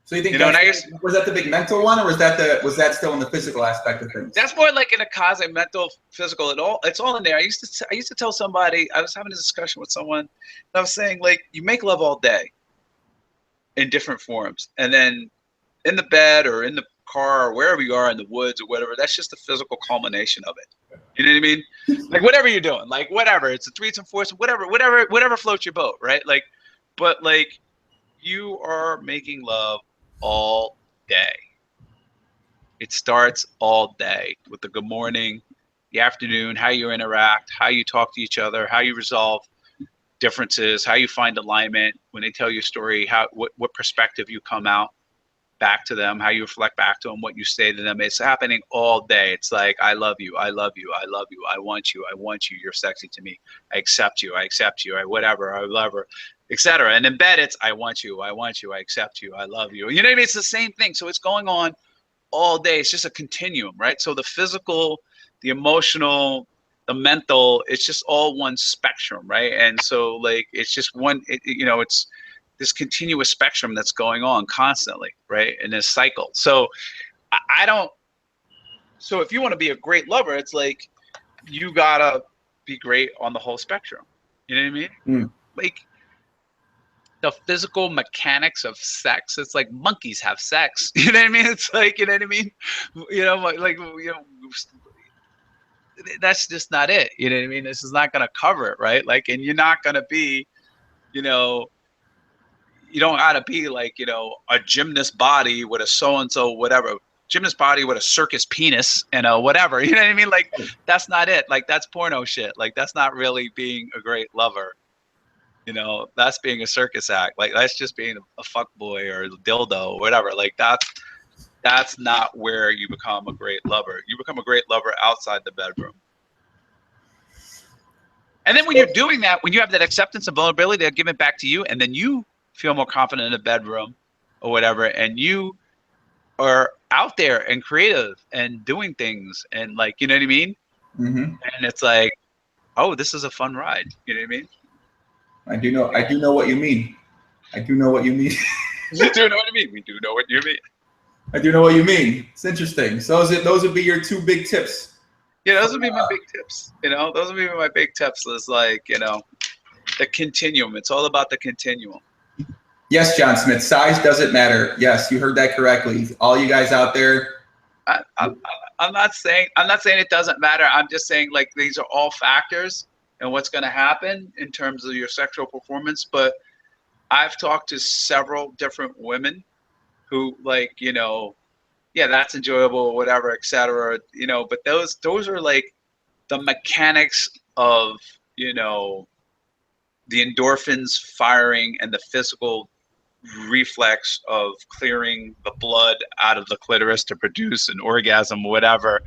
So you think was that the big mental one, or was that still in the physical aspect of things? That's more like in a cosmic, mental, physical. It's all in there. I used to tell somebody, I was having a discussion with someone, and I was saying, like, you make love all day in different forms, and then in the bed or in the car or wherever you are in the woods or whatever, that's just the physical culmination of it. You know what I mean? Like, whatever you're doing, like, whatever, it's a threesome, foursome, whatever floats your boat, right? Like, but like, you are making love all day. It starts all day with the good morning, the afternoon, how you interact, how you talk to each other, how you resolve differences, how you find alignment when they tell you a story, what perspective you come out, back to them, how you reflect back to them, what you say to them. It's happening all day. It's like, I love you, I love you, I love you, I want you, you're sexy to me, I accept you, I whatever, I love her, etc. And in bed, it's I want you, I accept you, I love you. You know what I mean? It's the same thing. So it's going on all day. It's just a continuum, right? So the physical, the emotional, the mental, it's just all one spectrum, right? And so like it's just one, it's this continuous spectrum that's going on constantly, right? In this cycle. So so if you want to be a great lover, it's like you gotta be great on the whole spectrum. You know what I mean? Like the physical mechanics of sex, it's like monkeys have sex. You know what I mean? It's like, you know what I mean? That's just not it. You know what I mean? This is not gonna cover it, right? Like, and you're not gonna be, you don't gotta be like, a gymnast body with a so-and-so, whatever, gymnast body with a circus penis and a whatever, you know what I mean? Like, that's not it. Like, that's porno shit. Like, that's not really being a great lover. That's being a circus act. Like, that's just being a fuck boy or a dildo or whatever. Like, that's not where you become a great lover. You become a great lover outside the bedroom. And then when you're doing that, when you have that acceptance and vulnerability, they'll give it back to you, and then you feel more confident in the bedroom or whatever, and you are out there and creative and doing things and like, you know what I mean? Mm-hmm. And it's like, oh, this is a fun ride. You know what I mean? I do know what you mean. I do know what you mean. You do know what I mean. We do know what you mean. I do know what you mean. It's interesting. So those would be your two big tips. Yeah, those would be my big tips. Those would be my big tips. Is like, the continuum. It's all about the continuum. Yes, John Smith. Size doesn't matter. Yes, you heard that correctly. All you guys out there. I'm not saying it doesn't matter. I'm just saying like these are all factors and what's going to happen in terms of your sexual performance. But I've talked to several different women who like, yeah, that's enjoyable or whatever, etc. But those are like the mechanics of, the endorphins firing and the physical reflex of clearing the blood out of the clitoris to produce an orgasm, whatever.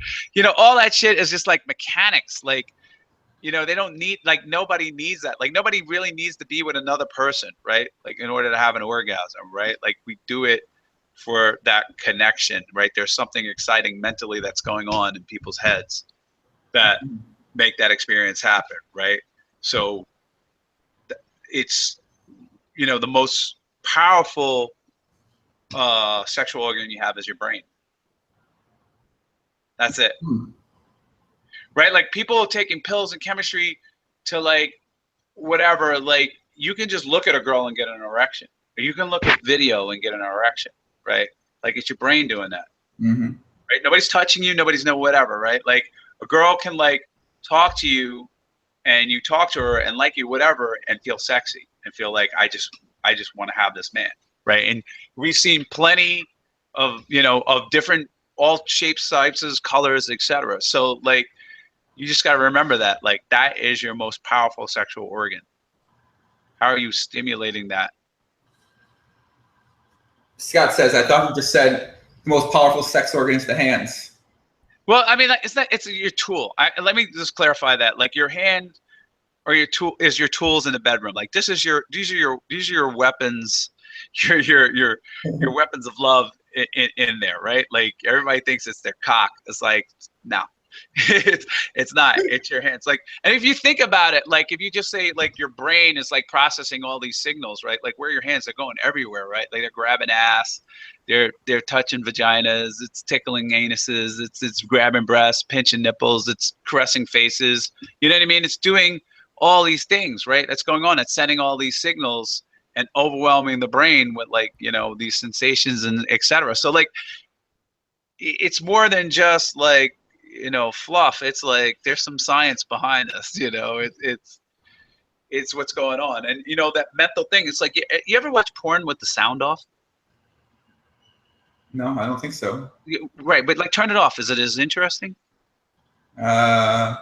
All that shit is just like mechanics. Like, they don't need, like, nobody needs that. Like, nobody really needs to be with another person, right? Like, in order to have an orgasm, right? Like, we do it for that connection, right? There's something exciting mentally that's going on in people's heads that make that experience happen, right? So it's, the most powerful sexual organ you have is your brain. That's it. Right? Like, people taking pills and chemistry to like whatever, like, you can just look at a girl and get an erection, or you can look at video and get an erection, right? Like, it's your brain doing that. Mm-hmm. Right? Nobody's touching you, nobody's no whatever, right? Like, a girl can like talk to you and you talk to her and like you, whatever, and feel sexy and feel like I just want to have this man, right? And we've seen plenty of, of different, all shapes, sizes, colors, etc. So like, you just got to remember that, like, that is your most powerful sexual organ. How are you stimulating that? Scott says, I thought you just said the most powerful sex organ is the hands. Well, I mean, it's your tool. Let me just clarify that. Like, your hand or your tool is your tools in the bedroom. Like, these are your weapons, your weapons of love in there, right? Like, everybody thinks it's their cock. It's like, no. it's not. It's your hands. Like, and if you think about it, like, if you just say like your brain is like processing all these signals, right? Like, where your hands are going everywhere, right? Like, they're grabbing ass, they're touching vaginas, it's tickling anuses, it's grabbing breasts, pinching nipples, it's caressing faces. You know what I mean? It's doing all these things, right? That's going on. It's sending all these signals and overwhelming the brain with like, these sensations and etc. So like, it's more than just like, fluff. It's like there's some science behind this. It's what's going on. And that mental thing, it's like, you ever watch porn with the sound off? No, I don't think so. Right, but like, turn it off. Is it as interesting? I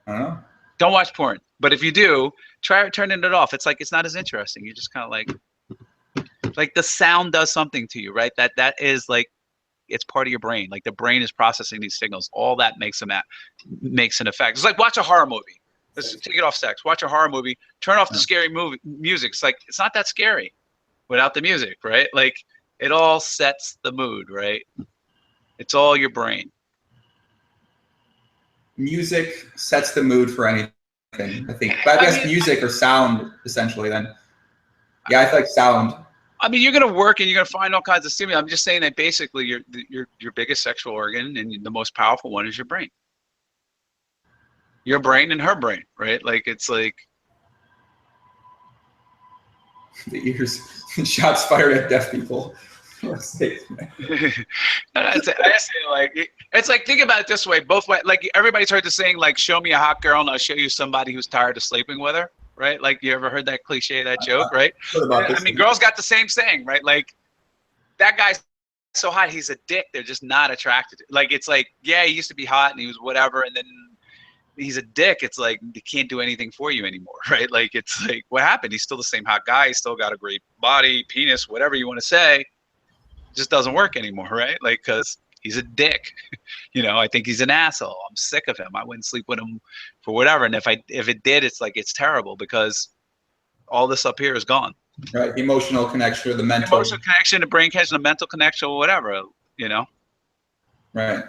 don't know. Don't watch porn, but if you do, try turning it off. It's like, it's not as interesting. You just kind of like, Like the sound does something to you, right? That is like, it's part of your brain. Like the brain is processing these signals. All that makes an effect. It's like watch a horror movie. Let's take it off sex. Watch a horror movie. Turn off the scary music. It's like, it's not that scary without the music, right? Like it all sets the mood, right? It's all your brain. Music sets the mood for anything, I think. But I guess music or sound, essentially, then. Yeah, I feel like sound. I mean, you're gonna work and you're gonna find all kinds of stimuli. I'm just saying that basically your biggest sexual organ and the most powerful one is your brain. Your brain and her brain, right? Like it's like the ears, shots fired at deaf people. It's like, think about it this way. Both way, like everybody's heard the saying, like, show me a hot girl and I'll show you somebody who's tired of sleeping with her, right? Like, you ever heard that cliche, that joke, right? I mean, girls got the same saying, right? Like, that guy's so hot, he's a dick. They're just not attracted to. Like, it's like, yeah, he used to be hot and he was whatever, and then he's a dick. It's like, he can't do anything for you anymore, right? Like, it's like, what happened? He's still the same hot guy. He's still got a great body, penis, whatever you want to say. Just doesn't work anymore, right? Like, because he's a dick. You know, I think he's an asshole. I'm sick of him. I wouldn't sleep with him for whatever. And if it did, it's like, it's terrible because all this up here is gone. Right, the emotional connection or the mental. Emotional connection, the brain connection, the mental connection, or whatever, you know? Right.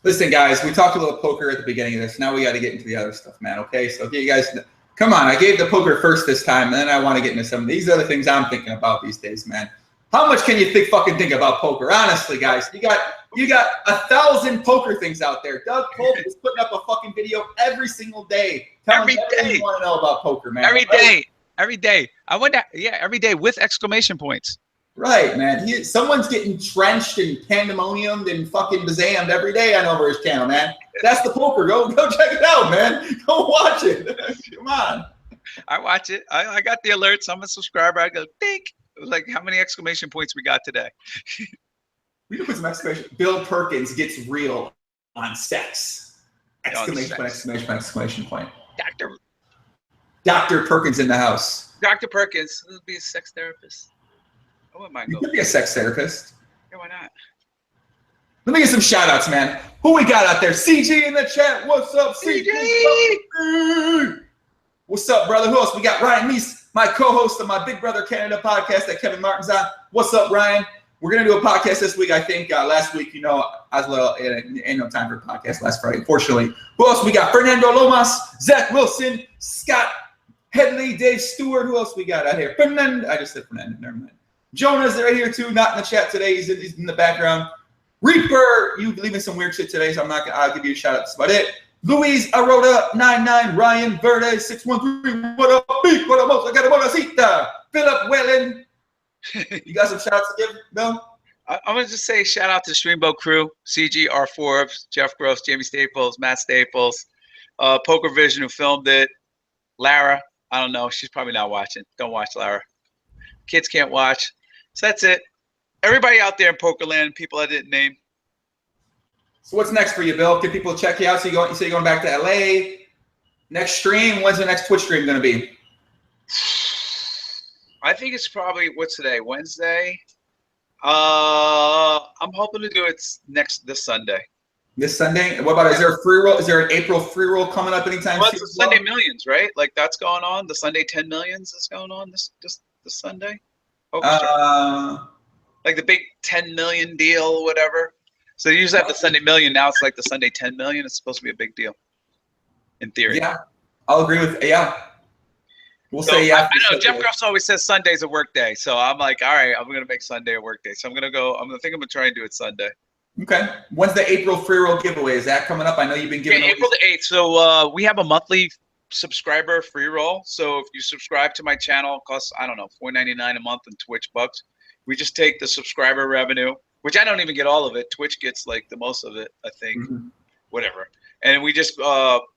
Listen, guys, we talked a little poker at the beginning of this. Now we got to get into the other stuff, man, okay? So you guys, come on. I gave the poker first this time, and then I want to get into some of these other things I'm thinking about these days, man. How much can you think about poker? Honestly, guys, you got 1,000 poker things out there. Doug Polk is putting up a fucking video every single day. Every day. You want to know about poker, man. Every day. Every day. I went out, yeah, every day with exclamation points. Right, man. Someone's getting trenched and pandemoniumed and fucking bazammed every day on over his channel, man. That's the poker. Go check it out, man. Go watch it. Come on. I watch it. I got the alerts. I'm a subscriber. I go, think. Like, how many exclamation points we got today? We can put some exclamation. Bill Perkins gets real on sex. Exclamation point. Dr. Perkins in the house. Dr. Perkins. He'll be a sex therapist. I wouldn't mind You going. could be a sex therapist. Yeah, why not? Let me get some shout outs, man. Who we got out there? CG in the chat. What's up, CG? What's up, brother? Who else? We got Ryan Meese, my co-host of my Big Brother Canada podcast that Kevin Martin's on. What's up, Ryan? We're going to do a podcast this week, I think. Last week, you know, as well, ain't no time for a podcast last Friday, unfortunately. Who else? We got Fernando Lomas, Zach Wilson, Scott Headley, Dave Stewart. Who else we got out here? Fernando. I just said Fernando. Never mind. Jonah's right here, too. Not in the chat today. He's in the background. Reaper, you leaving some weird shit today, so I'll give you a shout out. That's about it. Luis Aroda 99, Ryan Verde 613. What up, Beak? What up, I got a bonacita. Philip Wellen. You got some shout outs to give, Bill? I'm going to just say shout out to the Streamboat crew, CG, R. Forbes, Jeff Gross, Jamie Staples, Matt Staples, Poker Vision who filmed it, Lara. I don't know. She's probably not watching. Don't watch Lara. Kids can't watch. So that's it. Everybody out there in Pokerland, people I didn't name. So what's next for you, Bill? Can people check you out? So you say you're going back to LA. Next stream, when's the next Twitch stream going to be? I think it's probably, what's today? Wednesday? I'm hoping to do it this Sunday. This Sunday? What about, is there a free roll? Is there an April free roll coming up anytime soon? Well, it's Sunday Millions, right? Like that's going on. The Sunday 10 Millions is going on this Sunday. Like the big 10 million deal, whatever. So they usually have the Sunday Million. Now it's like the Sunday 10 million. It's supposed to be a big deal, in theory. Yeah, I'll agree with. Yeah, we'll say yeah. I know Jeff Gross always says Sunday's a work day, so I'm like, all right, I'm gonna make Sunday a work day. So I'm gonna try and do it Sunday. Okay. When's the April free roll giveaway? Is that coming up? I know you've been giving. Yeah, April the 8th. So we have a monthly subscriber free roll. So if you subscribe to my channel, it costs, I don't know, $4.99 a month in Twitch bucks. We just take the subscriber revenue, which I don't even get all of it. Twitch gets like the most of it, I think. Whatever. And we just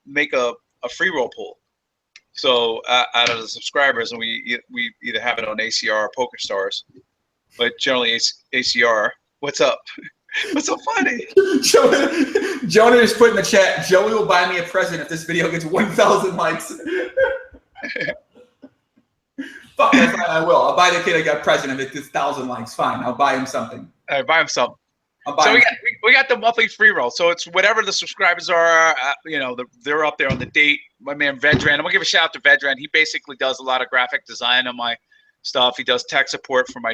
make a free roll pool. So out of the subscribers, and we either have it on ACR or PokerStars, but generally ACR. What's up? What's so funny? Jonah just put in the chat, Joey will buy me a present if this video gets 1,000 likes. Fuck, that's fine, I will. I'll buy the kid I got president if it's 1,000 likes. Fine, I'll buy him something. All right, buy him something. So we got the monthly free roll. So it's whatever the subscribers are. They're up there on the date. My man Vedran. I'm gonna give a shout out to Vedran. He basically does a lot of graphic design on my stuff. He does tech support for my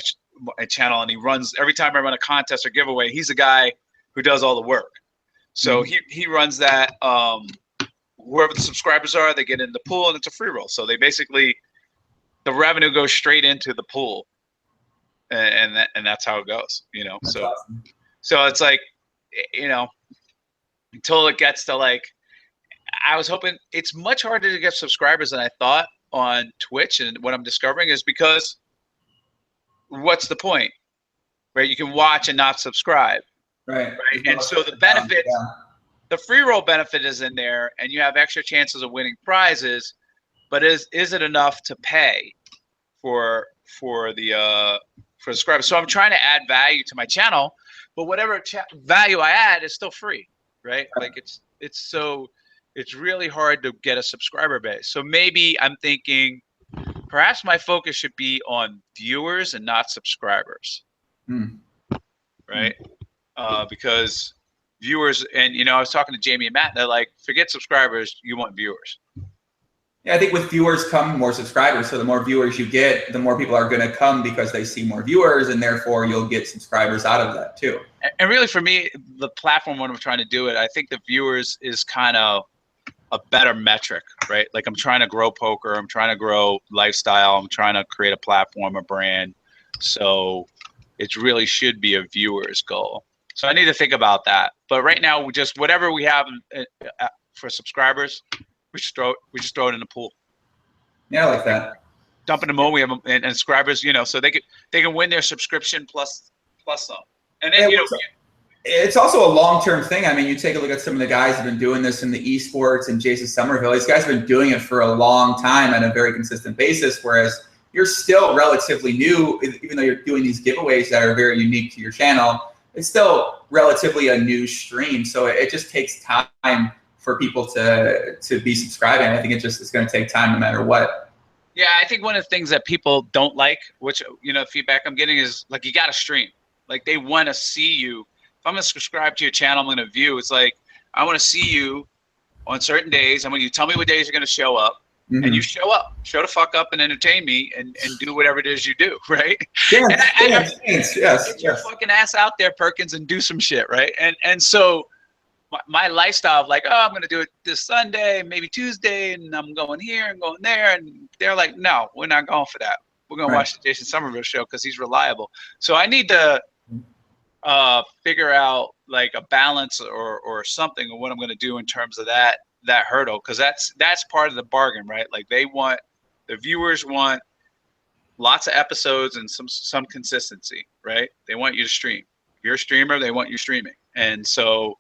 channel, and he runs every time I run a contest or giveaway. He's the guy who does all the work. So he runs that. Whoever the subscribers are, they get in the pool, and it's a free roll. So they basically the revenue goes straight into the pool, and that's how it goes. That's awesome. So it's like, until it gets to like, I was hoping it's much harder to get subscribers than I thought on Twitch. And what I'm discovering is because what's the point, right? You can watch and not subscribe. Right. And so the benefit, the free roll benefit is in there, and you have extra chances of winning prizes, but is it enough to pay for the subscribers? So I'm trying to add value to my channel, but whatever value I add is still free, right? Like it's really hard to get a subscriber base. So maybe I'm thinking perhaps my focus should be on viewers and not subscribers, right? Because viewers, and I was talking to Jamie and Matt, and they're like, forget subscribers, you want viewers. Yeah, I think with viewers come more subscribers. So the more viewers you get, the more people are going to come because they see more viewers, and therefore you'll get subscribers out of that too. And really, for me, the platform when I'm trying to do it, I think the viewers is kind of a better metric, right? Like I'm trying to grow poker, I'm trying to grow lifestyle, I'm trying to create a platform, a brand. So it really should be a viewer's goal. So I need to think about that. But right now, we just whatever we have for subscribers, we just throw it in the pool. Yeah, I like that. Dump in the pool. We have and subscribers, so they can win their subscription plus some. And then it's also a long-term thing. I mean, you take a look at some of the guys who've been doing this in the esports, and Jason Somerville. These guys have been doing it for a long time on a very consistent basis, whereas you're still relatively new, even though you're doing these giveaways that are very unique to your channel. It's still relatively a new stream, so it just takes time for people to be subscribing. I think it's going to take time no matter what. Yeah, I think one of the things that people don't like, which feedback I'm getting is like you got to stream. Like they want to see you. If I'm going to subscribe to your channel, I'm going to view. It's like I want to see you on certain days. And when you tell me what days you're going to show up, and you show up, show the fuck up and entertain me and do whatever it is you do, right? Yes. Get your fucking ass out there, Perkins, and do some shit, right? And so my lifestyle of like, I'm going to do it this Sunday, maybe Tuesday, and I'm going here and going there. And they're like, no, we're not going for that. We're going to watch the Jason Somerville show because he's reliable. So I need to figure out like a balance or something of what I'm going to do in terms of that hurdle, because that's part of the bargain, right? Like the viewers want lots of episodes and some consistency, right? They want you to stream. If you're a streamer, they want you streaming. And so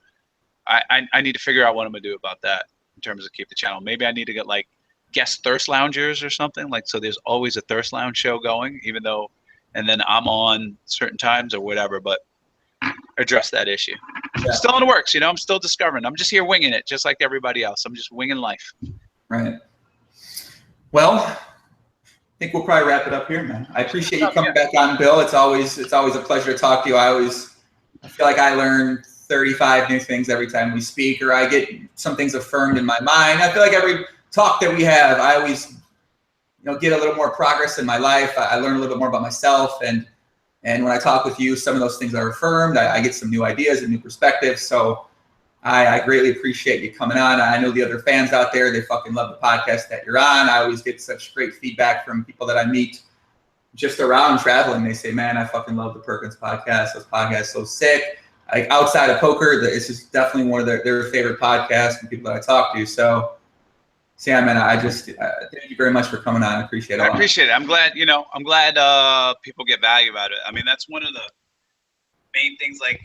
I need to figure out what I'm gonna do about that in terms of keep the channel. Maybe I need to get like guest thirst loungers or something, like so there's always a thirst lounge show going, even though, and then I'm on certain times or whatever, but address that issue. Still in the works, I'm still discovering. I'm just here winging it, just like everybody else. I'm just winging life. Right. Well, I think we'll probably wrap it up here, man. I appreciate you coming back on, Bill. It's always a pleasure to talk to you. I feel like I learn 35 new things every time we speak, or I get some things affirmed in my mind. I feel like every talk that we have, I always, get a little more progress in my life. I learn a little bit more about myself, and when I talk with you, some of those things are affirmed. I get some new ideas and new perspectives. So I greatly appreciate you coming on. I know the other fans out there, they fucking love the podcast that you're on. I always get such great feedback from people that I meet just around traveling. They say, man, I fucking love the Perkins podcast. This podcast is so sick. Like outside of poker, it's just definitely one of their favorite podcasts and people that I talk to. So yeah, man, I just thank you very much for coming on. I appreciate it. I appreciate it. I'm glad, people get value out of it. I mean, that's one of the main things. Like,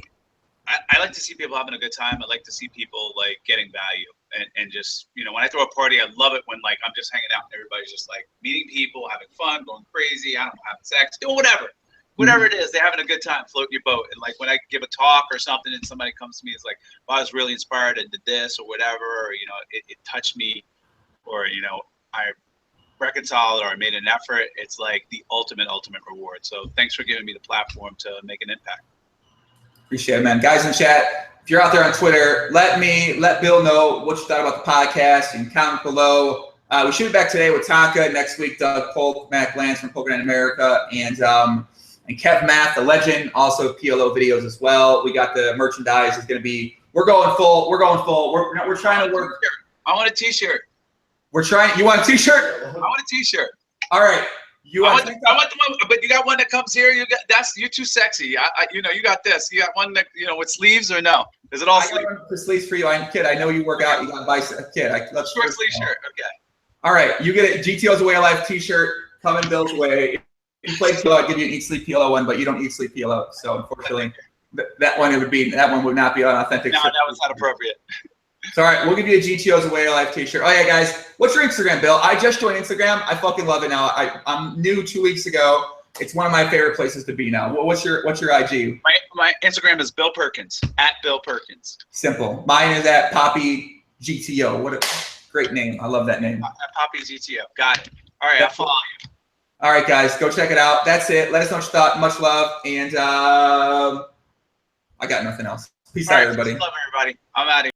I like to see people having a good time. I like to see people like getting value and just, when I throw a party, I love it when like I'm just hanging out and everybody's just like meeting people, having fun, going crazy. I don't know, having sex, doing whatever it is. They're having a good time, floating your boat. And like when I give a talk or something and somebody comes to me, it's like, well, I was really inspired and did this or whatever, or, it touched me. Or, reconciled or I made an effort, it's like the ultimate reward. So thanks for giving me the platform to make an impact. Appreciate it, man. Guys in chat, if you're out there on Twitter, let Bill know what you thought about the podcast. You can comment below. We should be back today with Tonka. Next week, Doug Polk, Matt Glantz from Poker Night America, and Kev Math, the legend, also PLO videos as well. We got the merchandise. It's going to be, we're going full. We're trying to work. I want a t-shirt. We're trying. You want a t-shirt? I want a t-shirt. All right. I want the one, but you got one that comes here. You're too sexy. You got this. You got one that with sleeves or no? Is it all sleeves? The sleeves for you, kid. I know you work out. You got to buy a kid. Let's short sleeve shirt. Okay. All right, you get a GTO's Way of Life t-shirt coming Bill's way. If you play PLO, I'd give you an Eat Sleep PLO one, but you don't eat sleep PLO. So unfortunately, that one would not be an authentic. No, that was not appropriate. So all right, we'll give you a GTO's Way of Life t-shirt. Oh yeah, guys, what's your Instagram, Bill? I just joined Instagram. I fucking love it now. I'm new 2 weeks ago. It's one of my favorite places to be now. What's your IG? My Instagram is Bill Perkins, @BillPerkins. Simple. Mine is @Poppy GTO. What a great name. I love that name. Poppy GTO. Got it. All right, I'll follow you. All right, guys, go check it out. That's it. Let us know what you thought. Much love, and I got nothing else. Peace out, everybody. Love everybody. I'm out of here.